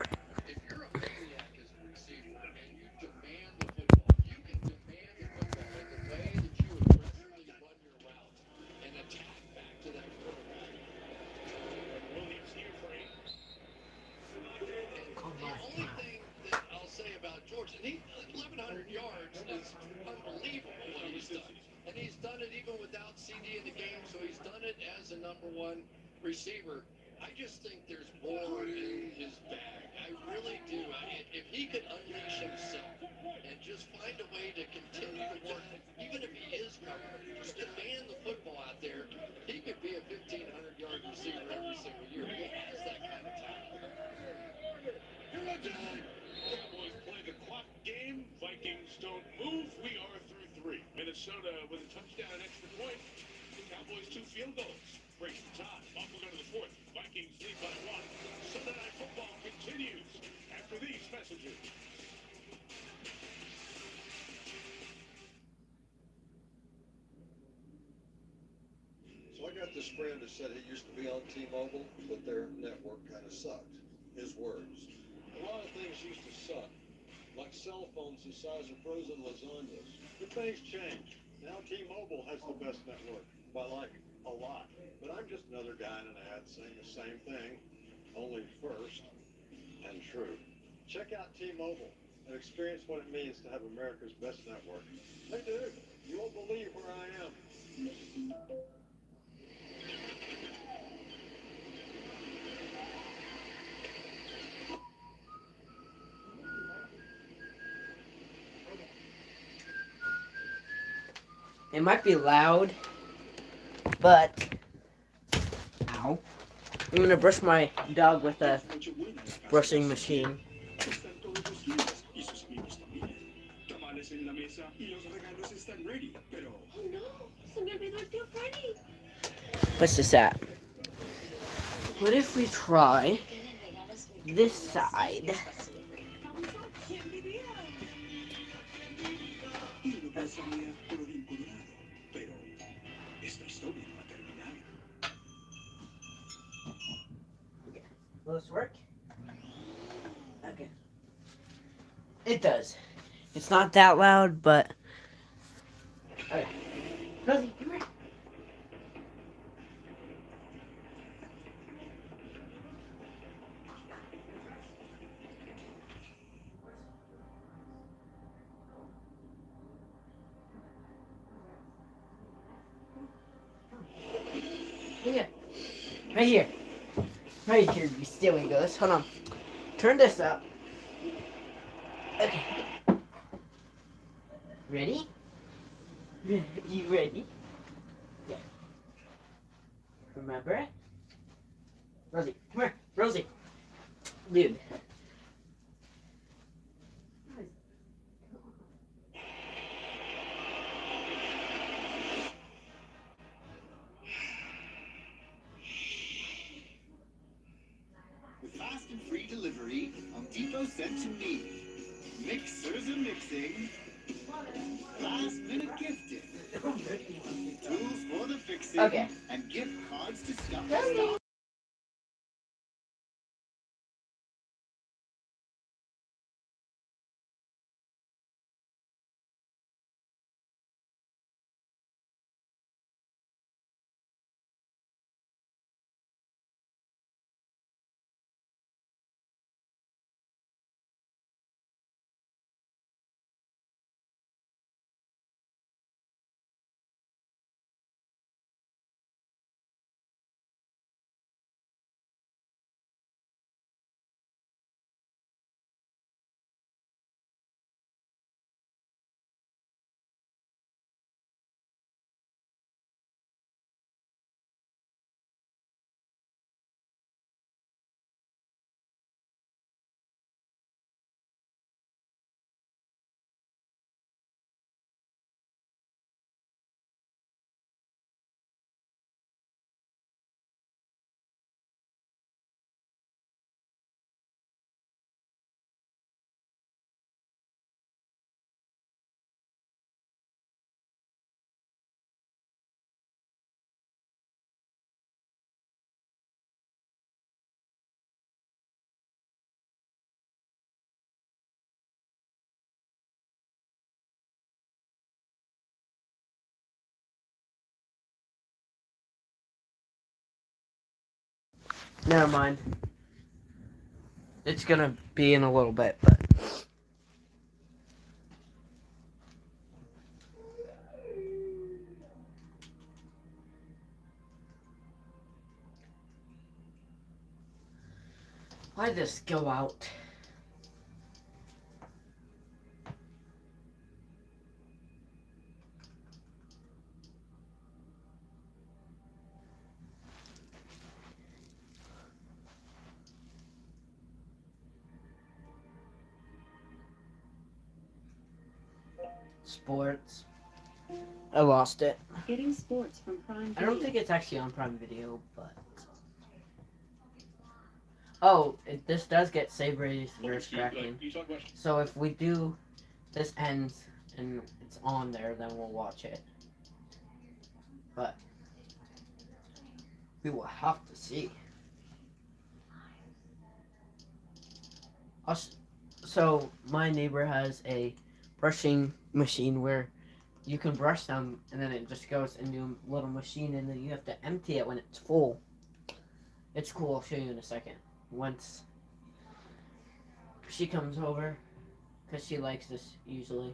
And he, 1,100 yards is unbelievable what he's done. And he's done it even without CD in the game, so he's done it as a #1 receiver. I just think there's more in his bag. I really do. If he could unleash himself and just find a way to continue to work, even if he is covered, just to man the football out there, he could be a 1,500-yard receiver every single year. He has that kind of talent. Cowboys play the clock game. Vikings don't move. We are through 3. Minnesota with a touchdown and extra point. Cowboys 2 field goals. Breaks the tie. Off we go to the 4th. Vikings lead by 1. Sunday Night Football continues after these messages. So I got this friend who said he used to be on T-Mobile, but their network kind of sucked. His words. A lot of things used to suck, like cell phones the size of frozen lasagnas. But things change. Now T-Mobile has the best network, by like a lot. But I'm just another guy in an ad saying the same thing, only first and true. Check out T-Mobile and experience what it means to have America's best network. Hey dude, you won't believe where I am. It might be loud, but ow. I'm gonna brush my dog with a brushing machine. What's this at? What if we try this side? Will this work? Okay. It does. It's not that loud, but... Okay. Rosie, come here. Here. Right here. Right here, you silly ghost. Hold on. Turn this up. Okay. Ready? You ready? Yeah. Remember? Rosie, come here. Rosie. Dude. With fast and free delivery, Home Depot sent to me. Mixers are mixing. Last minute gifting. Tools for the fixing. Okay. And gift cards to stuff the stock. Never mind. It's gonna be in a little bit, but... Why did this go out? Sports. I lost it. Getting sports from Prime I don't Video. think it's actually on Prime Video, but... Oh, this does get save rates versus cracking. So if we do, this ends and it's on there, then we'll watch it. But we will have to see. So my neighbor has a brushing machine where you can brush them and then it just goes into a little machine and then you have to empty it when it's full. It's cool, I'll show you in a second. Once she comes over, because she likes this usually.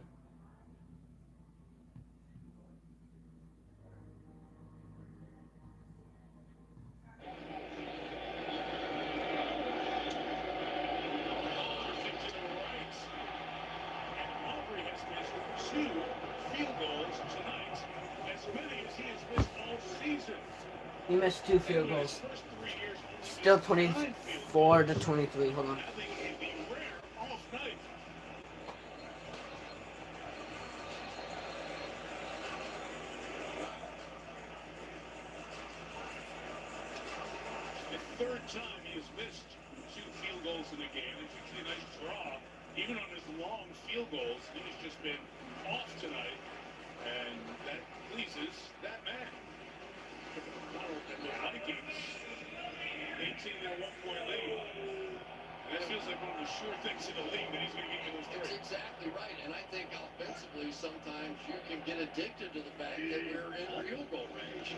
Two field goals tonight, as many as he has missed all season. He missed 2 field goals. Still 24 to 23. Hold on. The third time he has missed 2 field goals in a game. It's usually a nice draw. Even on his long field goals, he has just been off tonight, and that pleases that man. And the Vikings, 18 and a 1-point lead. And that feels like one of the sure things in the league that he's going to get those That's three. exactly right, and I think offensively sometimes you can get addicted to the fact that we're in field goal range.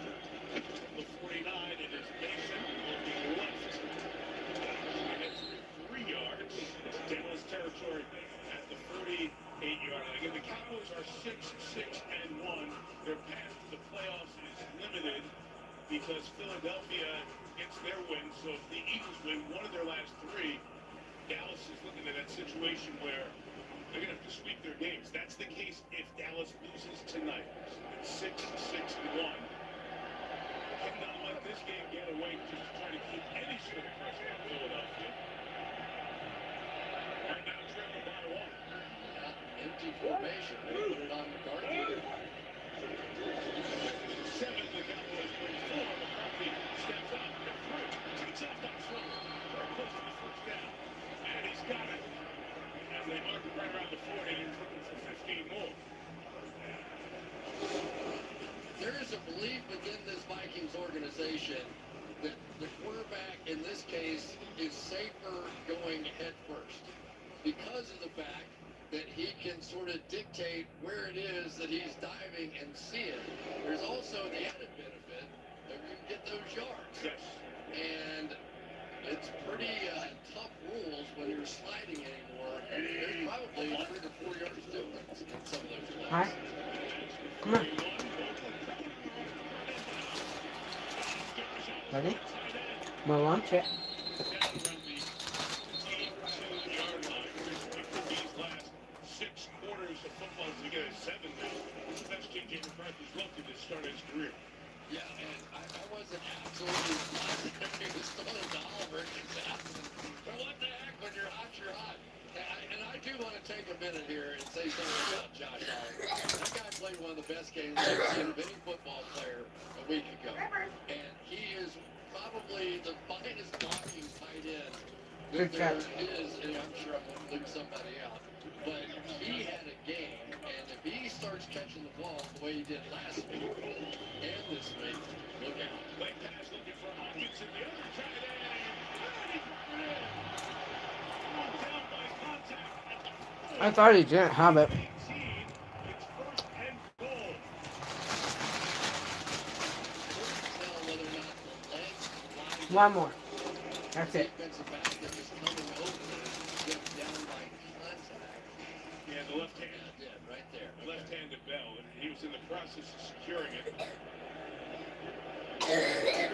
The 49 in his Mason looking left. He hits 3 yards. It's Dallas territory at the 48-yard line. Again, the Cowboys are 6-6-1. Their path to the playoffs is limited because Philadelphia gets their win. So if the Eagles win one of their last 3, Dallas is looking at that situation where they're going to have to sweep their games. That's the case if Dallas loses tonight. It's 6-6-1. Cannot let this game get away just to try to keep any sort of pressure on Philadelphia. Right now, Trevor by 1. Empty formation. They put it on McCarthy. 7, the Cowboys bring 4. McCarthy steps up and through. Takes off on Slaughter. Very close to the first down. And he's got it. As they mark it right around the 40, he's looking for 15 more. There is a belief within this Vikings organization that the quarterback in this case is safer going head first because of the fact that he can sort of dictate where it is that he's diving and see it. There's also the added benefit that you can get those yards. Yes. And it's pretty tough rules when you're sliding anymore. There's probably 3 to 4 yards difference in some of those plays. Alright. Come on. Ready? We'll launch it. Six quarters of football to get a 7 now. That's J.J. McCarthy's lucky to start his career. Yeah, and I wasn't absolutely positive he was throwing to Oliver and Jackson. But what the heck, when you're hot, you're hot. And I do want to take a minute here and say something about Josh Allen. That guy played one of the best games I've seen of any football player a week ago. And he is probably the finest blocking tight end that there is, and I'm sure I'm going to leave somebody out. But he had a game, and if he starts catching the ball the way he did last week and this week, look out. Late pass looking for Hawkins in the other tight end. Down by contact. I thought he didn't have it. It's first and goal. Tell whether or not the legs line One more. That's it. defensive back that was coming over get down by contact. Yeah, the left hand. Yeah, right there. Left-handed Bell, and he was in the process of securing it. Yeah.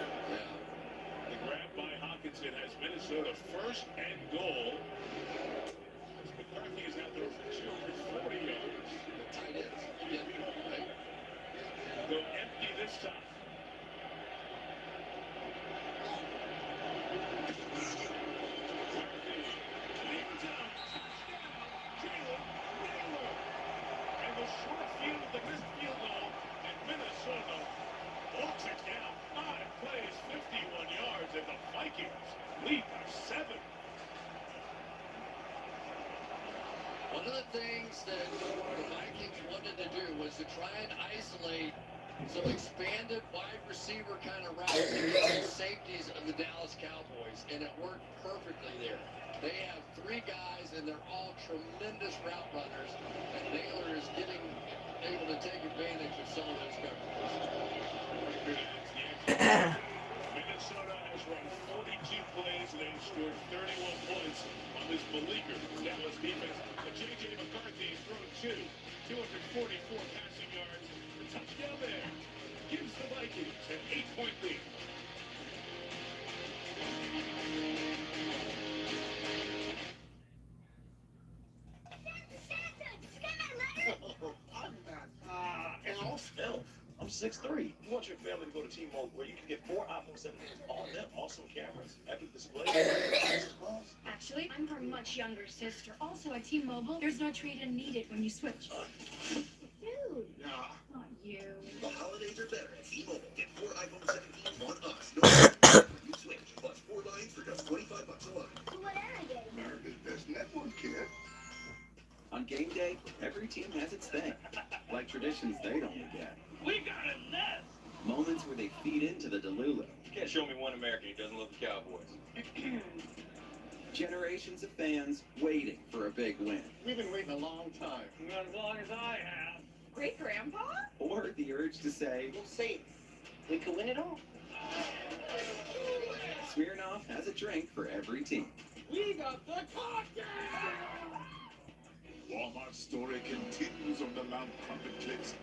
The grab by Hawkins Jefferson has Minnesota first and goal. As McCarthy is out there for 240 yards. The tight ends. Yeah, right. Go empty this time. And the short field, the missed field goal, and Minnesota walks it down. 5 plays, 51 yards, and the Vikings lead by 7. One of the things that the Vikings wanted to do was to try and isolate some expanded wide receiver kind of routes against the safeties of the Dallas Cowboys, and it worked perfectly there. They have 3 guys, and they're all tremendous route runners, and Naylor is able to take advantage of some of those coverages. Minnesota has run 42 plays and they've scored 31 points on this beleaguered Dallas defense. But J.J. McCarthy has thrown 244 passing yards. The touchdown there gives the Vikings an 8-point lead. I'm 6'3". You want your family to go to T-Mobile where you can get 4 iPhone 17s on them, awesome cameras, epic displays. Actually, I'm her much younger sister. Also at T-Mobile, there's no trade-in needed when you switch. Dude. Yeah. Not you. The holidays are better at T-Mobile. Get 4 iPhone 17s on us. No matter when you switch. Plus 4 lines for just $25 a line. So what am I getting? America's best network, kid. On game day, every team has its thing. Like traditions they'd only get. We got a nest! Moments where they feed into the Delulu. You can't show me one American who doesn't love the Cowboys. Generations of fans waiting for a big win. We've been waiting a long time. Not as long as I have. Great grandpa? Or the urge to say, We'll see. We could win it all. Smirnoff has a drink for every team. We got the cocktail! Walmart's story continues on the Mount Crumpet Cliffs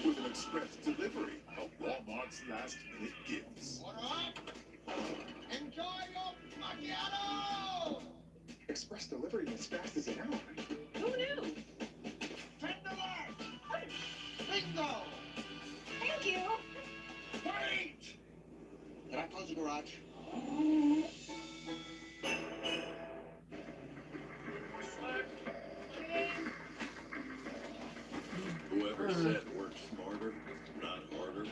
with an express delivery of Walmart's last-minute gifts. What up? Enjoy your macchiato! Express delivery as fast as an hour. Who knew? Bingo! Thank you. Wait! Can I close the garage? Whoever said work smarter, not harder,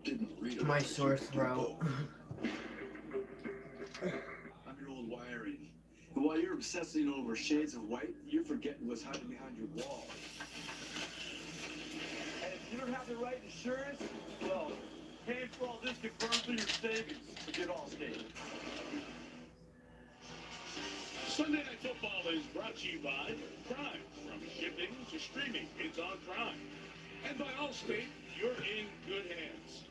didn't read My sore throat. I'm your old wiring. And while you're obsessing over shades of white, you're forgetting what's hiding behind your wall. And if you don't have the right insurance, well, paying for all this can burn through your savings. Forget Allstate. Sunday Night Football is brought to you by Prime. From shipping to streaming, it's on Prime. And by Allstate, you're in good hands.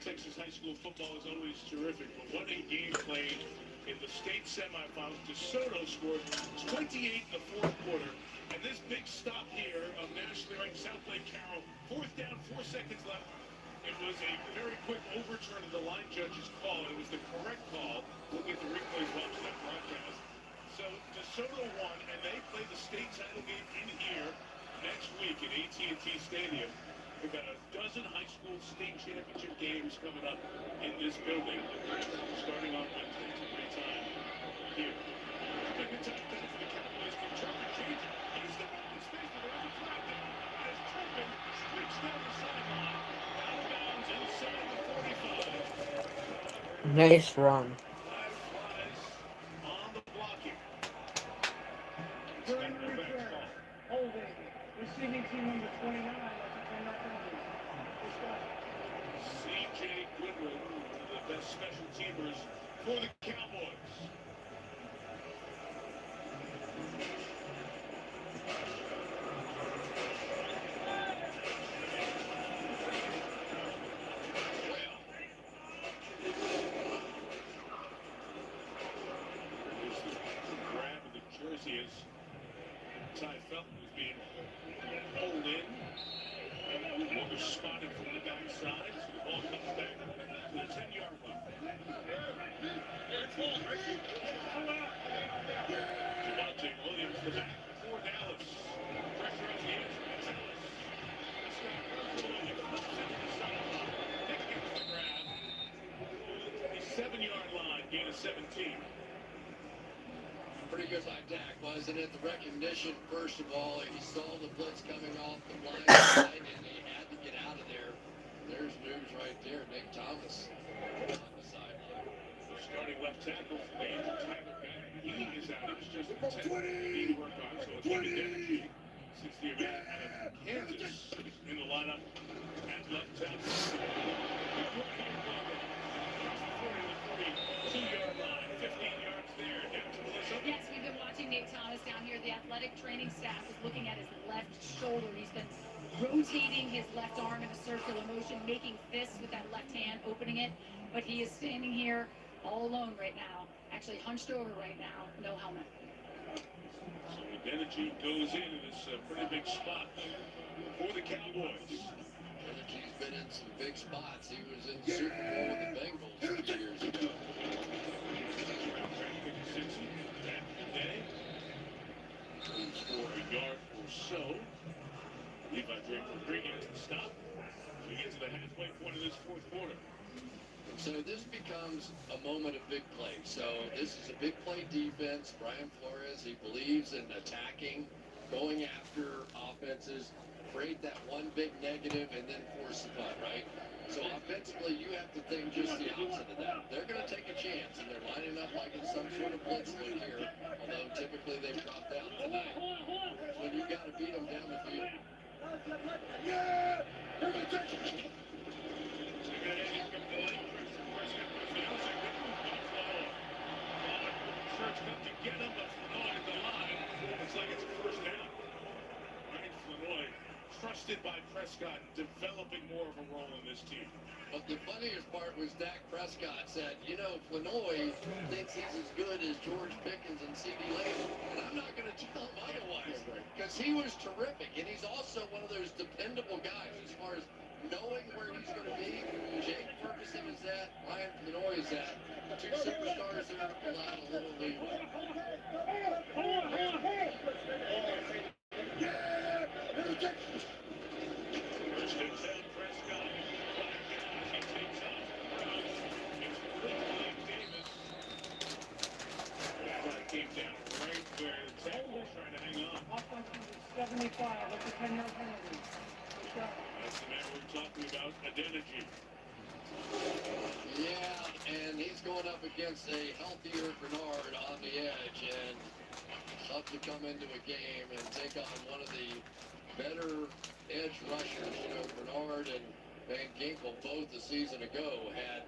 Texas high school football is always terrific, but what a game played in the state semifinals. DeSoto scored 28 in the fourth quarter, and this big stop here of nationally ranked South Lake Carroll, 4th down, 4 seconds left. It was a very quick overturn of the line judge's call. It was the correct call. Looking at the replays, watch that broadcast. So DeSoto won, and they play the state title game in here next week at AT&T Stadium. We've got a dozen high school state championship games coming up in this building, starting on Wednesday. It's a great time here. Big attack there for the Cowboys. Can Turpin change it? He's the open space, but there's a flag there. As Turpin streaks down the sideline, out of bounds inside the 45. Nice run. During the return, holding, receiving team number 29. C.J. Goodwin, one of the best special teamers for the Cowboys. There's the grab of the jersey as Ty Felton was being pulled in. Walker spotted from the backside. So the ball comes back to the 10-yard line. Javonte Williams, the back for Dallas. Pressure on the edge. The 7-yard line, gain of 17. Pretty good by Dak, wasn't it? The recognition, first of all, he saw the blitz coming off the blind side, and he had to get out of there. There's news right there. Nick Thomas on the sideline. Starting left tackle for the injured Tyler Bennett. He is out. He was just a 10 to work on, so it's going to be Energy. 60 man out of Kansas in the lineup at left tackle. 42-yard line, 15 yards there. Down to Melissa. Yes, we've been watching Nate Thomas down here. The athletic training staff is looking at his left shoulder. He's been rotating his left arm in a circular motion, making fists with that left hand, opening it. But he is standing here all alone right now, actually hunched over right now, no helmet. So Energy goes in this pretty big spot for the Cowboys. Energy's been in some big spots. He was in the Super Bowl with the Bengals a few years ago. Back in the day. Moves for a yard or so. Levi Draper bringing it to stop. We get to the halfway point of this fourth quarter. So this becomes a moment of big play. So this is a big play defense. Brian Flores, he believes in attacking, going after offenses, create that one big negative, and then force the punt, right? So offensively, you have to think just the opposite of that. They're going to take a chance, and they're lining up like in some sort of blitz look here, although typically they've dropped out tonight. When you got to beat them down the field. Up to get him, but Flournoy at the line. It's like it's a first down. Ryan Flournoy, trusted by Prescott, developing more of a role in this team. But the funniest part was Dak Prescott said, you know, Flournoy thinks he's as good as George Pickens and C.D. Lamb, and I'm not going to tell him otherwise, because he was terrific, and he's also one of those dependable guys as far as knowing where he's going to be. Jake Ferguson is that, Ryan Flournoy is that. Two superstars that are allowed a little leeway. First and 10, Prescott. He takes off. It's Cliff Davis. That came down right where the tackle was trying to hang on. Offensive is 75. That's a 10-yard penalty. That's the man we're talking about, Adeniji. Yeah, and he's going up against a healthier Bernard on the edge, and tough to come into a game and take on one of the better edge rushers. You know, Bernard and Van Ginkel both a season ago had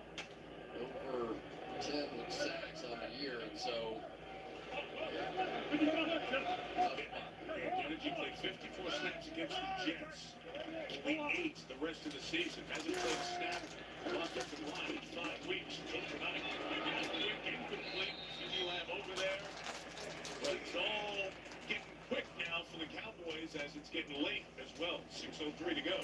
over 10 sacks on the year, and so Adeniji played 54 snaps against the Jets. Only 8 the rest of the season. Hasn't played a snap. Offensive line in 5 weeks. Until tonight. Quick, incomplete. C.D. Lamb over there. But it's all getting quick now for the Cowboys as it's getting late as well. 6:03 to go.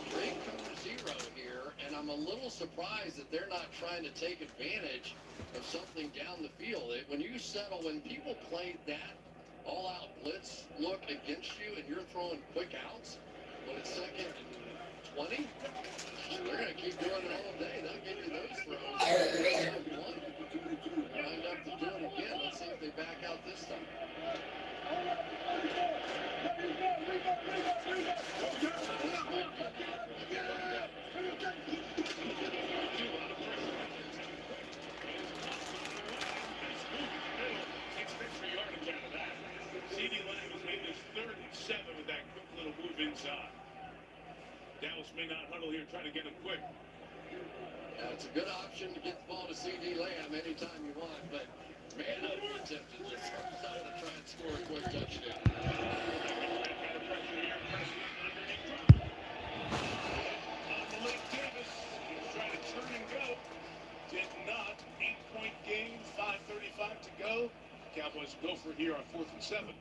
straight cover zero here, and I'm a little surprised that they're not trying to take advantage of something down the field. When you settle, when people play that all-out blitz look against you and you're throwing quick outs, when it's 2nd and 20, they're going to keep doing it all day. They'll give you those throws. Wind up to do it again. Let's see if they back out this time. C.D. Lamb has made this 3rd and 7 with that quick little move inside. Dallas may not huddle here trying to get him quick. It's a good option to get the ball to C.D. Lamb anytime you want, but man, I'd be tempted to try and score a quick touchdown. Malik Davis trying to turn and go. Did not. 8-point game, 5:35 to go. Cowboys go for here on 4th and 7.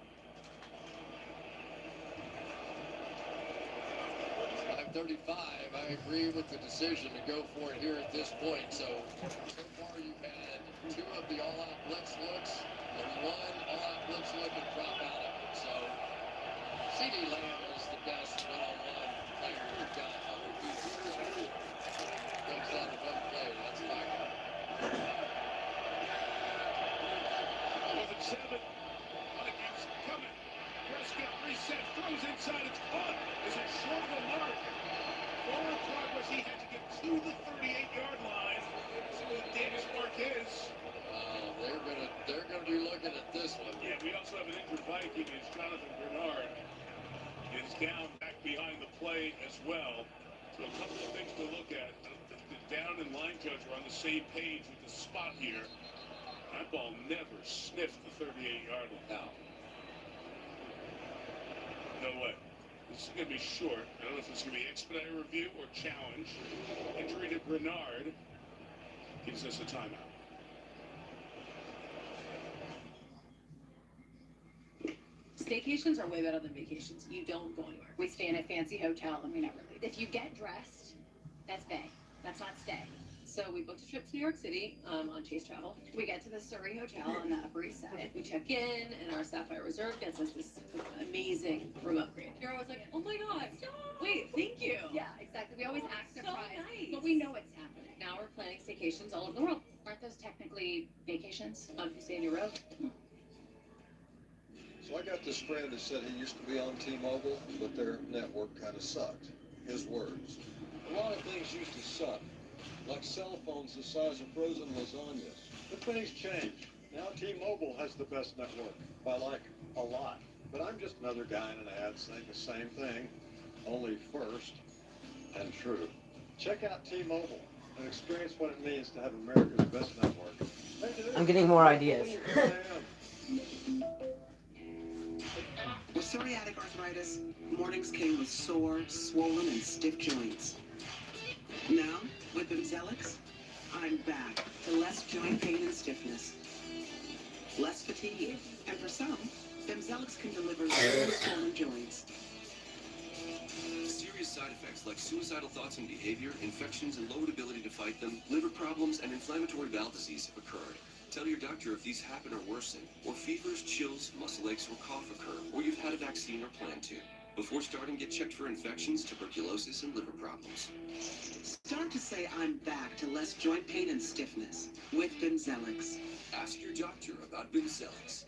35. I agree with the decision to go for it here at this point. So far you've had 2 of the all-out blitz looks and 1 all-out blitz look and drop out of it. So CeeDee Lamb is the best one-on-one player you've got on the defense. Comes down to one play. That's Micah. 7. Vikings coming. Prescott reset, throws inside, it's caught. Is it short of the mark? Forward progress, he had to get to the 38-yard line. So Davis Marquez. They're gonna be looking at this one. Yeah, we also have an injured Viking as Jonathan Bernard is down back behind the play as well. So a couple of things to look at. The down and line judge are on the same page with the spot here. That ball never sniffed the 38-yard line. No way. This is going to be short. I don't know if it's going to be expedited review or challenge. Injury to Bernard gives us a timeout. Staycations are way better than vacations. You don't go anywhere. We stay in a fancy hotel and we never leave. If you get dressed, that's stay. That's not stay. So we booked a trip to New York City on Chase Travel. We get to the Surrey Hotel on the Upper East Side. We check in, and our Sapphire Reserve gets us this amazing room upgrade. You're always like, oh my god, wait, thank you. Yeah, exactly. We always act surprised, nice. But we know it's happening. Now we're planning staycations all over the world. Aren't those technically vacations? If you stay in your row? So I got this friend that said he used to be on T-Mobile, but their network kind of sucked. His words. A lot of things used to suck. Like cell phones the size of frozen lasagnas. But things change. Now T-Mobile has the best network by like a lot. But I'm just another guy in an ad saying the same thing, only first and true. Check out T-Mobile and experience what it means to have America's best network. I'm getting more ideas. With psoriatic arthritis, mornings came with sore, swollen, and stiff joints. Now, with Bimzelx, I'm back to less joint pain and stiffness, less fatigue, and for some, Bimzelx can deliver sore, swollen joints. Serious side effects like suicidal thoughts and behavior, infections and lowered ability to fight them, liver problems, and inflammatory bowel disease have occurred. Tell your doctor if these happen or worsen, or fevers, chills, muscle aches, or cough occur, or you've had a vaccine or plan to. Before starting, get checked for infections, tuberculosis, and liver problems. Start to say I'm back to less joint pain and stiffness with Bimzelx. Ask your doctor about Bimzelx.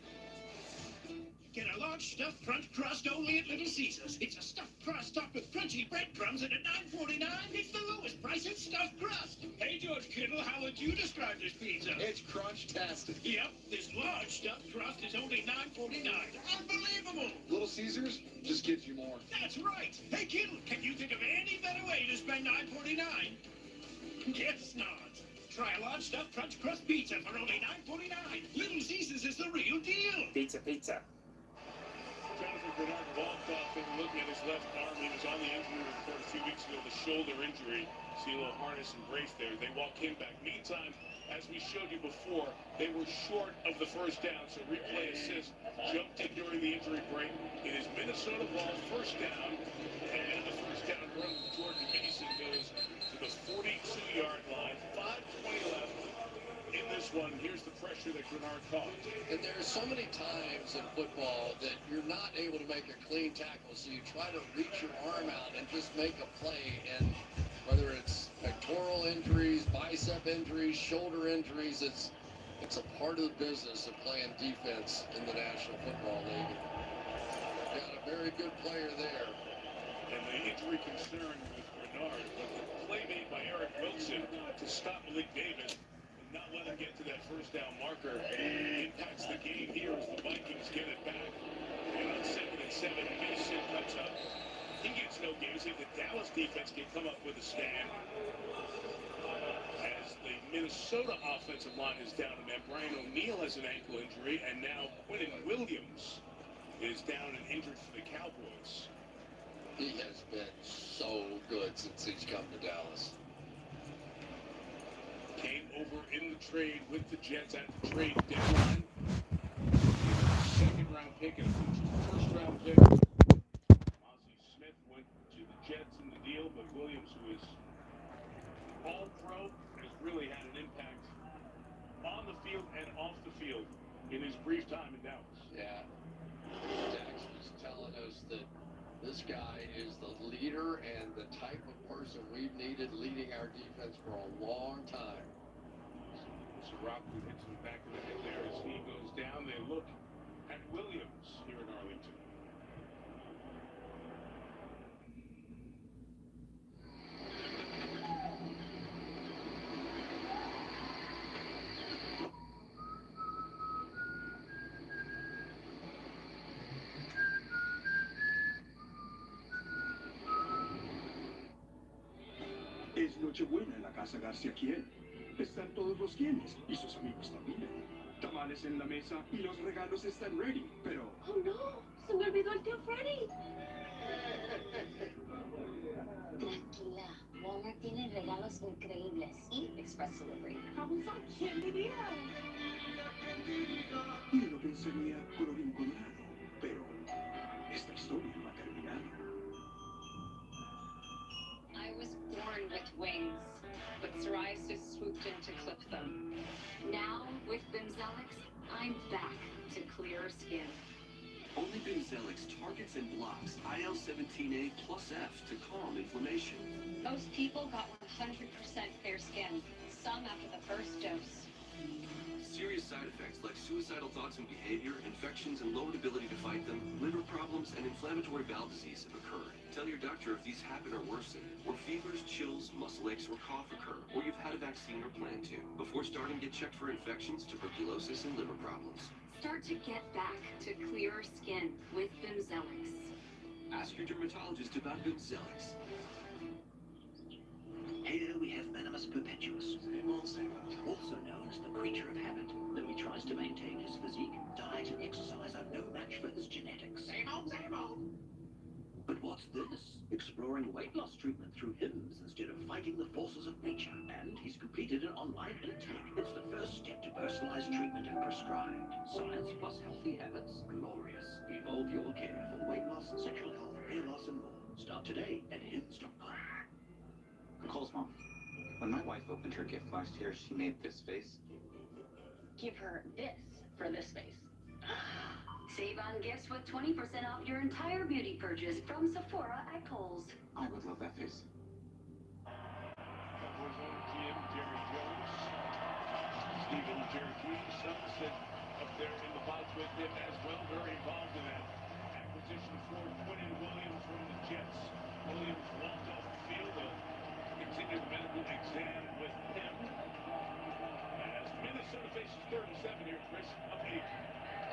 Get a large stuffed crunch crust only at Little Caesars. It's a stuffed crust topped with crunchy breadcrumbs and at $9.49, it's the lowest price in stuffed crust. Hey, George Kittle, how would you describe this pizza? It's crunch-tastic. Yep, this large stuffed crust is only $9.49. Unbelievable! Little Caesars just gives you more. That's right. Hey, Kittle, can you think of any better way to spend $9.49? Guess not. Try a large stuffed crunch crust pizza for only $9.49. Little Caesars is the real deal. Pizza, pizza. Jonathan Bernard walked off and looking at his left arm. He was on the injury report a few weeks ago, the shoulder injury. See a little harness and brace there. They walk him back. Meantime, as we showed you before, they were short of the first down, so replay assist jumped in during the injury break. It is Minnesota ball, first down, and the first down run from Jordan Mason goes to the 42-yard line. 5:20 left. In this one, here's the pressure that Bernard caused. And there are so many times in football that you're not able to make a clean tackle, so you try to reach your arm out and just make a play. And whether it's pectoral injuries, bicep injuries, shoulder injuries, it's a part of the business of playing defense in the National Football League. Got a very good player there. And the injury concern with Bernard was the play made by Eric Wilson to stop Malik Davis. Not let him get to that first down marker. Impacts the game here as the Vikings get it back. And on 2nd and 7, Mason cuts up. He gets no gain. See if the Dallas defense can come up with a stand. As the Minnesota offensive line is down a man. Brian O'Neill has an ankle injury, and now Quinnen Williams is down and injured for the Cowboys. He has been so good since he's come to Dallas. Came over in the trade with the Jets at the trade deadline. Second-round pick and a first-round pick. Ozzie Smith went to the Jets in the deal, but Williams, who is all-pro, has really had an impact on the field and off the field in his brief time in Dallas. Yeah. Dax was telling us that this guy is the leader and the type of person we've needed leading our defense for a long time. So Rob hits him back in the head there as he goes down. They look at Williams here in Arlington. Es Nochebuena en la casa García Quién. Están todos los quienes y sus amigos también. Tamales en la mesa y los regalos están ready, pero... Oh no, se me olvidó el tío Freddy. Tranquila, Walmart tiene regalos increíbles y Express Delivery. Vamos a quién diría. Y lo pensaría colorín colorado, pero esta historia no ha terminado. I was born with wings, but psoriasis swooped in to clip them. Now, with Bimzelx, I'm back to clearer skin. Only Bimzelx targets and blocks IL-17A plus F to calm inflammation. Most people got 100% clear skin, some after the first dose. Serious side effects like suicidal thoughts and behavior, infections and lowered ability to fight them, liver problems, and inflammatory bowel disease have occurred. Tell your doctor if these happen or worsen, or fevers, chills, muscle aches, or cough occur, or you've had a vaccine or plan to. Before starting, get checked for infections, tuberculosis, and liver problems. Start to get back to clearer skin with Bimzelx. Ask your dermatologist about Bimzelx. Here we have Venomous Perpetuous, also known as the creature of habit. Though he tries to maintain his physique, diet and exercise are no match for his genetics. Same old. But what's this? Exploring weight loss treatment through hymns instead of fighting the forces of nature. And he's completed an online intake. It's the first step to personalized treatment and prescribed. Science plus healthy habits. Glorious. Evolve your care for weight loss, sexual health, hair loss, and more. Start today at hims.com. Nicole's mom. When my wife opened her gift last year, she made this face. Give her this for this face. Save on gifts with 20% off your entire beauty purchase from Sephora at Kohl's. I would love that face. Cowboys owner GM Jerry Jones. Stephen Jerry's son sit up there in the box with him as well. Very involved in that acquisition for Quinnen Williams from the Jets. Williams walked off the field. Continue the medical exam with him. As Minnesota faces 37 here, Chris, up 8.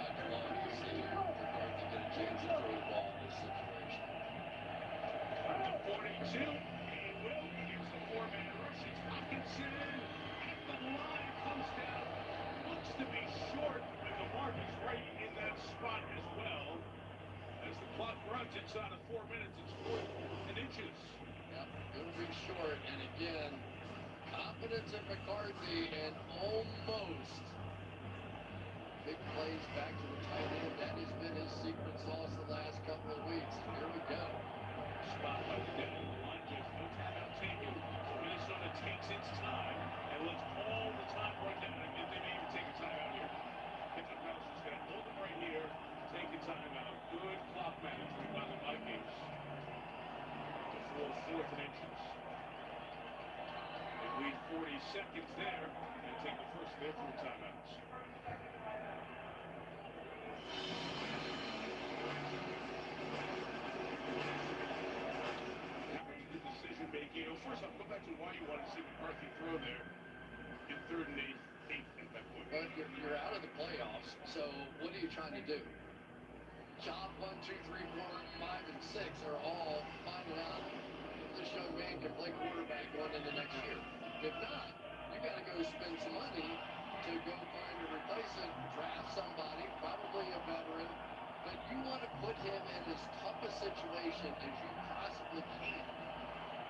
I'd love to see McCarthy get a chance to throw the ball in this situation. 42. He will against the four-man rush. It's Hockenson at the line. Comes down. Looks to be short. And the mark is right in that spot as well. As the clock runs inside of 4 minutes, it's 4 inches. Yep, gonna be short. And again, confidence in McCarthy and almost big plays back to the tight end. That has been his secret sauce the last couple of weeks. And here we go. Spot by the down line. Just no timeout taken. So Minnesota takes its time and lets all the time run down. I mean, they may even take a timeout here. Pickett Rousey's going to hold them right here. Take a timeout. Good clock management by the Vikings. To 4 inches. They lead 40 seconds there and take the first of their 4 timeouts. The decision making. First off, go back to why you want to see McCarthy throw there in 3rd and 8 at that point. But you're out of the playoffs, so what are you trying to do? Job 1, 2, 3, 4, 5, and 6 are all finding out if this young man can play quarterback going into next year. If not, you got to go spend some money to go find a replacement, draft somebody, probably a veteran, but you want to put him in as tough a situation as you possibly can.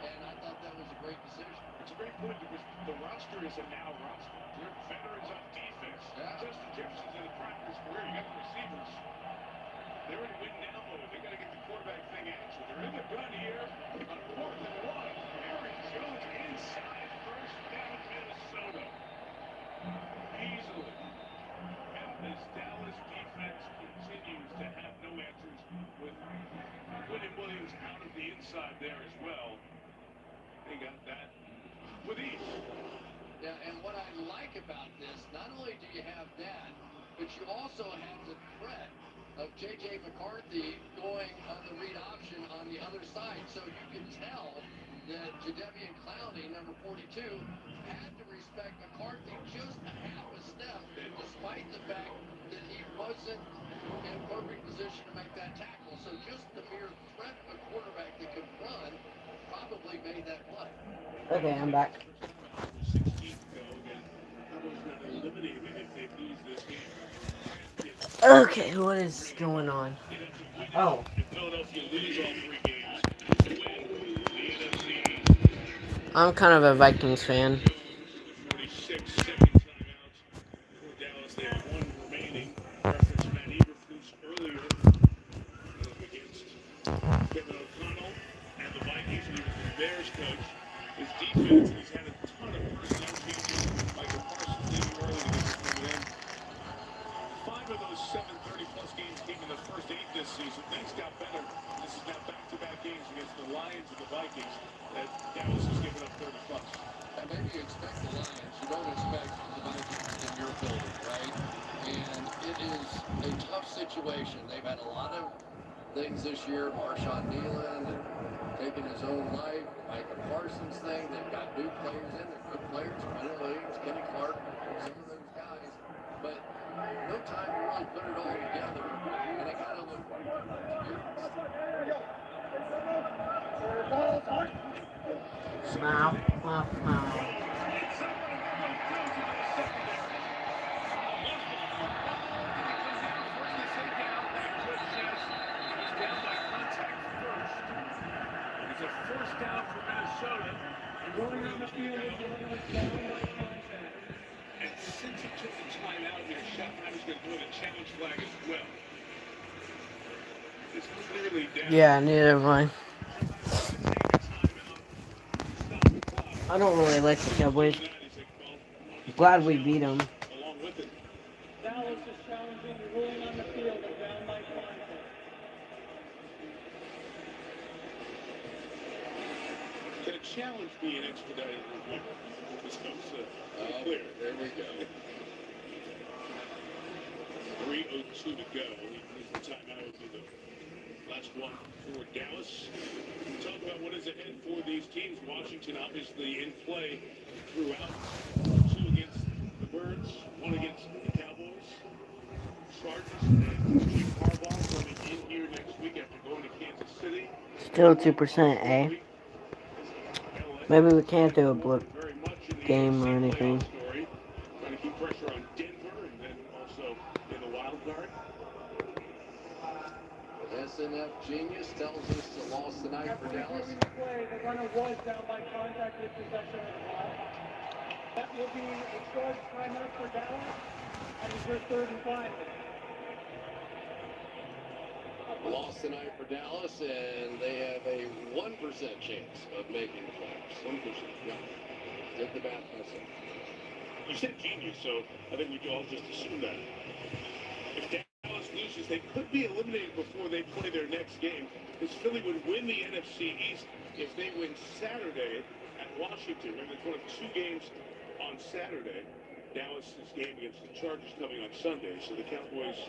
And I thought that was a great decision. It's a great point because the roster is a now roster. There are veterans on defense. Yeah. Justin Jefferson's in the prime of his career. You got the receivers. They're in win now mode. They got to get the quarterback thing answered. They're in the gun here on 4th and 1. Aaron inside there as well. They got that with ease. Yeah, and what I like about this, not only do you have that, but you also have the threat of J.J. McCarthy going on the read option on the other side. So you can tell that Jadeveon Clowney, number 42, had to respect McCarthy just a half a step, despite the fact that he wasn't in perfect position to make that tackle. So just the mere threat of a quarterback that could run probably made that play. Okay, I'm back. Okay, what is going on? Oh. I'm kind of a Vikings fan. Situation. They've had a lot of things this year. Marshawn Nealon and taking his own life. Micah Parsons thing. They've got new players in. They're good players. Quentin Williams, Kenny Clark, some of those guys. But no time to really put it all together. And it kind of looked Smile. Down for Minnesota. Rolling on the field is down by contact. And since he took the time out here, Schottenheimer's going to put a challenge flag as well. It's clearly down. Yeah, neither am I. I don't really like the Cowboys. I'm glad we beat them. Dallas is challenging the ruling on the field of down by contact. Can a challenge be an expedited review? This comes clear. There we go. 3:02 to go. The timeout will be the last one for Dallas. We'll talk about what is ahead for these teams. Washington obviously in play throughout. 2 against the Birds, 1 against the Cowboys. Chargers and Jim Harbaugh coming in here next week after going to Kansas City. Still 2%, eh? Maybe we can't do a blip game or anything. Trying to keep pressure on Denver and then also in the wild card. SNF Genius tells us the loss tonight for Dallas. The runner was down by contact with possession of the ball. That will be a short timeout for Dallas. And it's your 3rd and 5. Loss tonight for Dallas, and they have a 1% chance of making the playoffs. 1%. Yeah. Did the math myself. You said Genius, so I think we can all just assume that. If Dallas loses, they could be eliminated before they play their next game, because Philly would win the NFC East if they win Saturday at Washington. Remember, it's one of 2 games on Saturday. Dallas' game against the Chargers coming on Sunday, so the Cowboys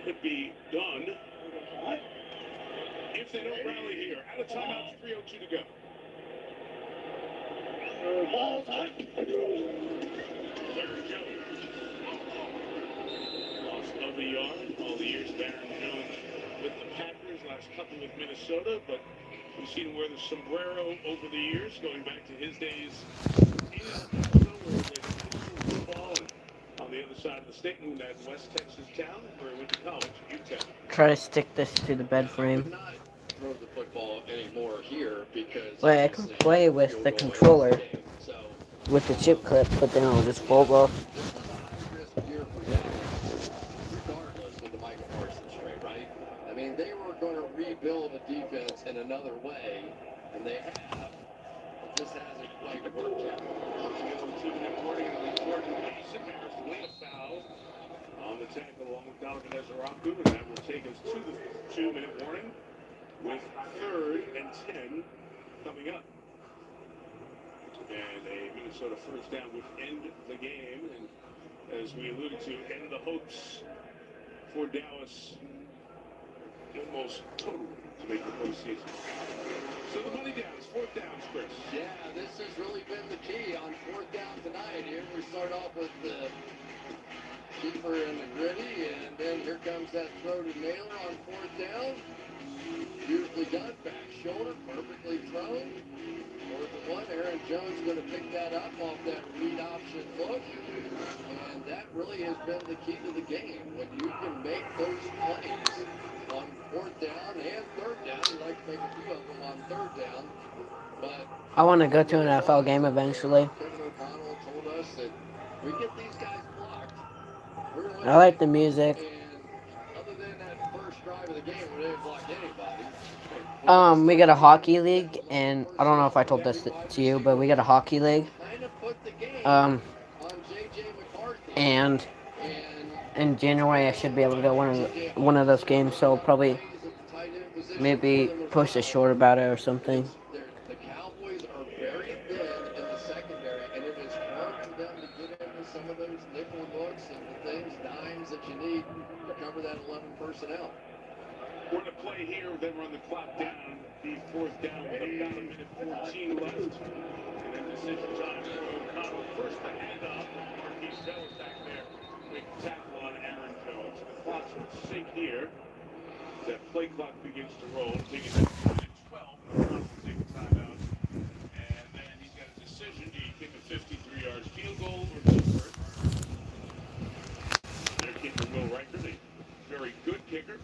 could be done if they don't rally here. Out of timeout, 3:02 to go. Ball time. Larry Jones. Lost of a yard. All the years Baron Jones with the Packers, last couple with Minnesota, but we've seen him wear the sombrero over the years, going back to his days in Minnesota, where he played football, and on the other side of the state in that West Texas town where he went to college, UTEP. Try to stick this to the bed frame. Throw the football anymore here because Wait, I can play with the controller with the chip clip, but then it'll just fold off. Regardless of the Micah Parsons trade, right? I mean, they were going to rebuild a defense in another way, and they have. It just hasn't quite worked out. 2-minute warning on the Jordan Mason. There's a foul on the tackle along with Donovan Ezeraku, and that will take us to the 2-minute warning. with 3rd and 10 coming up. And a Minnesota first down would end the game, and as we alluded to, end the hopes for Dallas almost totally to make the postseason. So the money downs, 4th downs, Chris. Yeah, this has really been the key on 4th down tonight. Here we start off with the keeper and the gritty, and then here comes that throw to Naylor on 4th down. Beautifully done, back shoulder, perfectly thrown. 4th and 1, Aaron Jones going to pick that up off that read option look. And that really has been the key to the game. When you can make those plays on 4th down and 3rd down, you like to make a few of them on 3rd down. But I want to go to an NFL game eventually. Kevin O'Connell told us that we get these guys blocked. I like the music. Other than that first drive of the game where they didn't block anybody. We got a hockey league, and I don't know if I told this to you, but we got a hockey league. And in January I should be able to go one of those games, so I'll probably maybe post a short about it or something. The Cowboys are very thin in the secondary, and it is hard for them to get into some of those nickel looks and the things, dimes that you need to cover that 11 personnel. We're going to play here, then run the clock down. The 4th down with about a minute 14 left. And then decision time for O'Connell. First the handoff. Marquise Bell back there. Big tackle on Aaron Jones. The clock's will sink here. That play clock begins to roll. Taking it to minute 12. O'Connell will take a timeout. And then he's got a decision. Do you kick a 53-yard field goal or go for it? Their kicker, Will Riker, a very good kicker.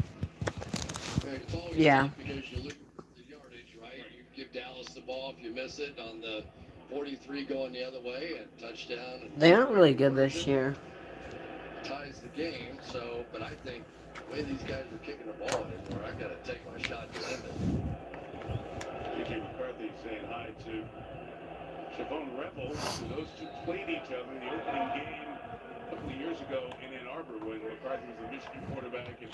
It's always Yeah. because you lose the yardage, right? You give Dallas the ball if you miss it on the 43 going the other way and touchdown. And They aren't really good this year. ties the game. So, but I think the way these guys are kicking the ball anymore, I got to take my shot to end it. J.J. McCarthy saying hi to Shavon Revel. Those two played each other in the opening game a couple of years ago in Ann Arbor when McCarthy was the Michigan quarterback and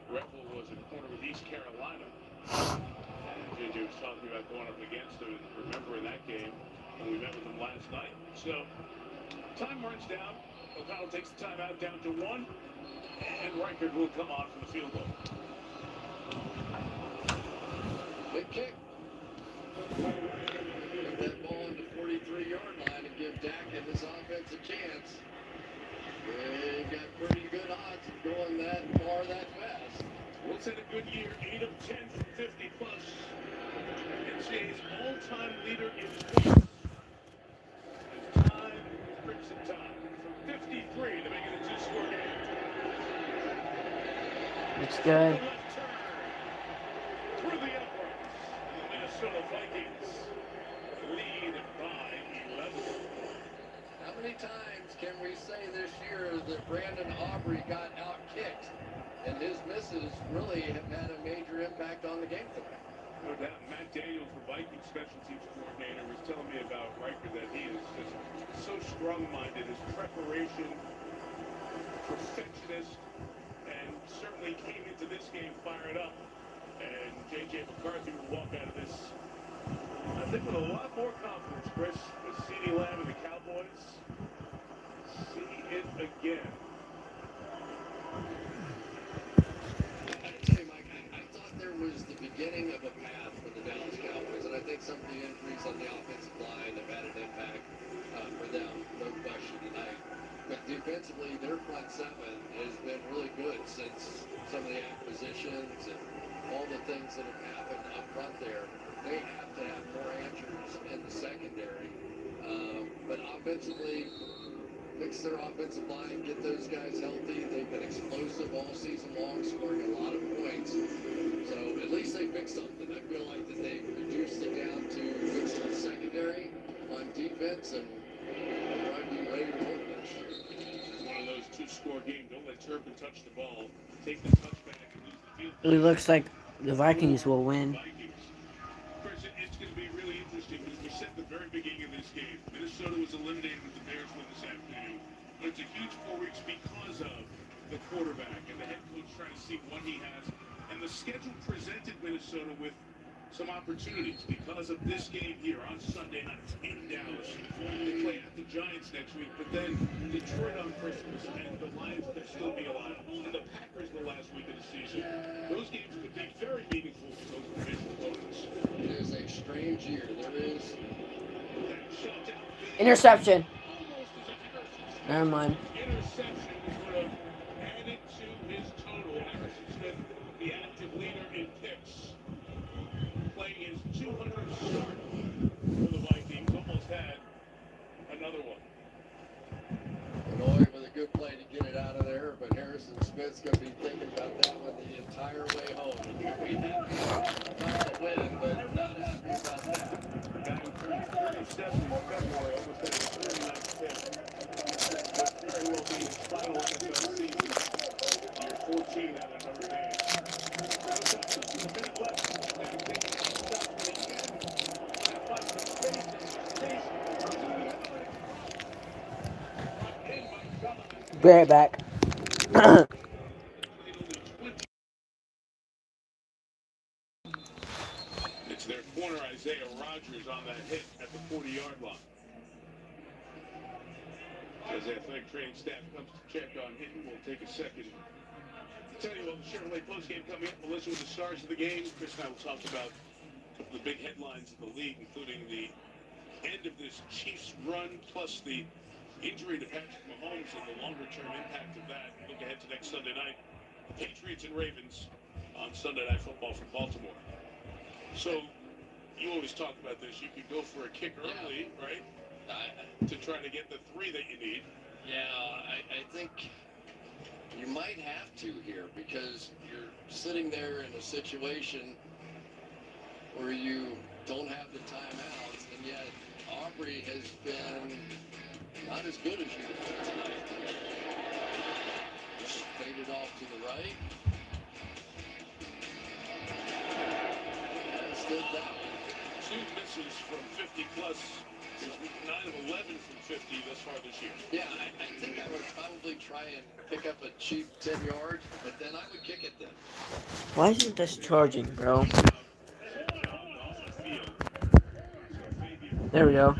Revel was a corner with East Carolina. And J.J. was talking about going up against him and remembering that game when we met with him last night. So, time runs down. O'Connell takes the timeout down to 1. And Reichard will come on for the field goal. Big kick. Put that ball in the 43-yard line and give Dak and his offense a chance. They got pretty good odds of going that far that fast. Wilson had a good year, 8 of 10 from 50 plus. NCAA's all-time leader in points. His time, Crimson time, from 53 to make it a 2-score game. It's good. Through the uprights, the Minnesota Vikings lead by 11. How many times can we say this year that Brandon Aubrey got out-kicked and his misses really have had a major impact on the game tonight? No doubt. Matt Daniels, the Vikings special teams coordinator, was telling me about Riker that he is just so strong-minded. His preparation, perfectionist, and certainly came into this game fired up. And J.J. McCarthy will walk out of this, I think, with a lot more confidence, Chris, with CeeDee Lamb and the Cowboys. See it again. I tell you, Mike, I thought there was the beginning of a path for the Dallas Cowboys, and I think some of the injuries on the offensive line have had an impact for them, no question tonight. But defensively, their front seven has been really good since some of the acquisitions and all the things that have happened up front there. They have to have more answers in the secondary. But offensively, fix their offensive line, get those guys healthy. They've been explosive all season long, scoring a lot of points. So at least they fixed something. I feel like that they reduced it down to fix the secondary on defense, and they'll probably be ready to win this. It's one of those 2-score games. Don't let Turpin touch the ball. Take the touchback and lose the field. It looks like the Vikings will win. Chris, it's going to be really interesting because we said at the very beginning of this game, Minnesota was eliminated with the Bears win this afternoon. But it's a huge 4 weeks because of the quarterback and the head coach trying to see what he has. And the schedule presented Minnesota with some opportunities because of this game here on Sunday night in Dallas. They play at the Giants next week, but then Detroit on Christmas, and the Lions could still be alive, and the Packers the last week of the season. Those games could be very meaningful for those division opponents. It is a strange year. There is Interception. Never mind. Interception would have added to his total. Harrison Smith, the active leader in picks, playing his 200th start for the Vikings, almost had another one. Benoit with a good play to get it out of there, but Harrison Smith's going to be thinking about that one the entire way home. We have not to win, but not happy about that. Guy who turned 37 in February, almost had his 39th pick. But very well be his final NFL season. Year 14 out of Notre Dame. A minute left. Now taking a stop for the end. Find space. Be right back. It's their corner, Isaiah Rodgers, on that hit at the 40-yard line. As the athletic training staff comes to check on Hinton, we'll take a second to tell you about the Chevrolet postgame coming up. Melissa with the stars of the game. Chris and I will talk about the big headlines of the league, including the end of this Chiefs run, plus the injury to Patrick Mahomes and the longer-term impact of that. Look ahead to next Sunday night. Patriots and Ravens on Sunday Night Football from Baltimore. So, you always talk about this. You could go for a kick early, right? To try to get the 3 that you need. Yeah, I think you might have to here because you're sitting there in a situation where you don't have the timeouts, and yet Aubrey has been not as good as you tonight. Just faded off to the right. Stood that one. 2 misses from 50 plus. 9 of 11 from 50 thus far this year. Yeah, I think I would probably try and pick up a cheap 10 yards, but then I would kick it then. Why isn't this charging, bro? There we go.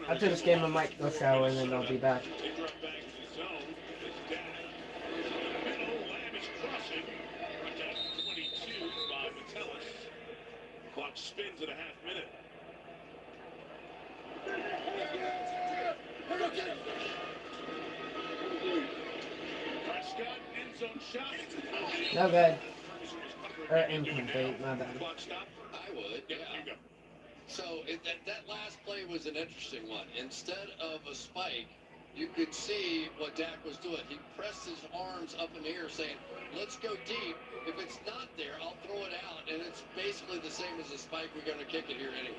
After this game, I might go shower and then I'll be back. Clock spins at a half minute. Prescott, end zone shot. No good. Or incomplete, my bad. I would, yeah. So that last play was an interesting one. Instead of a spike, you could see what Dak was doing. He pressed his arms up in the air saying, let's go deep. If it's not there, I'll throw it out. And it's basically the same as a spike. We're going to kick it here anyway.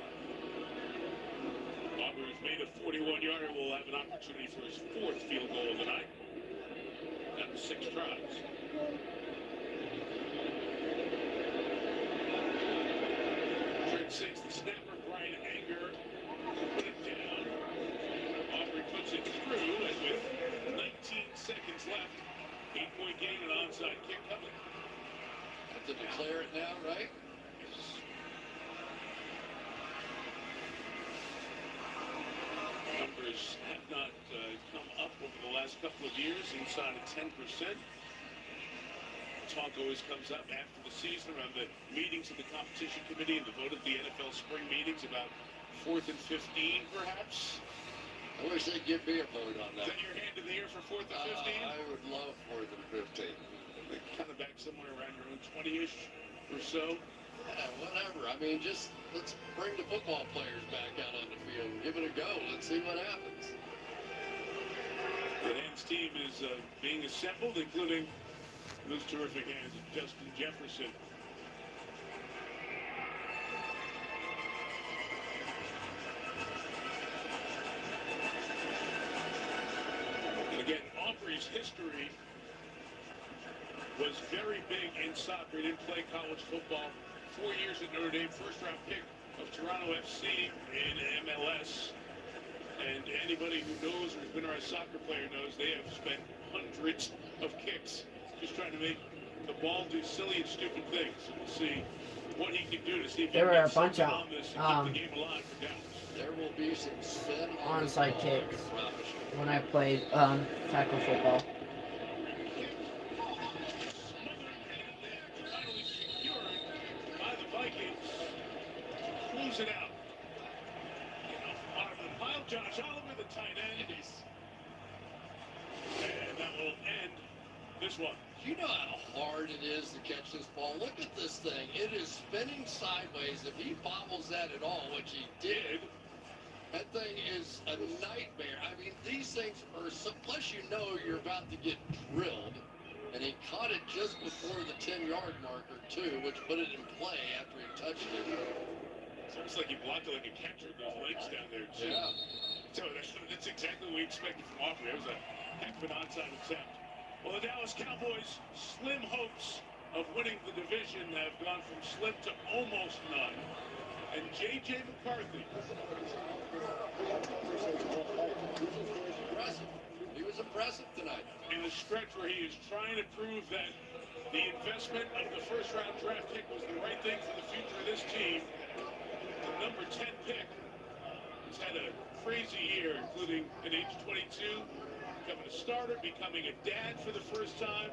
Auburn's made a 41-yarder. Will have an opportunity for his 4th field goal of the night. That was 6 tries. Trent Six, the snapper, Brian Anger, put it down. Aubrey puts it through, and with 19 seconds left, 8-point game and onside kick coming. Have to declare it now, right? Numbers have not come up over the last couple of years, inside of 10%. Talk always comes up after the season around the meetings of the competition committee and the vote of the NFL spring meetings about 4th and 15, perhaps. I wish they'd give me a vote on that. Is that your hand in the air for 4th and 15? I would love 4th and 15. Kind of back somewhere around your own 20-ish or so. Yeah, whatever. I mean, just let's bring the football players back out on the field and give it a go. Let's see what happens. The Hands team is being assembled, including those terrific hands of Justin Jefferson. And again, Aubrey's history was very big in soccer. He didn't play college football. 4 years at Notre Dame, first-round pick of Toronto FC in MLS. And anybody who knows or has been around a soccer player knows they have spent hundreds of kicks just trying to make the ball do silly and stupid things. We'll see what he can do to see if There he were can a bunch get of on this and keep the game alive for Dallas. There will be some spin on the onside ball, kicks I promise you. when I played tackle football. By the Vikings. Close it out. Bottom of the pile, Josh Oliver, the tight end. And that will end this one. You know how hard it is to catch this ball? Look at this thing. It is spinning sideways. If he bobbles that at all, which he did, that thing is a nightmare. I mean, these things are so, plus you know you're about to get drilled. And he caught it just before the 10-yard marker, too, which put it in play after he touched it. It's almost like he blocked it like a catcher with those legs down there, too. Yeah. So that's exactly what we expected from Aubrey. It was a heck of an onside attempt. Well, the Dallas Cowboys' slim hopes of winning the division have gone from slim to almost none. And J.J. McCarthy. Impressive. He was impressive tonight. In a stretch where he is trying to prove that the investment of the first-round draft pick was the right thing for the future of this team. The number 10 pick has had a crazy year, including at age 22, becoming a starter, becoming a dad for the first time.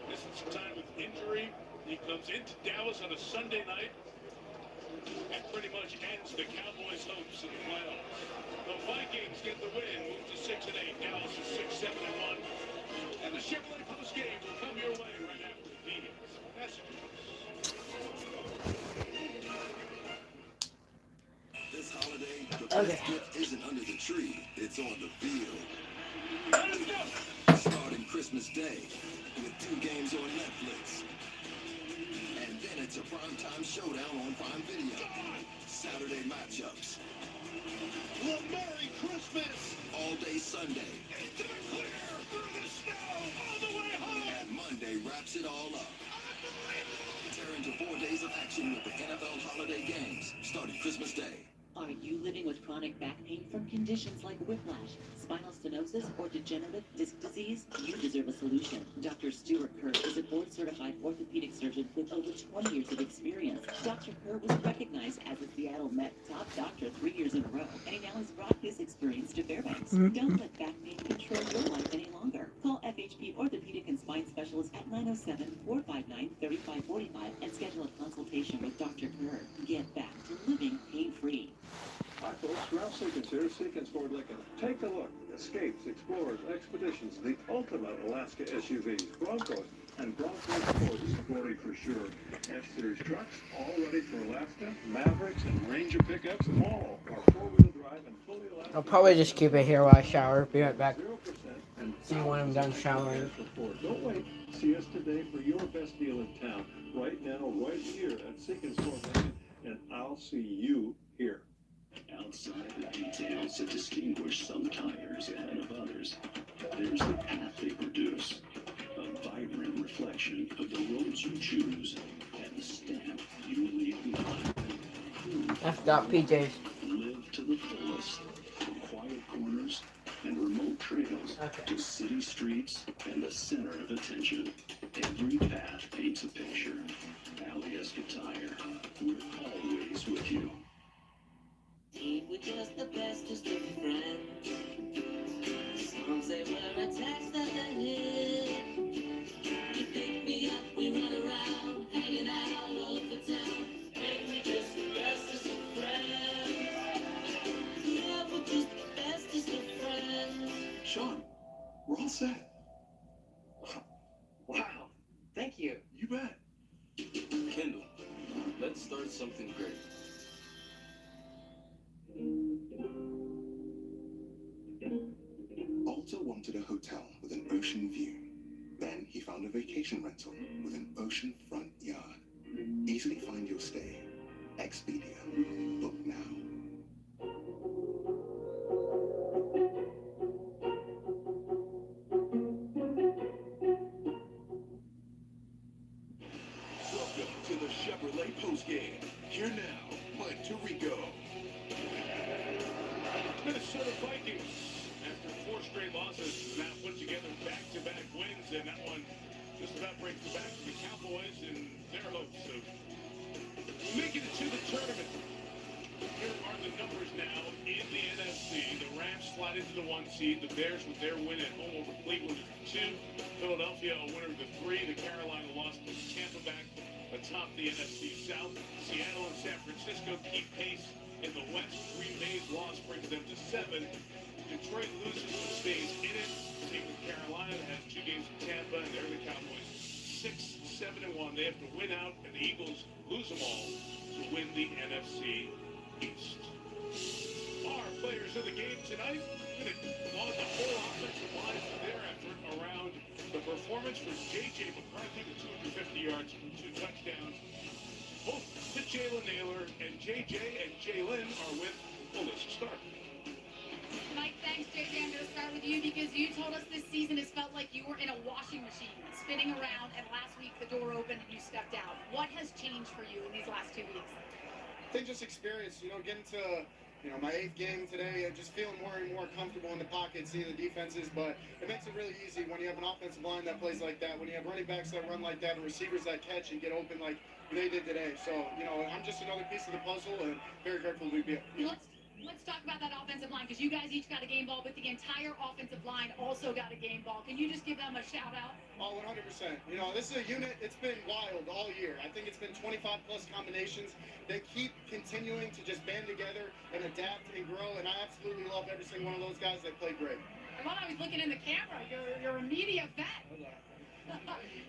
Missing some time with injury. He comes into Dallas on a Sunday night and pretty much ends the Cowboys' hopes in the playoffs. The Vikings get the win, move to 6-8. Dallas is 6-7-1. And the Chevrolet postgame will come your way right after these messages. This holiday, the best gift isn't under the tree, it's on the field. Starting Christmas Day with 2 games on Netflix. And then it's a primetime showdown on Prime Video. Saturday matchups. Well, Merry Christmas! All day Sunday. Into the clear through the snow all the way home! And Monday wraps it all up. Tear into 4 days of action with the NFL holiday games, starting Christmas Day. Are you living with chronic back pain from conditions like whiplash, spinal stenosis, or degenerative disc disease? You deserve a solution. Dr. Stuart Kerr is a board-certified orthopedic surgeon with over 20 years of experience. Dr. Kerr was recognized as a Seattle Met top doctor 3 years in a row, and he now has brought his experience to Fairbanks. Don't let back pain control your life any longer. Call FHP Orthopedic and Spine Specialist at 907-459-3545 and schedule a consultation with Dr. Kerr. Get back to living pain-free. Hi folks, Ralph Seekins here, Seekins Ford Lincoln. Take a look. Escapes, Explorers, Expeditions, the ultimate Alaska SUVs, Broncos, and Bronco Sports, sporty for sure. F-Series trucks, all ready for Alaska, Mavericks, and Ranger pickups, all are four-wheel drive and fully Alaska. I'll probably just keep it here while I shower. Be right back. 0% and See you when I'm done showering. Don't wait. See us today for your best deal in town. Right now, right here at Seekins Ford Lincoln, and I'll see you here. Outside the details that distinguish some tires ahead of others, there's the path they produce, a vibrant reflection of the roads you choose, and the stamp you leave behind. I've got PJs. Live to the fullest, from quiet corners and remote trails to city streets and the center of attention. Every path paints a picture. Alyeska Tire, we're always with you. We're just the bestest of friends. Some say we're attached at the hip. You pick me up, we run around, hanging out all over town. And we're just the bestest of friends. Yeah, we're just the bestest of friends. Sean, we're all set. Wow, thank you. You bet. Kendall, let's start something great. Alta wanted a hotel with an ocean view. Then he found a vacation rental with an oceanfront yard. Easily find your stay. Expedia. Book now. Welcome to the Chevrolet postgame. Here now, Mike Tirico. Minnesota Vikings, after 4 straight losses, now put together back-to-back wins, and that one just about breaks the back of the Cowboys and their hopes of making it to the tournament. Here are the numbers now in the NFC. The Rams slide into the 1 seed. The Bears with their win at home over Cleveland is the 2. Philadelphia a winner of the 3. The Carolina loss puts Tampa back atop the NFC South. Seattle and San Francisco keep pace in the West. Green Bay's loss brings them to 7. Detroit loses but stays in it. Same with Carolina, has 2 games in Tampa, and they're the Cowboys 6-7-1. They have to win out, and the Eagles lose them all to win the NFC East. Our players of the game tonight laud the whole offensive line for their effort around the performance for J.J. McCarthy with 250 yards and 2 touchdowns. Both the Jalen Naylor and J.J. and Jalen are with Melissa Stark. Mike, thanks, JJ. I'm going to start with you because you told us this season has felt like you were in a washing machine, spinning around, and last week the door opened and you stepped out. What has changed for you in these last 2 weeks? I think just experience, getting to, my 8th game today, just feeling more and more comfortable in the pocket, seeing the defenses, but it makes it really easy when you have an offensive line that plays like that, when you have running backs that run like that, and receivers that catch and get open like they did today. So, I'm just another piece of the puzzle and very grateful to be here. Let's talk about that offensive line, because you guys each got a game ball, but the entire offensive line also got a game ball. Can you just give them a shout-out? Oh, 100%. This is a unit, it's been wild all year. I think it's been 25-plus combinations. They keep continuing to just band together and adapt and grow, and I absolutely love every single one of those guys. They play great. And while I was looking in the camera, you're a media vet.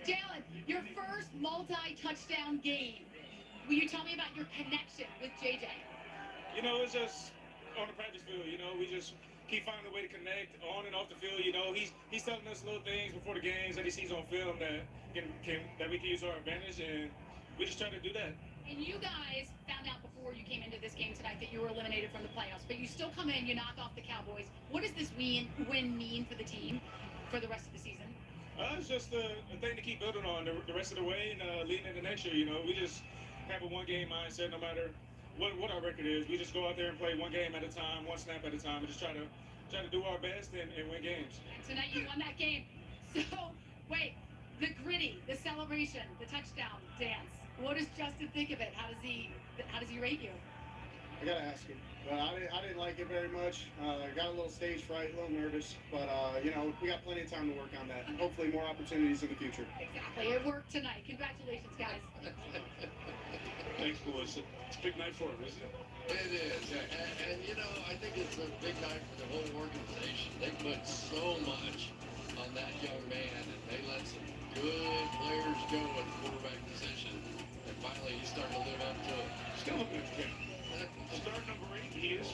Jalen, your first multi-touchdown game. Will you tell me about your connection with JJ? It's just on the practice field, we just keep finding a way to connect on and off the field. He's telling us little things before the games that he sees on film that we can use our advantage, and we just try to do that. And you guys found out before you came into this game tonight that you were eliminated from the playoffs, but you still come in, you knock off the Cowboys. What does this win mean for the team for the rest of the season? It's just a thing to keep building on the rest of the way and leading into next year. We just have a one-game mindset no matter what our record is. We just go out there and play one game at a time, one snap at a time, and just try to do our best and win games. And tonight you won that game. So, wait, the gritty, the celebration, the touchdown dance. What does Justin think of it? How does he rate you? I gotta ask him. But I didn't like it very much. I got a little stage fright, a little nervous. But, we got plenty of time to work on that. Hopefully more opportunities in the future. Exactly. It worked tonight. Congratulations, guys. Thanks, Melissa. It's a big night for him, isn't it? It is. And I think it's a big night for the whole organization. They put so much on that young man, and they let some good players go at the quarterback position. And finally, he's starting to live up to it. Still a good kid. Start number 8, he is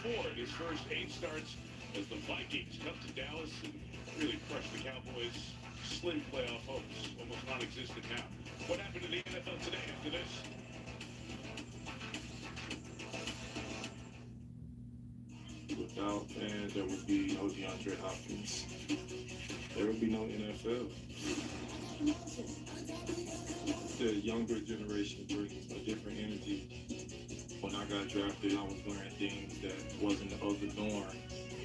4-4 in his first 8 starts as the Vikings come to Dallas and really crush the Cowboys' slim playoff hopes, almost non-existent now. What happened to the NFL today after this? Without fans, there would be no DeAndre Hopkins. There would be no NFL. The younger generation brings a different energy. When I got drafted, I was wearing things that wasn't of the norm.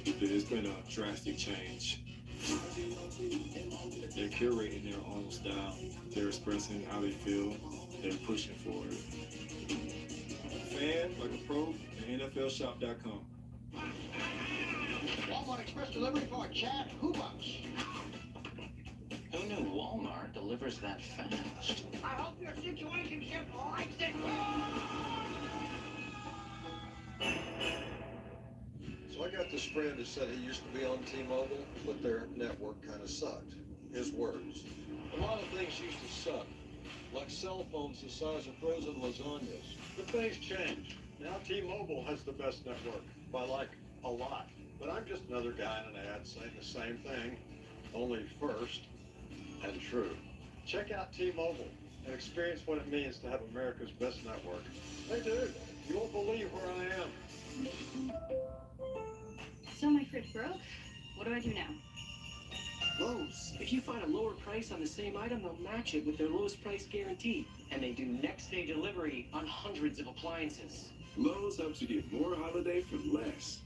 It's been a drastic change. They're curating their own style. They're expressing how they feel. They're pushing for it. Fan, like a pro, NFLshop.com. Walmart Express delivery for Chad Hoobucks. Who knew Walmart delivers that fast? I hope your situationship likes it. So I got this friend who said he used to be on T-Mobile, but their network kind of sucked. His words. A lot of things used to suck, like cell phones the size of frozen lasagnas. But things changed. Now T-Mobile has the best network, by like a lot. But I'm just another guy in an ad saying the same thing, only first and true. Check out T-Mobile and experience what it means to have America's best network. Hey dude, you won't believe where I am. So my fridge broke. What do I do now? Lowe's. If you find a lower price on the same item, they'll match it with their lowest price guarantee. And they do next day delivery on hundreds of appliances. Lowe's helps you get more holiday for less.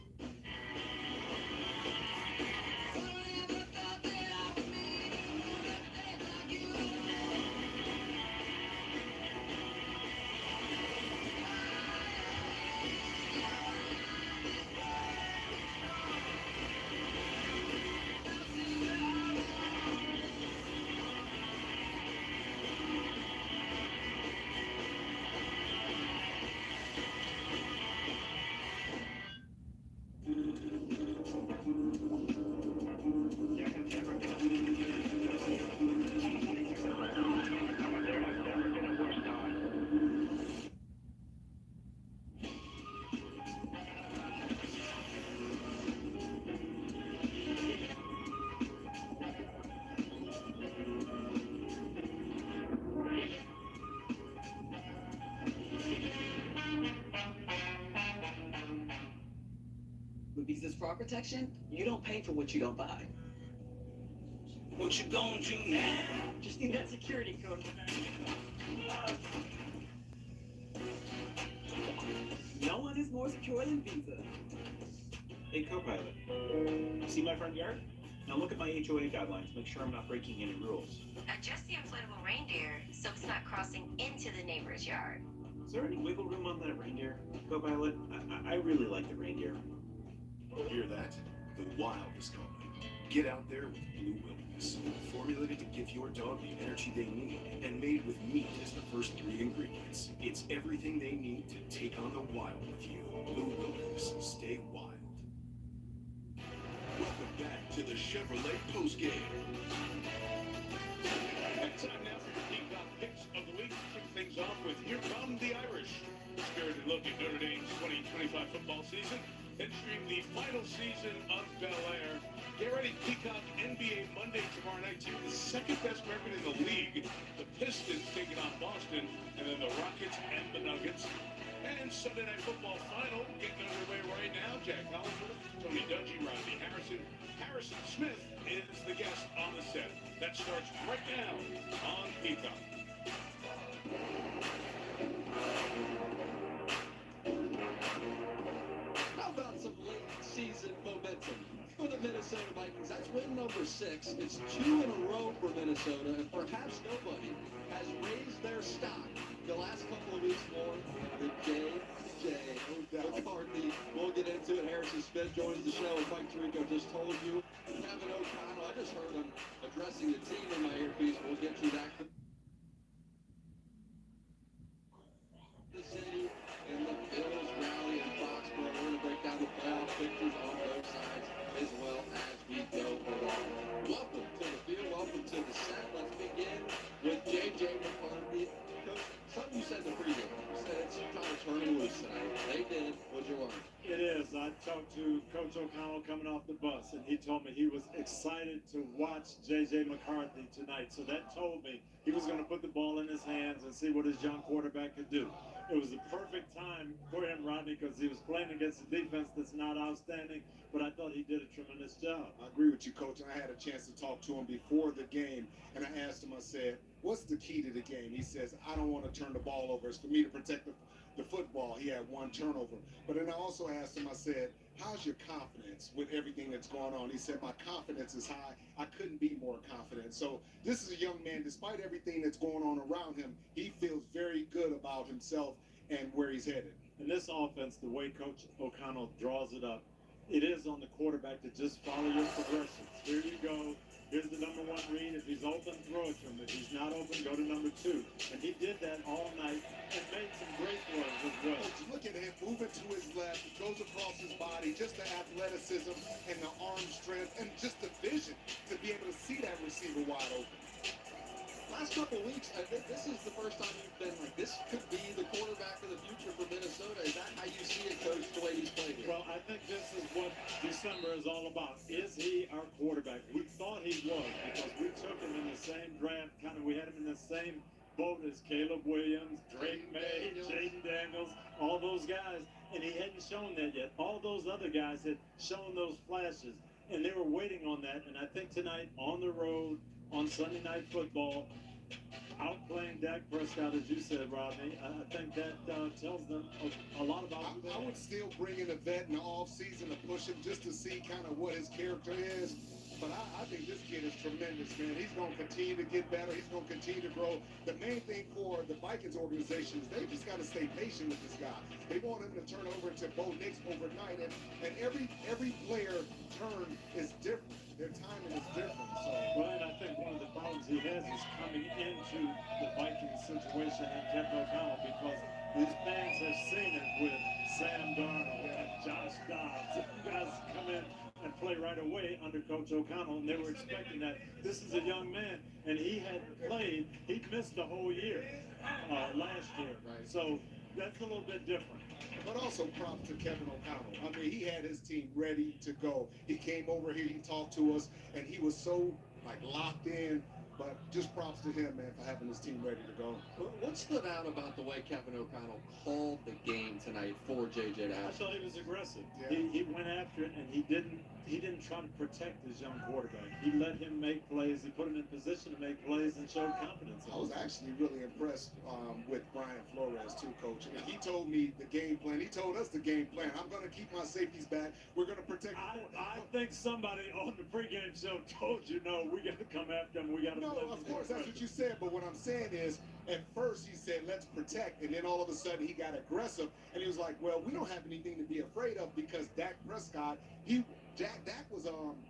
this fraud protection, you don't pay for what you don't buy. What you gonna do now? Just need that security code. No one is more secure than Visa. Hey, Copilot. See my front yard? Now look at my HOA guidelines. Make sure I'm not breaking any rules. Adjust the inflatable reindeer so it's not crossing into the neighbor's yard. Is there any wiggle room on that reindeer? Copilot, I really like the reindeer. Hear that? The wild is calling. Get out there with Blue Wilderness. Formulated to give your dog the energy they need, and made with meat as the first 3 ingredients. It's everything they need to take on the wild with you. Blue Wilderness. Stay wild. Welcome back to the Chevrolet postgame. And time now for your Peacock picks of the week. Kick things off with Here Come the Irish. Spirited look at Notre Dame's 2025 football season, entering the final season of Bel Air. Get ready, Peacock NBA Monday tomorrow night. Team the second best record in the league. The Pistons taking on Boston, and then the Rockets and the Nuggets. And Sunday Night Football final getting underway right now. Jack Collinsworth, Tony Dungy, Rodney Harrison. Harrison Smith is the guest on the set. That starts right now on Peacock. How about some late season momentum for the Minnesota Vikings? That's win number 6. It's 2 in a row for Minnesota, and perhaps nobody has raised their stock the last couple of weeks more than J.J. McCarthy. We'll get into it. Harrison Smith joins the show, as Mike Tirico just told you. Kevin O'Connell, I just heard him addressing the team in my earpiece. We'll get to that. The city and the Bills rally in Foxborough. We're going to break down the playoff pictures on both sides as well as we go along. Welcome to the field. Welcome to the set. Let's begin with J.J. McCarthy. Coach, something you said in the pregame. You said it's time to turn them loose tonight. They did. What'd you learn? It is. I talked to Coach O'Connell coming off the bus, and he told me he was excited to watch J.J. McCarthy tonight. So that told me he was going to put the ball in his hands and see what his young quarterback could do. It was the perfect time for him, Rodney, because he was playing against a defense that's not outstanding, but I thought he did a tremendous job. I agree with you, Coach. I had a chance to talk to him before the game, and I asked him, I said, what's the key to the game? He says, I don't want to turn the ball over. It's for me to protect the football. He had 1 turnover. But then I also asked him, I said, how's your confidence with everything that's going on? He said, my confidence is high. I couldn't be more confident. So this is a young man, despite everything that's going on around him, he feels very good about himself and where he's headed. And this offense, the way Coach O'Connell draws it up, it is on the quarterback to just follow your progressions. Here you go. Here's the number 1 read. If he's open, throw it to him. If he's not open, go to number 2. And he did that all night and made some great throws as well. Coach, look at him moving to his left. It goes across his body. Just the athleticism and the arm strength and just the vision to be able to see that receiver wide open. Last couple of weeks, I think this is the first time you've been like, this could be the quarterback of the future for Minnesota. Is that how you see it, Coach, the way he's played here? Well, I think this is what December is all about. Is he our quarterback? We thought he was because we took him in the same draft. We had him in the same boat as Caleb Williams, Drake May, Jaden Daniels, all those guys, and he hadn't shown that yet. All those other guys had shown those flashes, and they were waiting on that. And I think tonight on the road, on Sunday Night Football, outplaying Dak Prescott, as you said, Rodney, I think that tells them a lot about who they are. I would still bring in a vet in the offseason to push him just to see kind of what his character is. But I think this kid is tremendous, man. He's going to continue to get better. He's going to continue to grow. The main thing for the Vikings organization is they just got to stay patient with this guy. They want him to turn over to Bo Nix overnight. And every player turn is different. Their timing is different. So, Brian, I think one of the problems he has is coming into the Vikings situation and Kevin O'Connell because these fans have seen it with Sam Darnold and Josh Dobbs. Guys come in and play right away under Coach O'Connell, and they were expecting that. This is a young man, and he hadn't played. He'd missed the whole year last year. Right. So that's a little bit different. But also props to Kevin O'Connell. I mean, he had his team ready to go. He came over here, he talked to us, and he was so, locked in. But just props to him, man, for having his team ready to go. What stood out about the way Kevin O'Connell called the game tonight for JJ to I have? thought he was aggressive. Yeah. He went after it, and he didn't try to protect his young quarterback. He let him make plays. He put him in position to make plays and showed confidence. I was actually really impressed with Brian Flores, too, Coach. And he told me the game plan. He told us the game plan. I'm going to keep my safeties back. We're going to protect. I think somebody on the pregame show told you, no, we got to come after him. We got to. No, of course, that's what you said. But what I'm saying is, at first he said, let's protect. And then all of a sudden he got aggressive. And he was like, well, we don't have anything to be afraid of because Dak Prescott, Dak was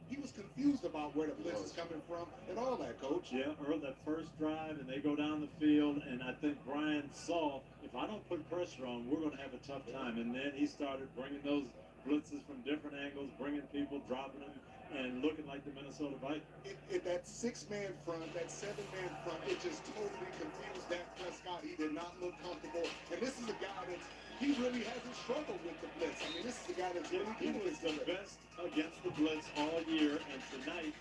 he was confused about where the blitz is coming from and all that, Coach. Yeah, Earl, that first drive, and they go down the field, and I think Brian saw, if I don't put pressure on, we're going to have a tough time. And then he started bringing those blitzes from different angles, bringing people, dropping them, and looking like the Minnesota Vikings. That 6-man front, that 7-man front, it just totally confused Dak Prescott. He did not look comfortable. And this is a guy he really hasn't struggled with the blitz. I mean, this is the guy that's really He was the best against the blitz all year, and tonight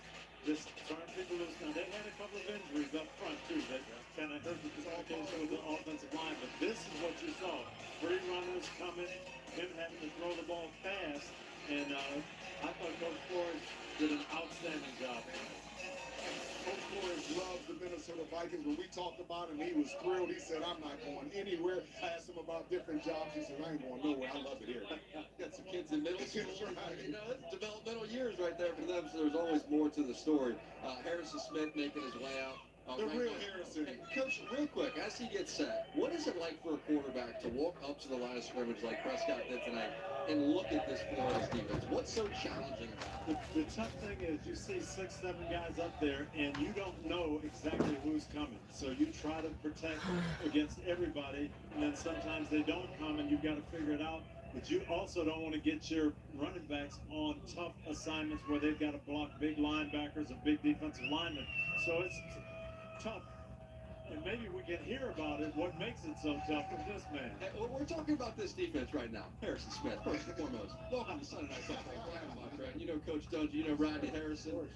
just turned people loose. Now, they had a couple of injuries up front, too, that kind of hurt the communication with the offensive line, but this is what you saw. Free runners coming, him having to throw the ball fast, and I thought Coach Flores did an outstanding job. Coach Flores loves the Minnesota Vikings. When we talked about him, he was thrilled. He said, I'm not going anywhere. I asked him about different jobs. He said, I ain't going nowhere. I love it here. Got some kids in middle school. Right. You know, it's developmental years right there for them, so there's always more to the story. Harrison Smith making his way out. The right real now. Harrison. Hey, Coach, real quick, as he gets set, what is it like for a quarterback to walk up to the line of scrimmage like Prescott did tonight and look at this Flores defense? What's so challenging about it? The tough thing is you see 6, 7 guys up there, and you don't know exactly who's coming. So you try to protect against everybody, and then sometimes they don't come, and you've got to figure it out. But you also don't want to get your running backs on tough assignments where they've got to block big linebackers and big defensive linemen. So it's tough. And maybe we can hear about it, what makes it so tough with this man. Hey, we're talking about this defense right now. Harrison Smith, first and foremost. Welcome to Sunday Night Football. Brian, my friend. You know Coach Dungy, you know Rodney Harrison.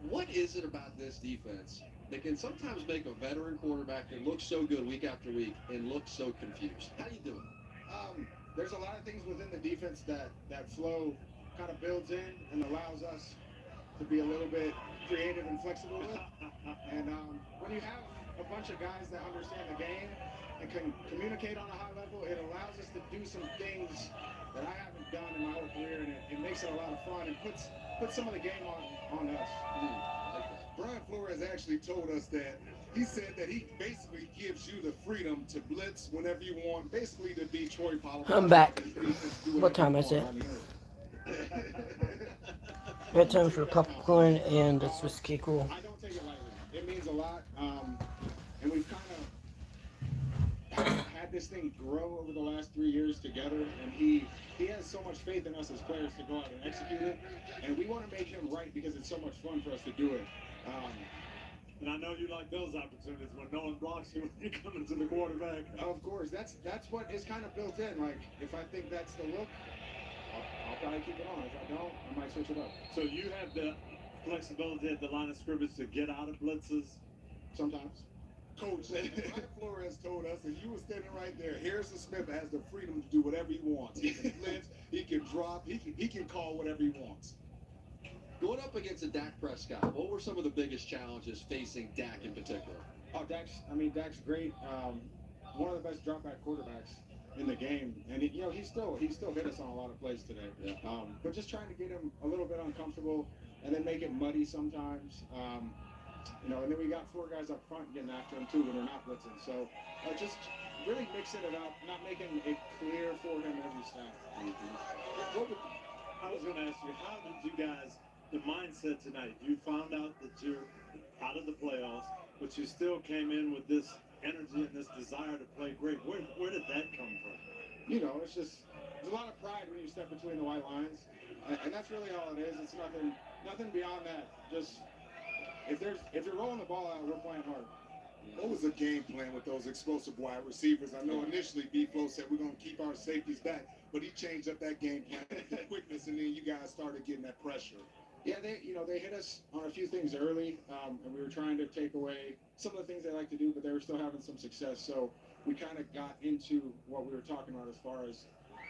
What is it about this defense that can sometimes make a veteran quarterback that looks so good week after week and looks so confused? How do you do it? There's a lot of things within the defense that Flo kind of builds in and allows us to be a little bit creative and flexible with. And when you have a bunch of guys that understand the game and can communicate on a high level, it allows us to do some things that I haven't done in my whole career, and it makes it a lot of fun and puts some of the game on us. Brian Flores actually told us that he said that he basically gives you the freedom to blitz whenever you want, basically to be Troy Polamalu. I'm back. What time is it? Red time for popcorn and a Swiss cake roll. I don't take it lightly. It means a lot. And we've kind of had this thing grow over the last 3 years together. And he has so much faith in us as players to go out and execute it. And we want to make him right because it's so much fun for us to do it. And I know you like those opportunities when no one blocks you when you're coming to the quarterback. Of course, that's what is kind of built in. Like, if I think that's the look, I'll probably keep it on. If I don't, I might switch it up. So you have the flexibility at the line of scrimmage to get out of blitzes? Sometimes. Coach, Brian Flores told us that you were standing right there. Harrison Smith has the freedom to do whatever he wants. He can blitz, he can drop, he can call whatever he wants. Going up against a Dak Prescott, what were some of the biggest challenges facing Dak in particular? Oh, Dak's great. One of the best dropback quarterbacks in the game, and he still hit us on a lot of plays today. Yeah. But just trying to get him a little bit uncomfortable, and then make it muddy sometimes. And then we got 4 guys up front getting after him too when they're not blitzing. So just really mixing it up, not making it clear for him every snap. I was going to ask you, how did you guys, the mindset tonight, you found out that you're out of the playoffs, but you still came in with this energy and this desire to play great. Where did that come from? It's just, there's a lot of pride when you step between the white lines, and that's really all it is. It's nothing beyond that. Just, if you're rolling the ball out, we're playing hard. What was the game plan with those explosive wide receivers? I know initially B-Flo said we're going to keep our safeties back, but he changed up that game plan with quickness, and then you guys started getting that pressure. Yeah, they hit us on a few things early, and we were trying to take away some of the things they like to do, but they were still having some success. So we kind of got into what we were talking about as far as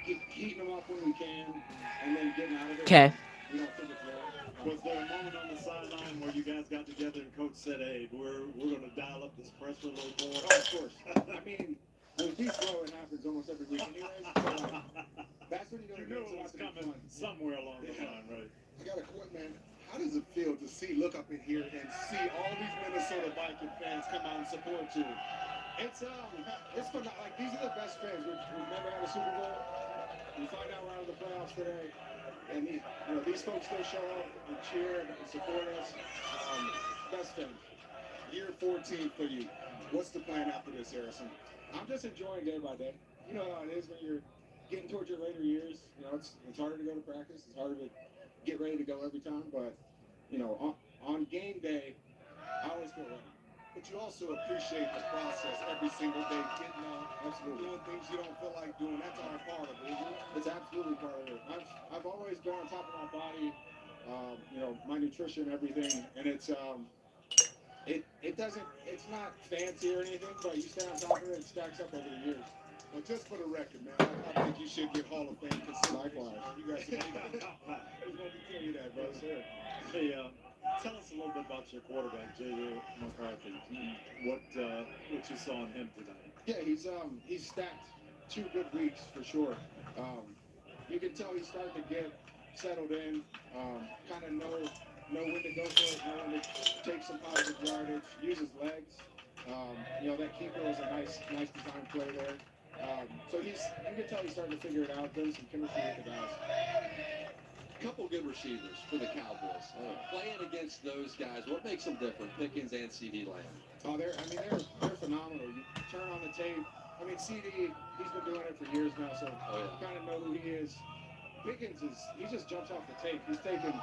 heating them up when we can, and then getting out of it. Okay. We don't think it's there. Was there a moment on the sideline where you guys got together and coach said, "Hey, we're going to dial up this pressure a little more"? Oh, of course. I mean, with beast row, it happens almost every week anyways. So, that's when You knew it was coming somewhere along the line, right? I got a question, man. How does it feel to look up in here and see all these Minnesota Viking fans come out and support you? It's fun. Like, these are the best fans. We've never had a Super Bowl. We find out we're out of the playoffs today, and these folks still show up and cheer and support us. Best fans. Year 14 for you. What's the plan after this, Harrison? I'm just enjoying day by day. You know how it is when you're getting towards your later years. It's harder to go to practice. It's harder to get ready to go every time. But on game day, I always feel ready. But you also appreciate the process every single day, getting out, doing things you don't feel like doing. That's all part of it, isn't it? It's absolutely part of it. I've always been on top of my body, my nutrition, everything, and it's not fancy or anything, but you stay on top of it, it stacks up over the years. Well, just for the record, man, I think you should get Hall of Fame consideration. Likewise. You guys should tell you that, brother. Sure. Hey, tell us a little bit about your quarterback, J.J. McCarthy. What you saw in him tonight? Yeah, he's stacked 2 good weeks for sure. You can tell he's starting to get settled in, kind of know when to go for it, know when to take some positive yardage, use his legs. That keeper was a nice design play there. So you can tell he's starting to figure it out, doing some chemistry with the guys. Couple good receivers for the Cowboys. Playing against those guys, what makes them different, Pickens and CeeDee Lamb? Oh, they're phenomenal. You turn on the tape. I mean, CD, he's been doing it for years now, so you kind of know who he is. Pickens he just jumps off the tape. He's taking,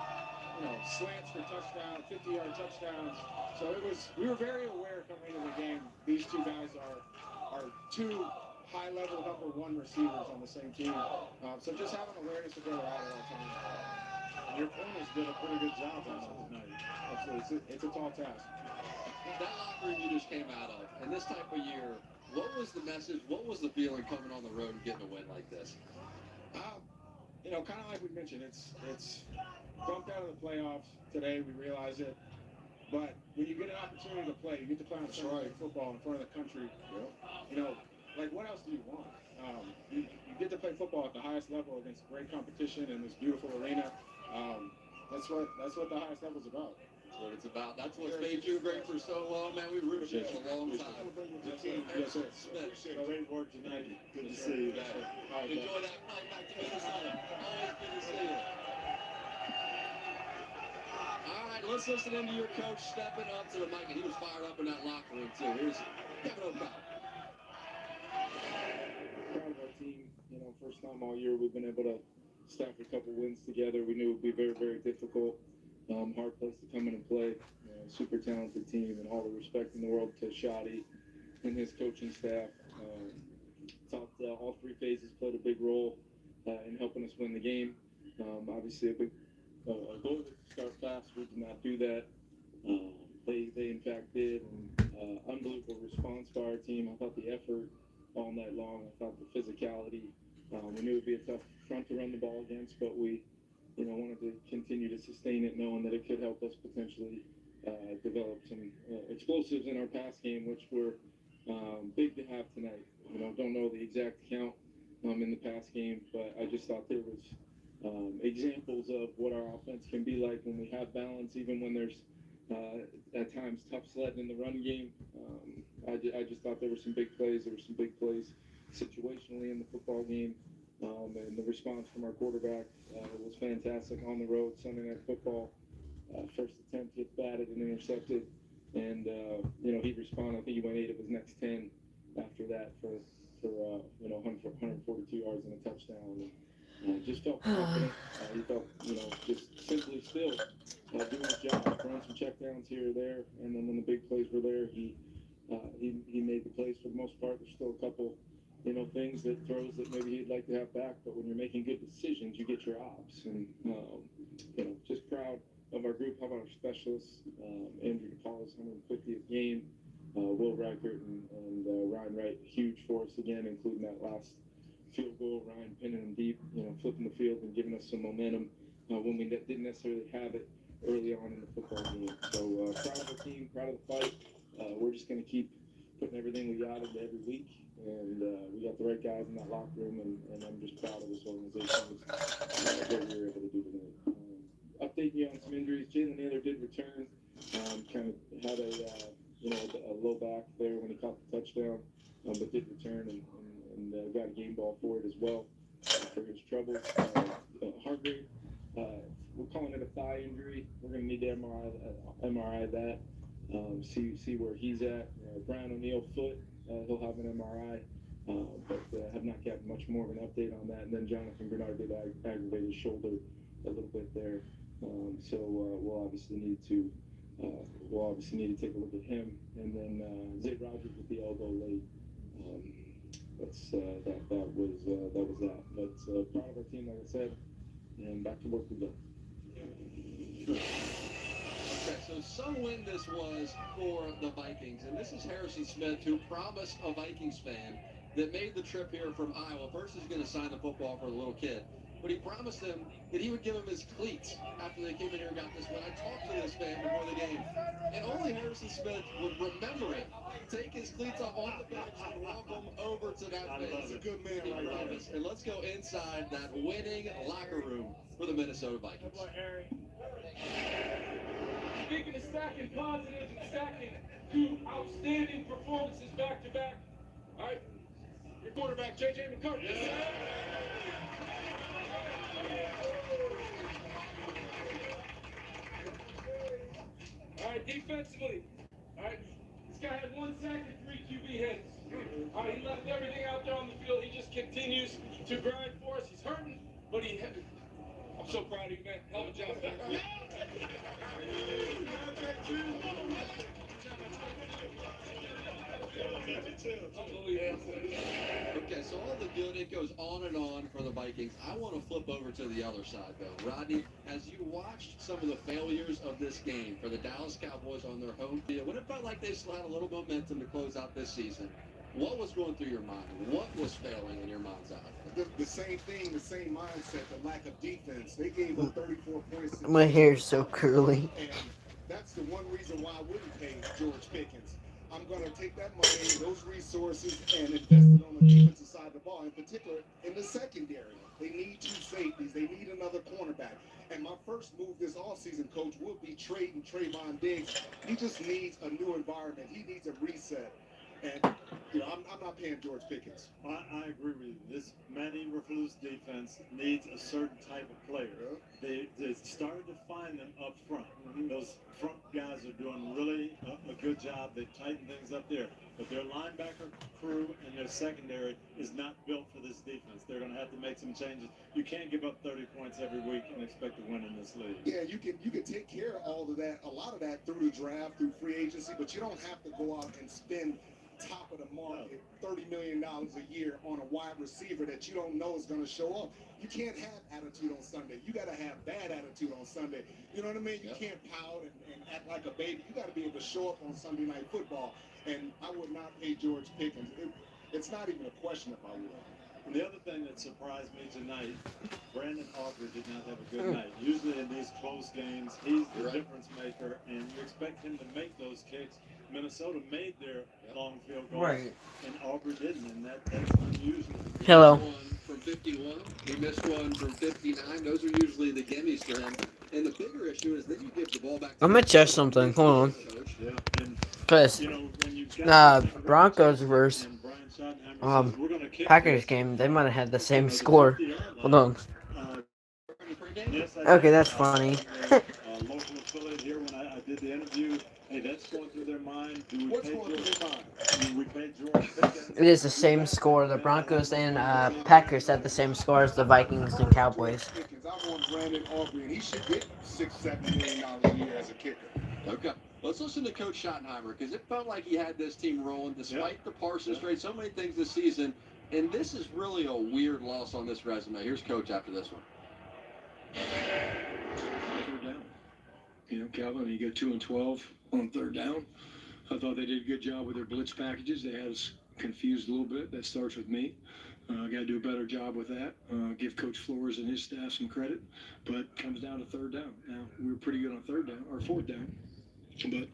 slants for touchdowns, 50-yard touchdowns. So we were very aware coming into the game. These two guys are 2 high-level number 1 receivers on the same team. So just having awareness of where they're at all times. And your corners did a pretty good job on tonight. Absolutely. It's a tall task. That locker room you just came out of, and this type of year, what was the message? What was the feeling coming on the road and getting a win like this? Kind of like we mentioned, it's bumped out of the playoffs today. We realize it. But when you get an opportunity to play, you get to play on Sunday Night Football in front of the country. Like, what else do you want? You get to play football at the highest level against great competition in this beautiful arena. That's what the highest level's about. That's what it's about. That's what's made you great for so long, man. We've rooted you for a long time. Yes, sir. Great work tonight. Good to see you. Enjoy that flight back to Minnesota. Always good to see you. All right, let's listen into your coach stepping up to the mic, and he was fired up in that locker room, too. Here's Kevin O'Connell. Proud of our team. First time all year we've been able to stack a couple wins together. We knew it would be very, very difficult. Hard place to come in and play. Super talented team, and all the respect in the world to Shadi and his coaching staff. Thought all 3 phases played a big role in helping us win the game. Obviously, a goal to start fast. We did not do that. They in fact did. And, unbelievable response by our team. I thought the effort all night long. I thought the physicality. We knew it would be a tough front to run the ball against, but we wanted to continue to sustain it, knowing that it could help us potentially develop some explosives in our pass game, which were big to have tonight. Don't know the exact count in the pass game, but I just thought there was examples of what our offense can be like when we have balance, even when there's at times tough sledding in the run game. I just thought there were some big plays. There were some big plays situationally in the football game. And the response from our quarterback was fantastic on the road. Sunday Night Football, first attempt gets batted and intercepted. And, he responded. I think he went 8 of his next 10 after that for 142 yards and a touchdown. And just felt confident. He felt, just simply still doing his job, throwing some checkdowns here or there. And then when the big plays were there, he made the plays for the most part. There's still a couple things that throws that maybe he'd like to have back, but when you're making good decisions, you get your ops. And, just proud of our group, how about our specialists? Andrew DePaul's 150th game. Will Reichert and Ryan Wright, huge for us again, including that last field goal. Ryan pinning them deep, flipping the field and giving us some momentum when we didn't necessarily have it early on in the football game. So proud of the team, proud of the fight. We're just going to keep putting everything we got into every week, and we got the right guys in that locker room, and I'm just proud of this organization. What we were able to do tonight. Updating you on some injuries. Jalen Naylor did return. Kind of had a low back there when he caught the touchdown, but did return and got a game ball for it as well for his troubles. Hargrave, we're calling it a thigh injury. We're going to need to MRI that, see where he's at. Brian O'Neill, foot, he'll have an MRI, but have not gotten much more of an update on that. And then Jonathan Bernard did aggravate his shoulder a little bit there, so we'll obviously need to take a look at him. And then Zay Rogers with the elbow late. That was that. But proud of our team, like I said, and back to work we go. Okay, so some win this was for the Vikings, and this is Harrison Smith, who promised a Vikings fan that made the trip here from Iowa. First, he's going to sign the football for the little kid, but he promised him that he would give him his cleats after they came in here and got this win. I talked to this fan before the game, and only Harrison Smith would remember it. Take his cleats off on the bench and walk them over to that bench. That's a good man right there. And let's go inside that winning locker room for the Minnesota Vikings. Speaking of stacking positives and stacking two outstanding performances back to back. All right, your quarterback, J.J. McCarthy. Yes, all right, defensively. All right, this guy had 1 sack and 3 QB hits. All right, he left everything out there on the field. He just continues to grind for us. He's hurting, but I'm so proud of you, man. Hell of a job back there. Okay, so all the good, it goes on and on for the Vikings. I want to flip over to the other side, though. Rodney, as you watched some of the failures of this game for the Dallas Cowboys on their home field, when it felt like they still had a little momentum to close out this season, what was going through your mind? What was failing in your mind's eye? The same thing, the same mindset, the lack of defense. They gave up 34 points. My hair's so curly. And that's the one reason why I wouldn't pay George Pickens. I'm going to take that money, those resources, and invest it on the defensive side of the ball, in particular in the secondary. They need 2 safeties. They need another cornerback. And my first move this offseason, Coach, will be trading Trayvon Diggs. He just needs a new environment. He needs a reset. And, I'm not paying George Pickens. I agree with you. This Manny Eberflus defense needs a certain type of player. They started to find them up front. Those front guys are doing really a good job. They tighten things up there. But their linebacker crew and their secondary is not built for this defense. They're going to have to make some changes. You can't give up 30 points every week and expect to win in this league. Yeah, you can take care of all of that, a lot of that through the draft, through free agency, but you don't have to go out and spend top of the market, $30 million a year on a wide receiver that you don't know is going to show up. You can't have attitude on Sunday. You got to have bad attitude on Sunday. You know what I mean? You can't pout and act like a baby. You got to be able to show up on Sunday Night Football. And I would not pay George Pickens. It's not even a question if I would. And the other thing that surprised me tonight, Brandon Aubrey did not have a good night. Usually in these close games, he's the difference maker, and you expect him to make those kicks. Minnesota made their long field goals, and Aubrey didn't, and that's unusual. Hello. One from 51. He missed one from 59. Those are usually the gimmies for him. And the bigger issue is then you give the ball back to I'm gonna check something. Hold on. Cause Broncos versus Packers game, they might have had the same score. Hold on. Okay, that's funny. Local affiliate here when I did the interview. Hey, that's going through their mind. What's going through their mind? Do we pay George Pickens? It is the same score. The Broncos and Packers had the same score as the Vikings and Cowboys. I want Brandon Aubrey, and he should get $6-7 million a year as a kicker. Okay. Let's listen to Coach Schottenheimer, because it felt like he had this team rolling despite the Parsons trade, so many things this season. And this is really a weird loss on this resume. Here's Coach after this one. Calvin, you go 2 and 12 on third down. I thought they did a good job with their blitz packages. They had us confused a little bit. That starts with me. Got to do a better job with that. Give Coach Flores and his staff some credit. But it comes down to third down. Now, we were pretty good on third down, or fourth down. But,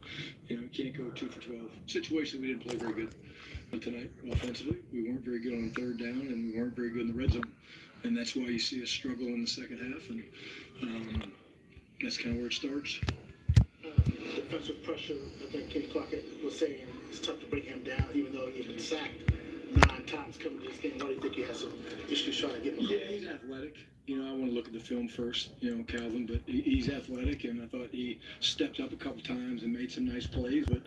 you can't go 2 for 12. Situation, we didn't play very good tonight offensively. We weren't very good on third down, and we weren't very good in the red zone. And that's why you see us struggle in the second half. And that's kind of where it starts. Defensive pressure, I think Kenny Clark was saying it's tough to bring him down, even though he's been sacked 9 times coming to this game. Why do you think he has some issues trying to get him? Yeah, he's athletic. I want to look at the film first, Calvin, but he's athletic, and I thought he stepped up a couple times and made some nice plays, but,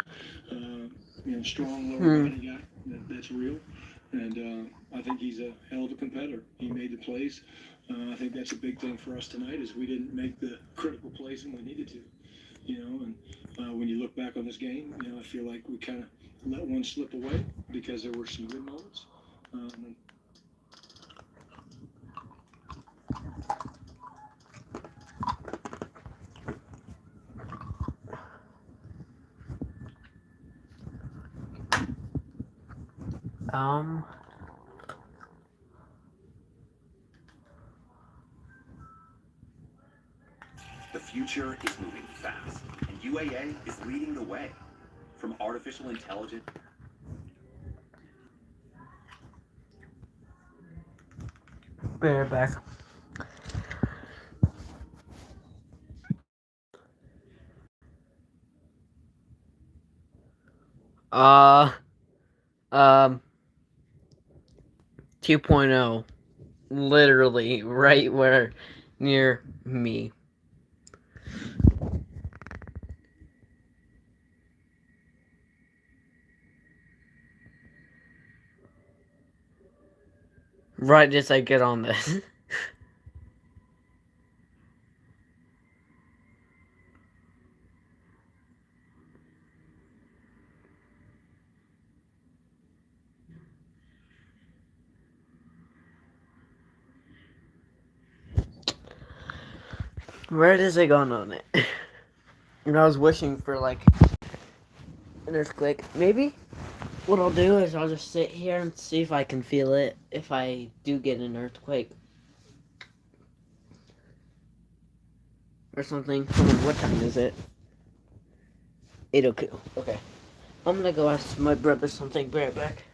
strong lower body guy, that's real. And I think he's a hell of a competitor. He made the plays. I think that's a big thing for us tonight is we didn't make the critical plays when we needed to. And when you look back on this game, I feel like we kind of let one slip away because there were some good moments. The future is moving fast, and UAA is leading the way. From artificial intelligence. Be right back. Um, 2.0. Literally right where near me. Right as I get on this. Right as I got on it. And I was wishing for like an earthquake. Maybe what I'll do is I'll just sit here and see if I can feel it if I do get an earthquake. Or something. Hold on, what time is it? 8:02. Okay. I'm gonna go ask my brother something. Be right back.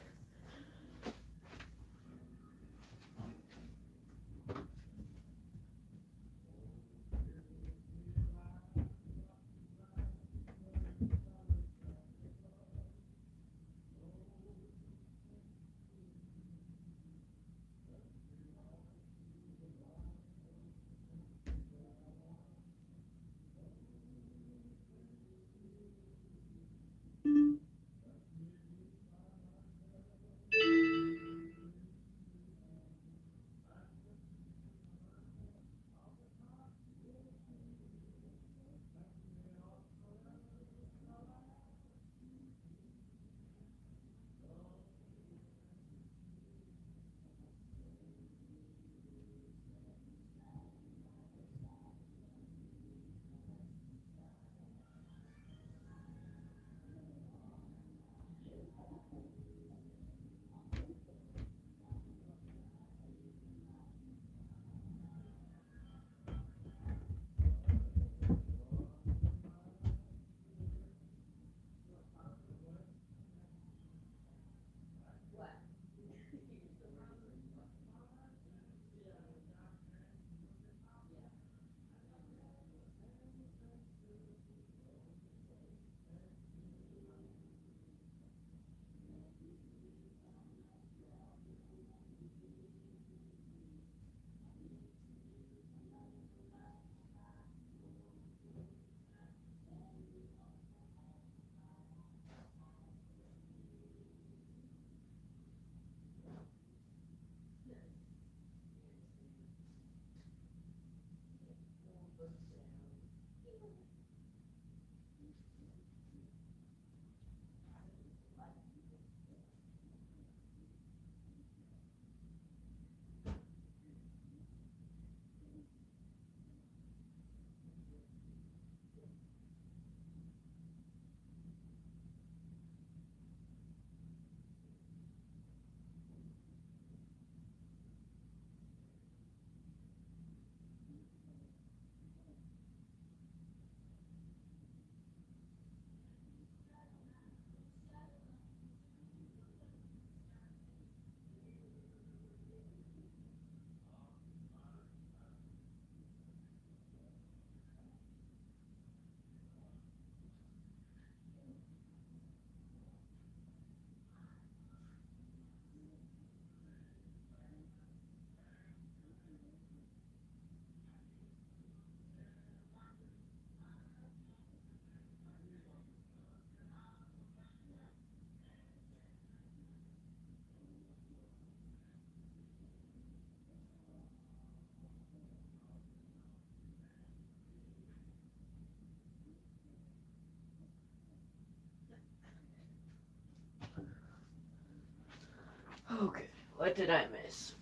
Okay, what did I miss?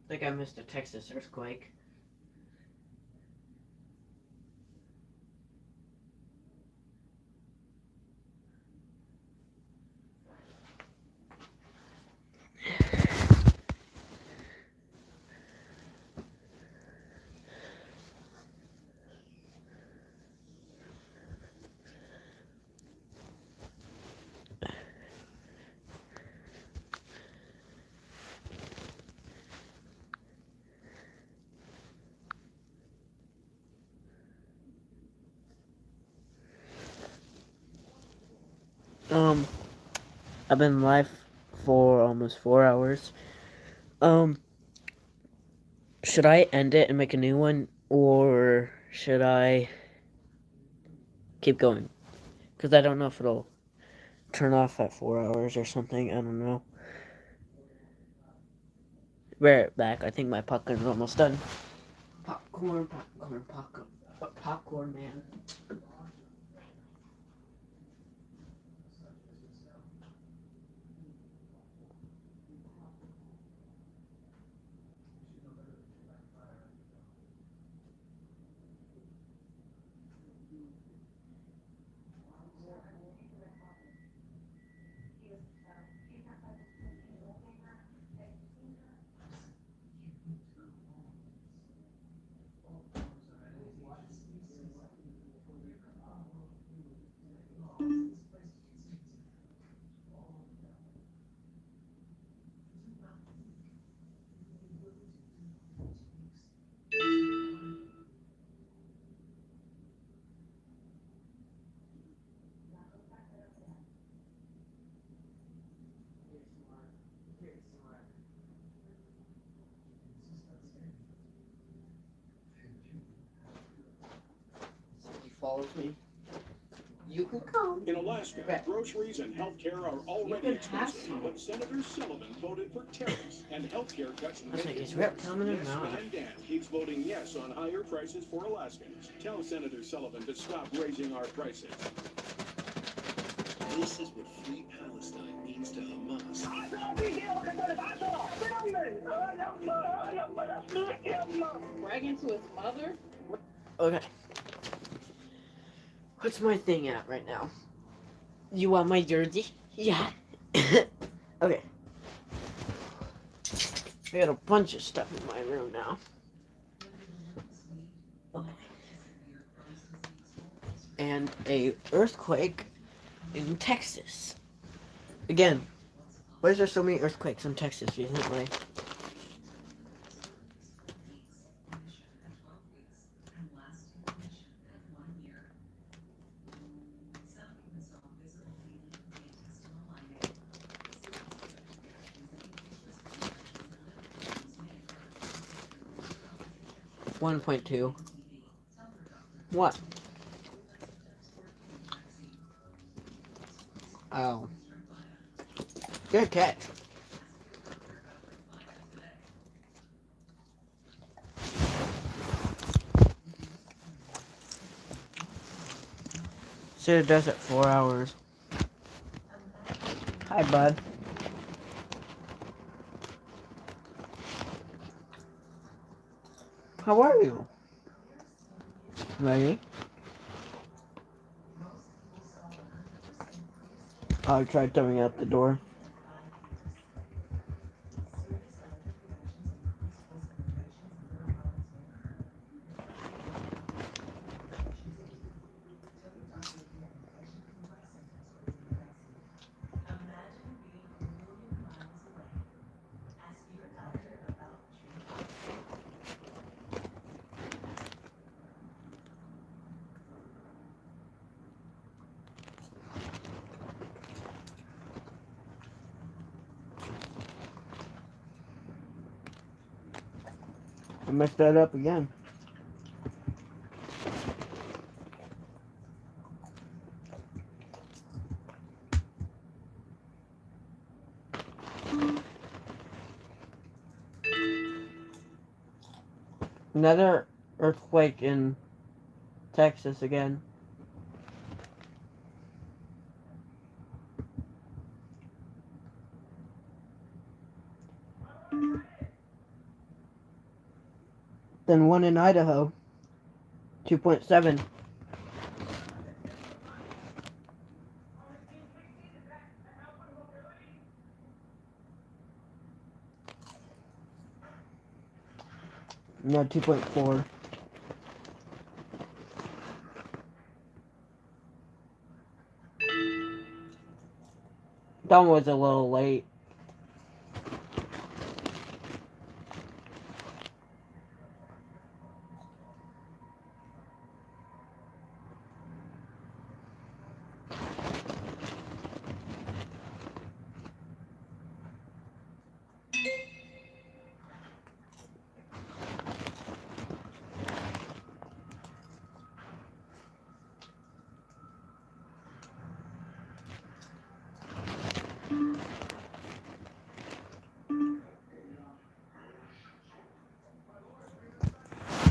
I think I missed a Texas earthquake. I've been live for almost 4 hours. Should I end it and make a new one, or should I keep going? Because I don't know if it'll turn off at 4 hours or something. I don't know. Be right back. I think my popcorn's almost done. Popcorn, man. Follows me. You can come. In Alaska, groceries and healthcare are already expensive, but Senator Sullivan voted for tariffs and healthcare cuts. Looks like his rep coming in Yes, now. Ryan Dan keeps voting yes on higher prices for Alaskans. Tell Senator Sullivan to stop raising our prices. This is what Free Palestine means to Hamas. Bragging to his mother? Okay. What's my thing at right now? You want my jersey? Yeah. Okay. I got a bunch of stuff in my room now. Okay. And a earthquake in Texas. Again, why is there so many earthquakes in Texas recently? $1.2. What? Oh. Good catch. Said it does it 4 hours. Hi, bud. How are you? Ready? I tried coming out the door. I messed that up again. Another Earthquake in Texas again. Then one in Idaho. 2.7. No, 2.4. That one was a little late.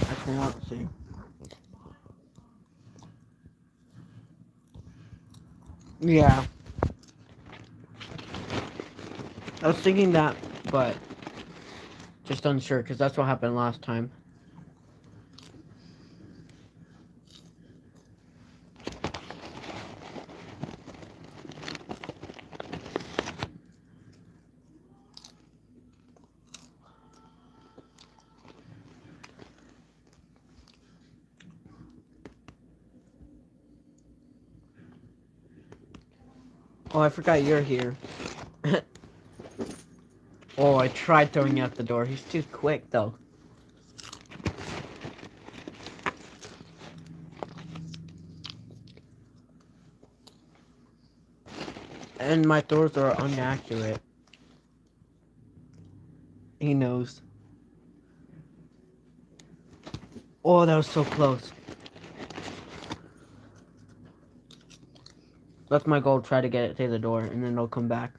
I cannot see. Yeah. I was thinking that, but just unsure, because that's what happened last time. Oh, I forgot you're here. Oh, I tried throwing you out the door. He's too quick, though. And my throws are inaccurate. He knows. Oh, that was so close. That's my goal, try to get it to the door, and then it'll come back.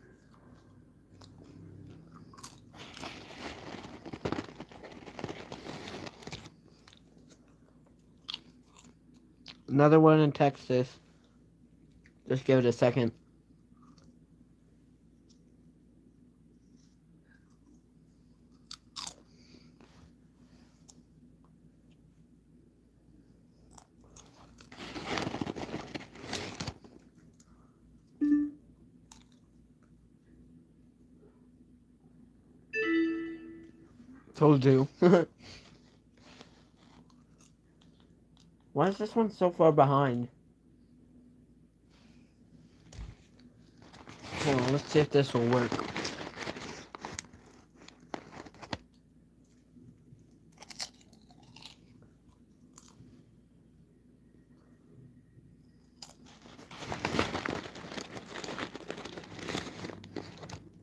Another one in Texas. Just give it a second. Told you. Why is this one so far behind? Hold on, let's see if this will work.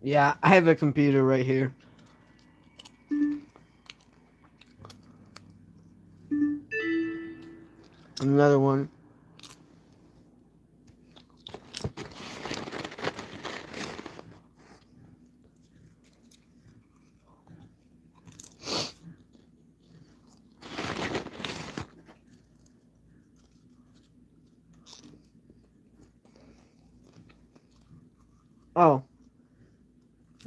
Yeah, I have a computer right here. Another one. Oh.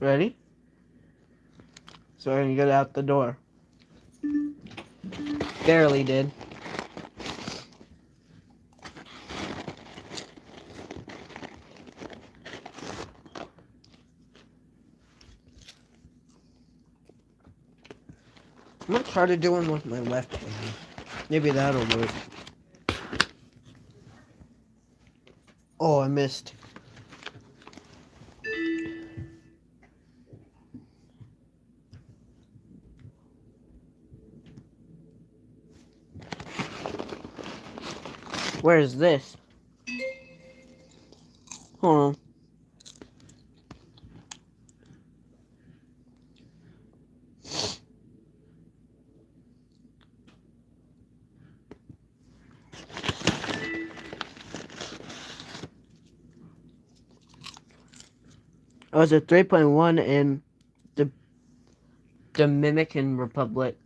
Ready? So I can get out the door. Barely did. I'm gonna try to do one with my left hand. Maybe that'll work. Oh, I missed. Where is this? Hold on. Oh, it's a 3.1 in the Dominican Republic.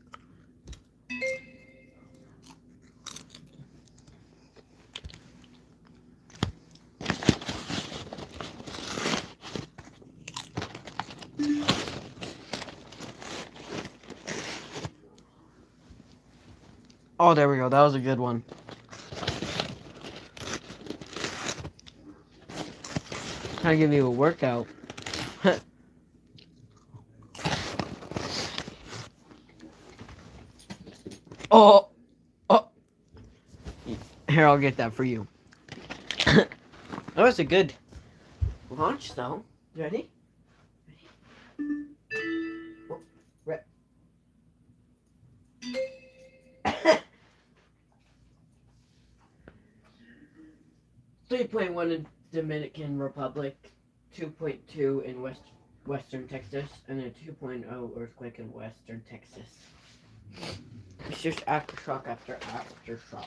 Oh, there we go. That was a good one. Trying to give you a workout. Oh! Oh! Here, I'll get that for you. That was a good launch, though. You ready? Oh, right. 3.1 in Dominican Republic, 2.2 in western Texas, and a 2.0 earthquake in western Texas. It's just aftershock after aftershock.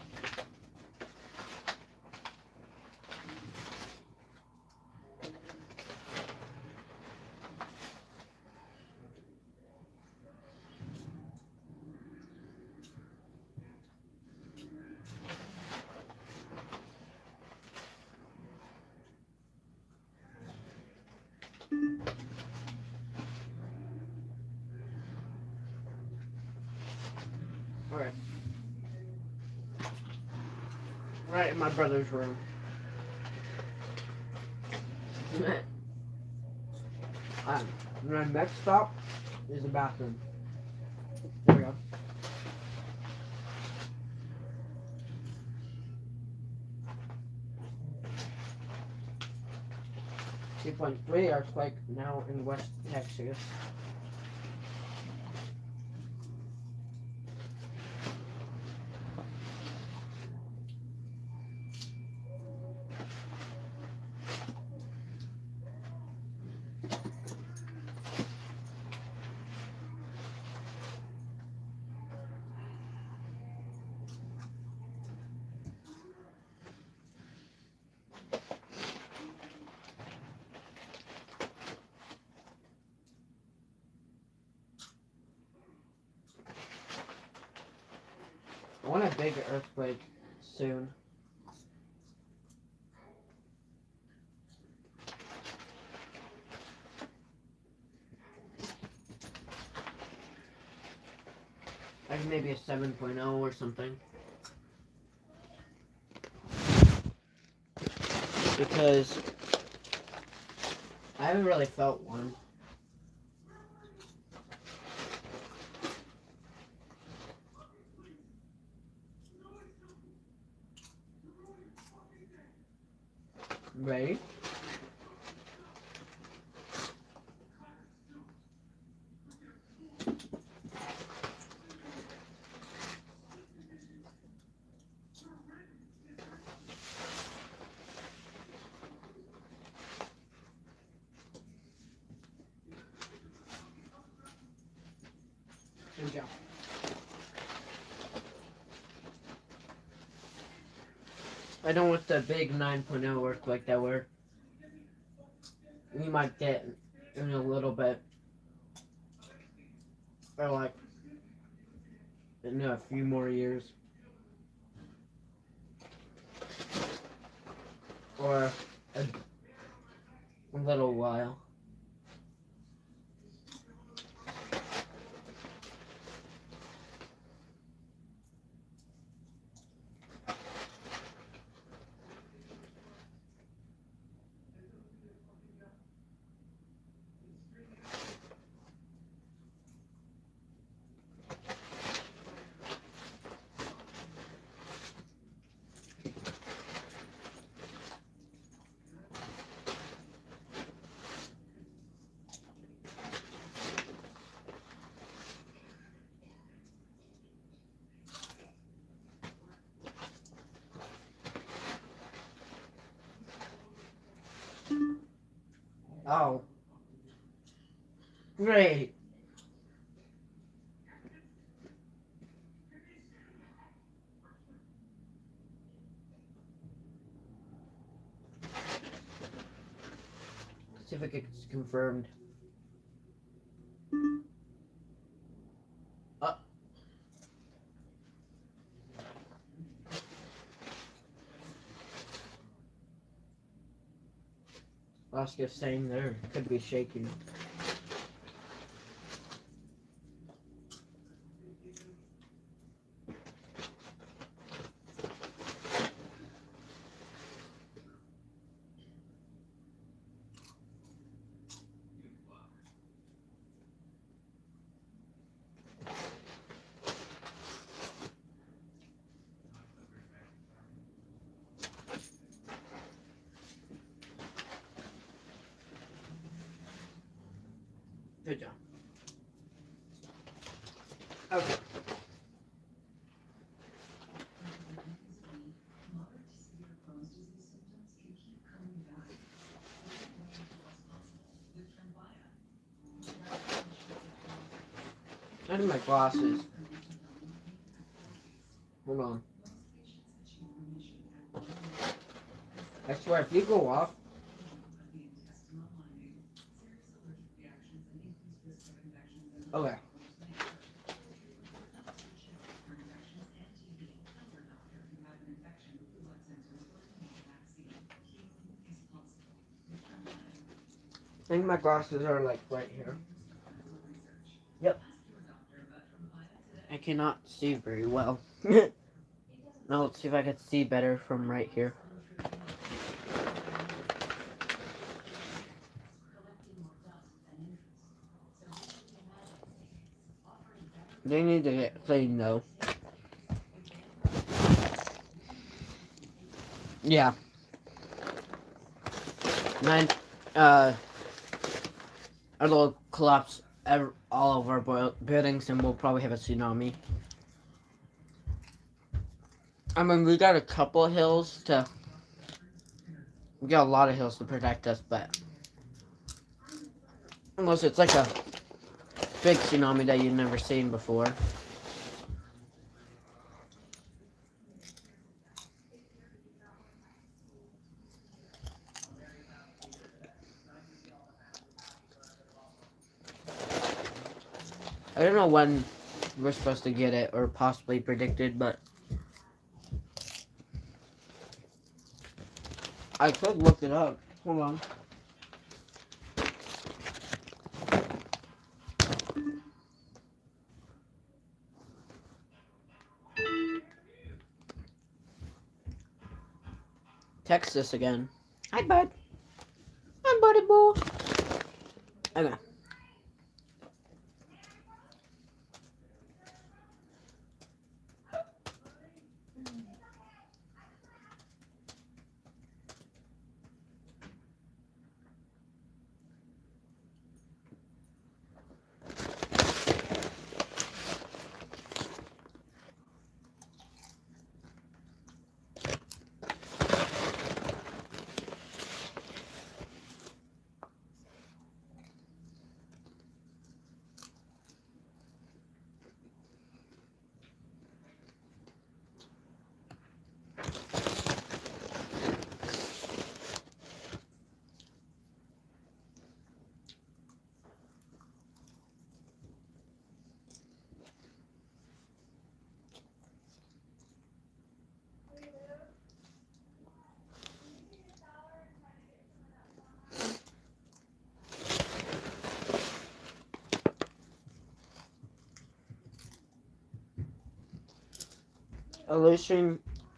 Alright. Right in my brother's room. My next stop is the bathroom. There we go. .3 earthquake now in West Texas. I want a big earthquake soon. Like maybe a 7.0 or something. Because I haven't really felt one. Ready? Good job. I don't want the big 9.0 earthquake that we might get in a little bit. Or like in a few more years. Or a little while. Oh. Great. See if it gets confirmed. Oscar's saying there could be shaking. Good job. Okay. I need my glasses. Hold on. I swear, if you go off, okay. I think my glasses are like right here. Yep. I cannot see very well. Now let's see if I can see better from right here. They need to get cleaned though. Yeah. Mine, it'll collapse all of our buildings and we'll probably have a tsunami. I mean, we got a couple of hills to... We got a lot of hills to protect us, but... Unless it's like a big tsunami that you've never seen before. I don't know when we're supposed to get it, or possibly predicted, but... I could look it up. Hold on. Text this again. Hi, bud. Hi, buddy boo. Okay.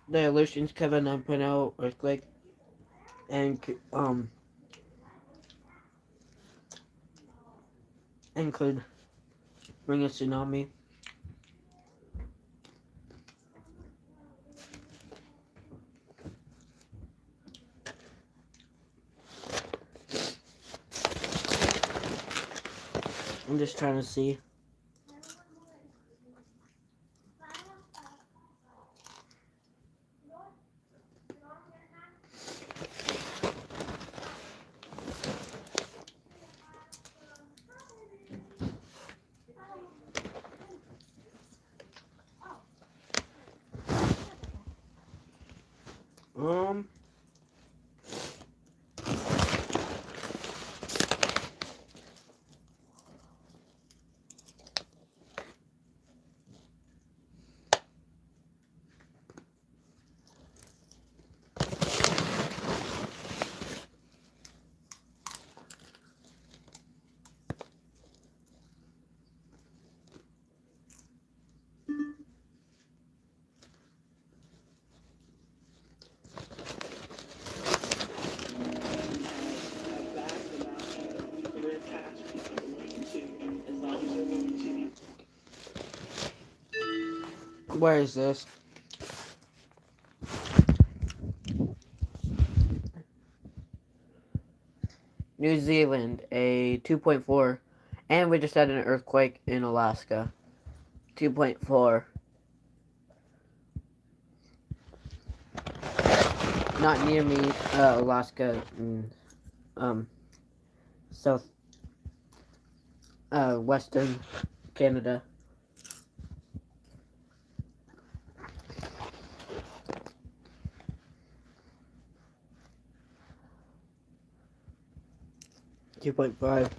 The Aleutians Kevin 9.0 earthquake, and could bring a tsunami. I'm just trying to see. Where is this? New Zealand, a 2.4 And we just had an earthquake in Alaska. 2.4. Not near me, Alaska, south, western Canada. Two 2.5.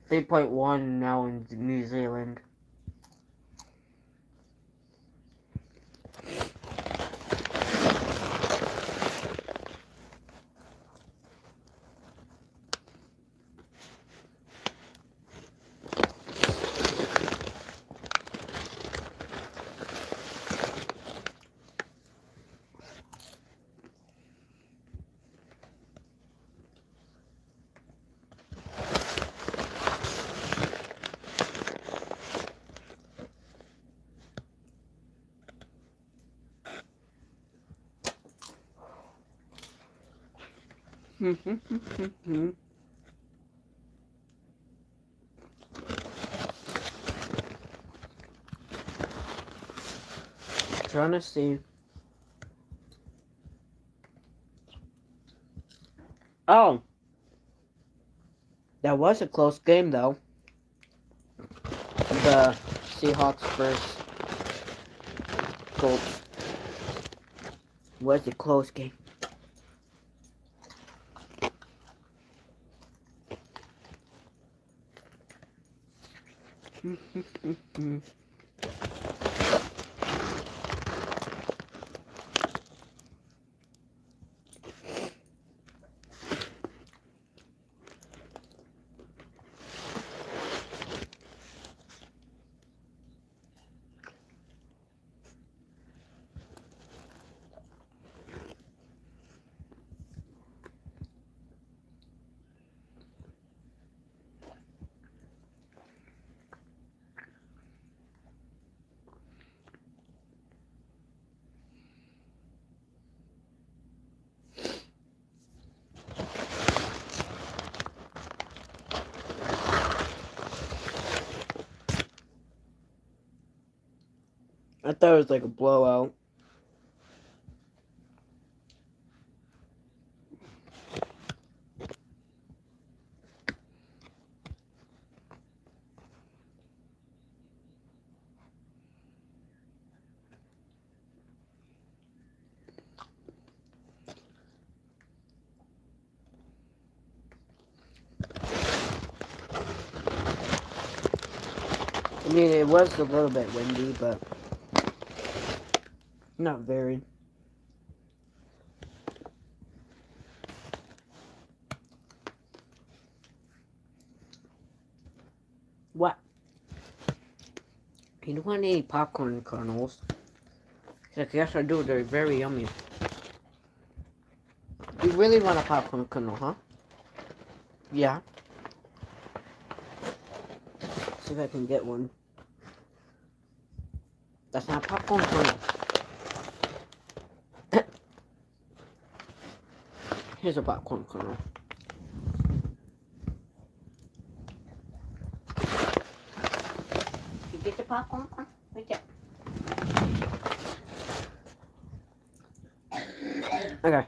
.1 now in New Zealand. Trying to see. Oh, that was a close game though. The Seahawks versus Colts was a close game. I thought it was like a blowout. I mean, it was a little bit windy, but not very. What? You don't want any popcorn kernels? Yes, I do. They're very yummy. You really want a popcorn kernel, huh? Yeah. See if I can get one. That's not popcorn kernel. Here's a popcorn kernel. You get the popcorn kernel? Right there. Okay.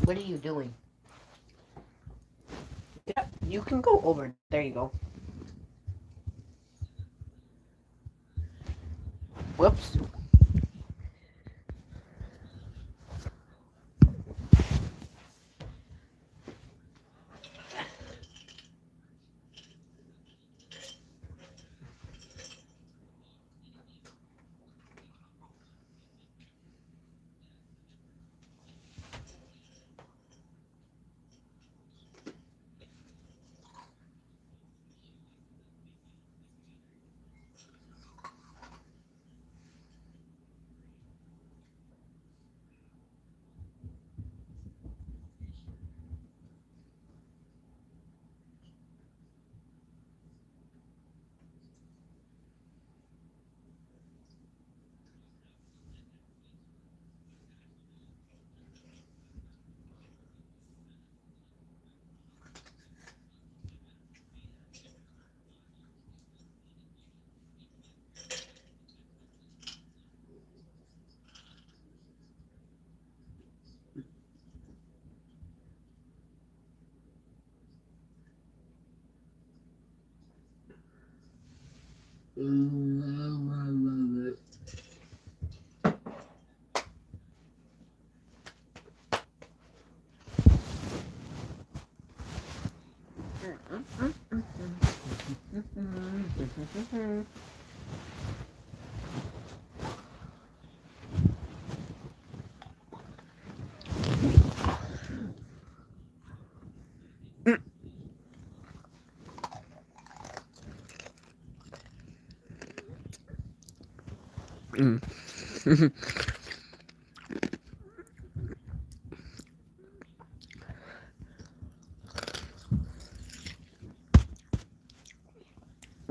What are you doing? Yeah, you can go over. There you go. Whoops.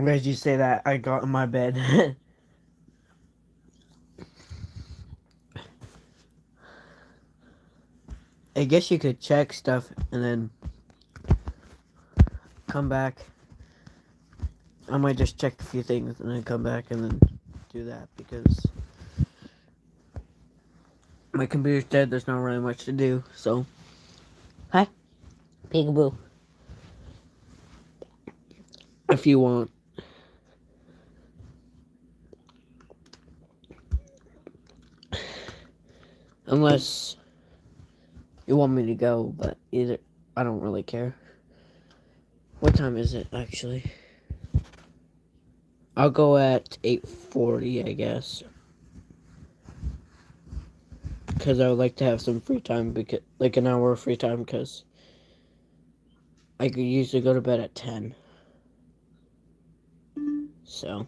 As you say that, I got in my bed. I guess you could check stuff and then come back. I might just check a few things and then come back and then do that because my computer's dead. There's not really much to do. So, hi, peekaboo. If you want. Unless you want me to go, but either I don't really care. What time is it actually? I'll go at 8:40, I guess. Because I would like to have some free time, because like an hour of free time, because I could usually go to bed at 10. So.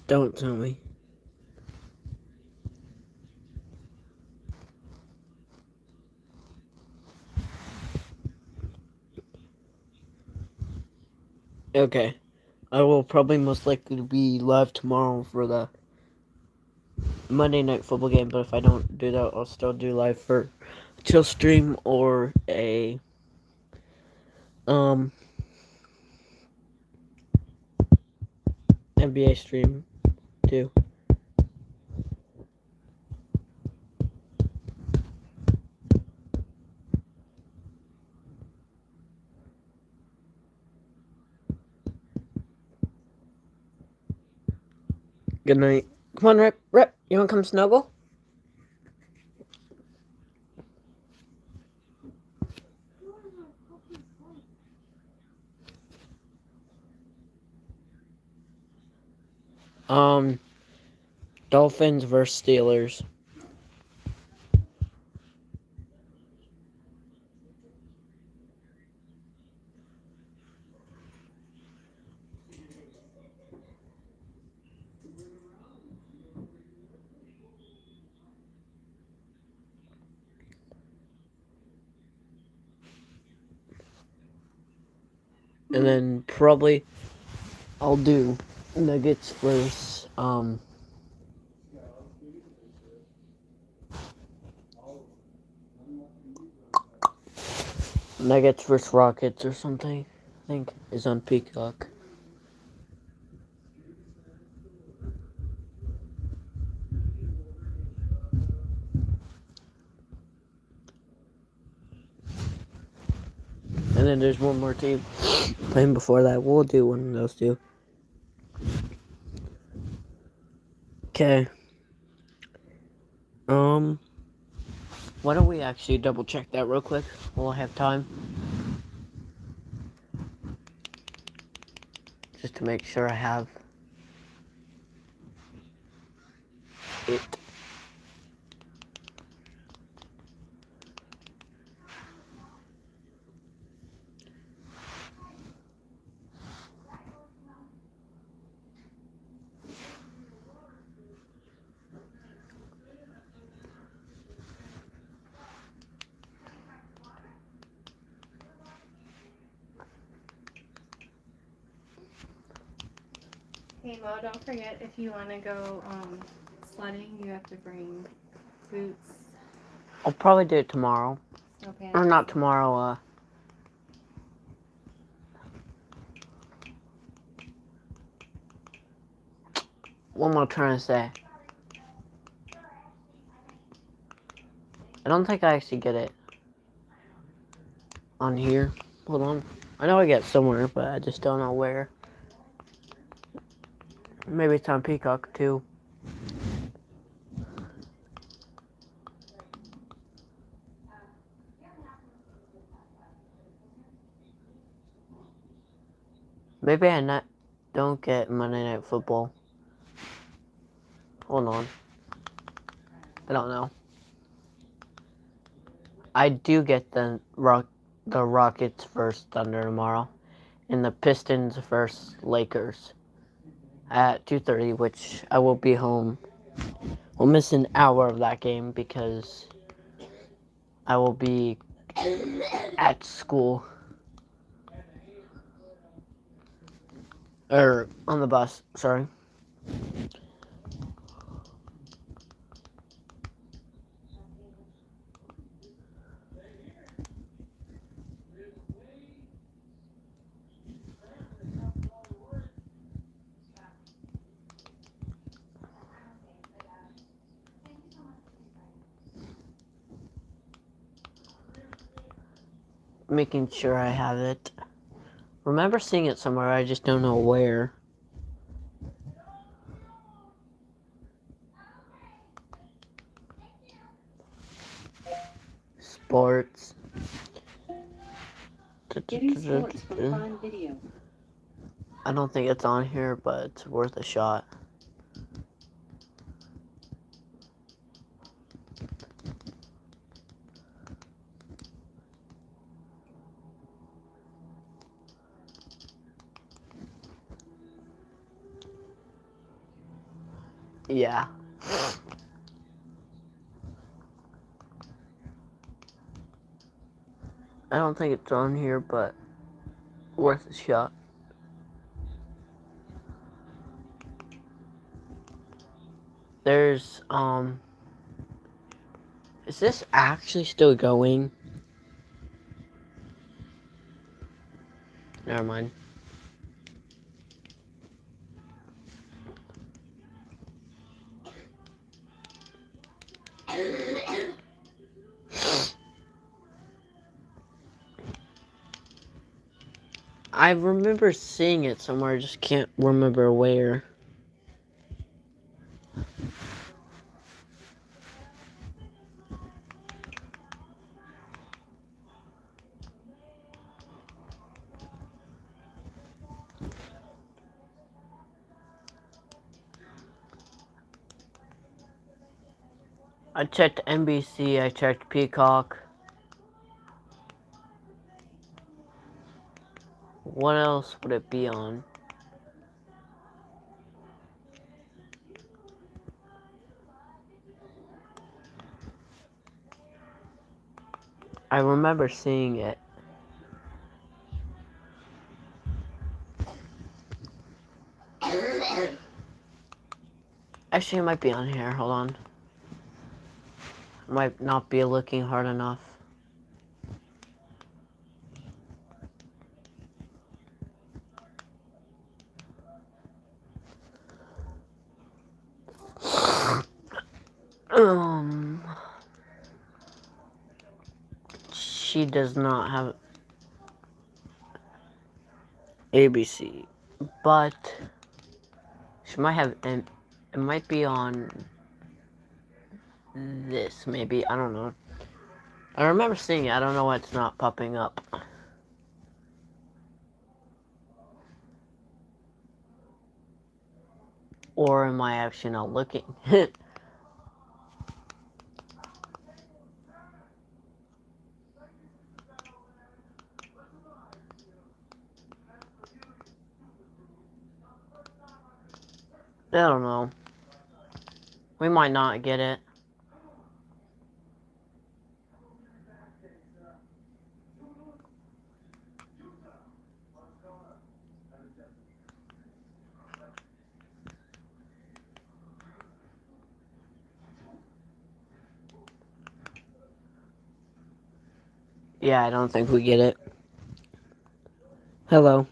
Don't tell me. Okay. I will probably most likely be live tomorrow for the Monday Night Football game, but if I don't do that, I'll still do live for a chill stream or a NBA stream too. Good night. Come on, Rip. Rip, you wanna come snuggle? Dolphins versus Steelers. And then probably I'll do Nuggets versus Nuggets versus Rockets or something, I think, is on Peacock. And then there's one more team playing before that. We'll do one of those two. Okay. Why don't we actually double check that real quick while I have time? Just to make sure I have it. Hey Mo, don't forget if you want to go sledding, you have to bring boots. I'll probably do it tomorrow. Okay. Or not tomorrow, what am I trying to say? I don't think I actually get it on here. Hold on. I know I get it somewhere, but I just don't know where. Maybe it's on Peacock too. Maybe I don't get Monday Night Football. Hold on. I don't know. I do get the Rockets versus Thunder tomorrow, and the Pistons versus Lakers at 2:30, which I will be home. We'll miss an hour of that game because I will be at school. Or on the bus, sorry. Making sure I have it. Remember seeing it somewhere, I just don't know where. Sports. Getting sports from Prime Video. I don't think it's on here, but it's worth a shot. Yeah. I don't think it's on here, but worth a shot. There's, is this actually still going? Never mind. I remember seeing it somewhere, I just can't remember where. I checked NBC, I checked Peacock. What else would it be on? I remember seeing it. Actually, it might be on here. Hold on. Might not be looking hard enough. She does not have ABC, but she might have, and it might be on this, maybe, I don't know. I remember seeing it, I don't know why it's not popping up. Or am I actually not looking? I don't know. We might not get it. Yeah, I don't think we get it. Hello.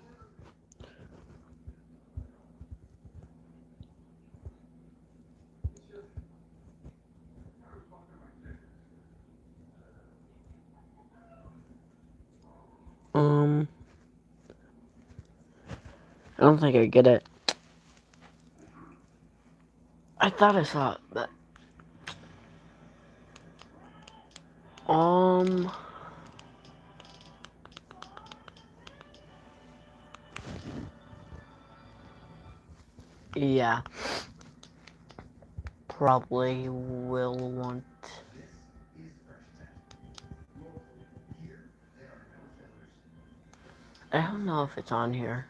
I don't think I get it. I thought I saw it, but yeah. Probably will want. I don't know if it's on here.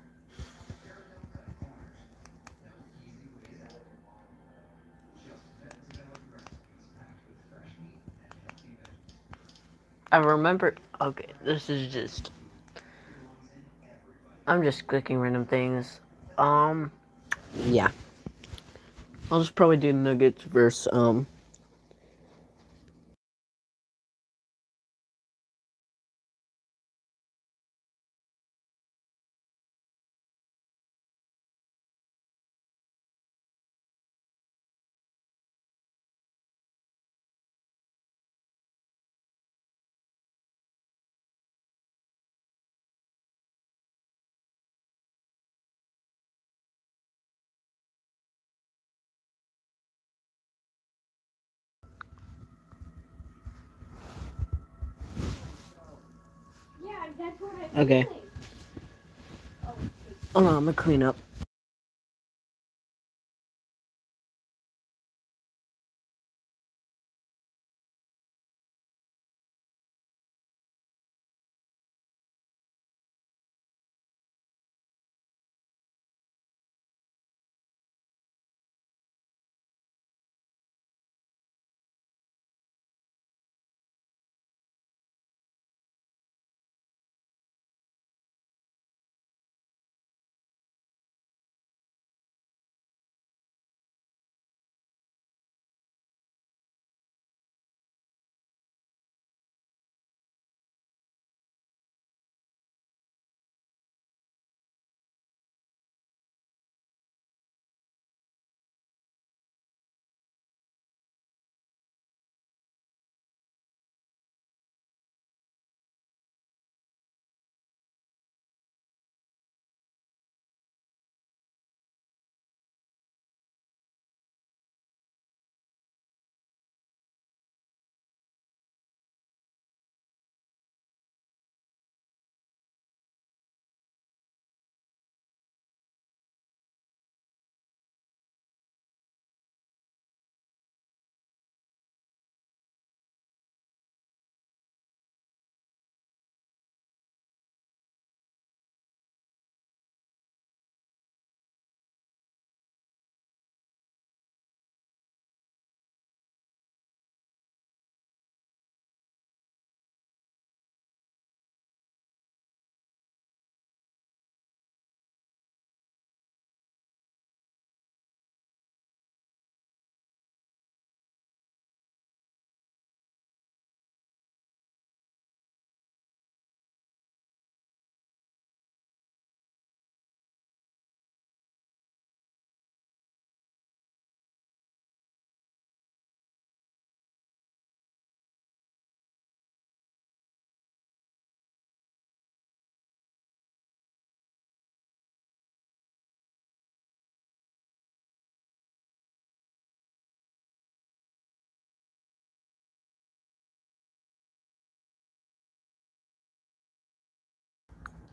I remember. Okay, this is just. I'm just clicking random things. Yeah. I'll just probably do Nuggets versus Yeah, that's what I Okay. Hold on, I'm gonna clean up.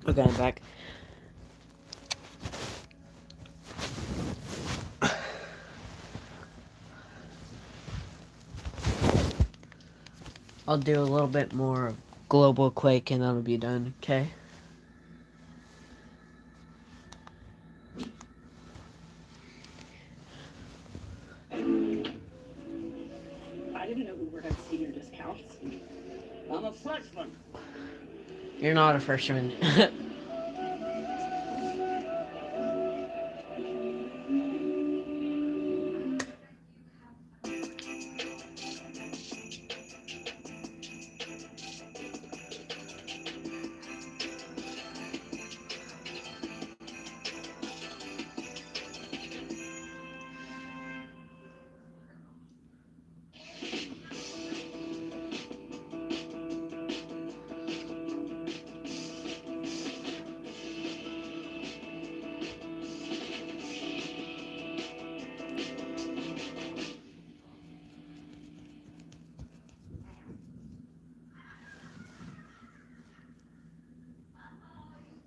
Okay, I'm back. I'll do a little bit more of Global Quake and that'll be done, okay? I didn't know we were having senior discounts. I'm a freshman. You're not a freshman.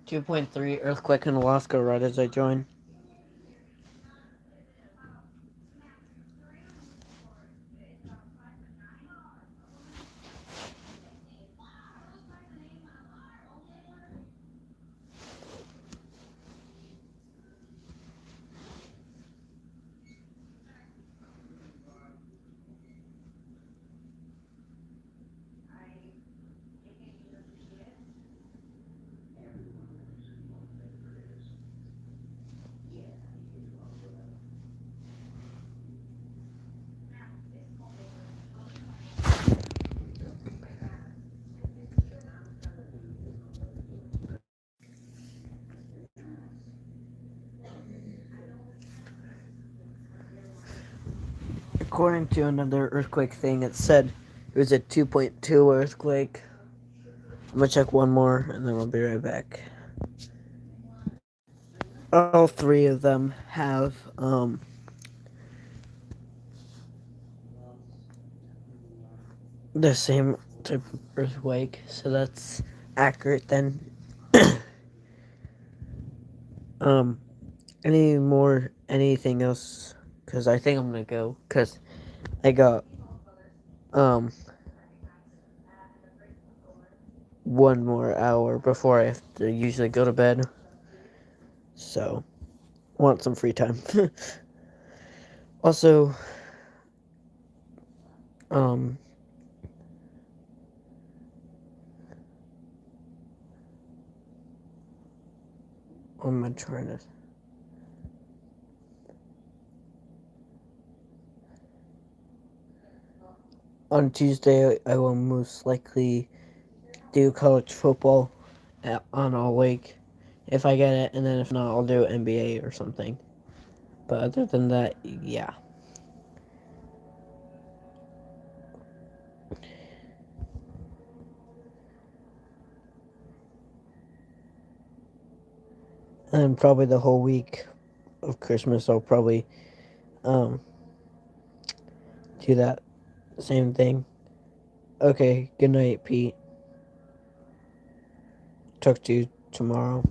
2.3 earthquake in Alaska right as I join. According to another earthquake thing, it said it was a 2.2 earthquake. I'm gonna check one more and then I'll be right back. All three of them have the same type of earthquake, so that's accurate then. Anything else? Because I think I'm gonna go, because I got one more hour before I have to usually go to bed, so want some free time. Also, what am I trying to... On Tuesday, I will most likely do college football on all week, if I get it, and then if not, I'll do NBA or something. But other than that, yeah. And probably the whole week of Christmas, I'll probably do that same thing. Okay, good night, Pete. Talk to you tomorrow.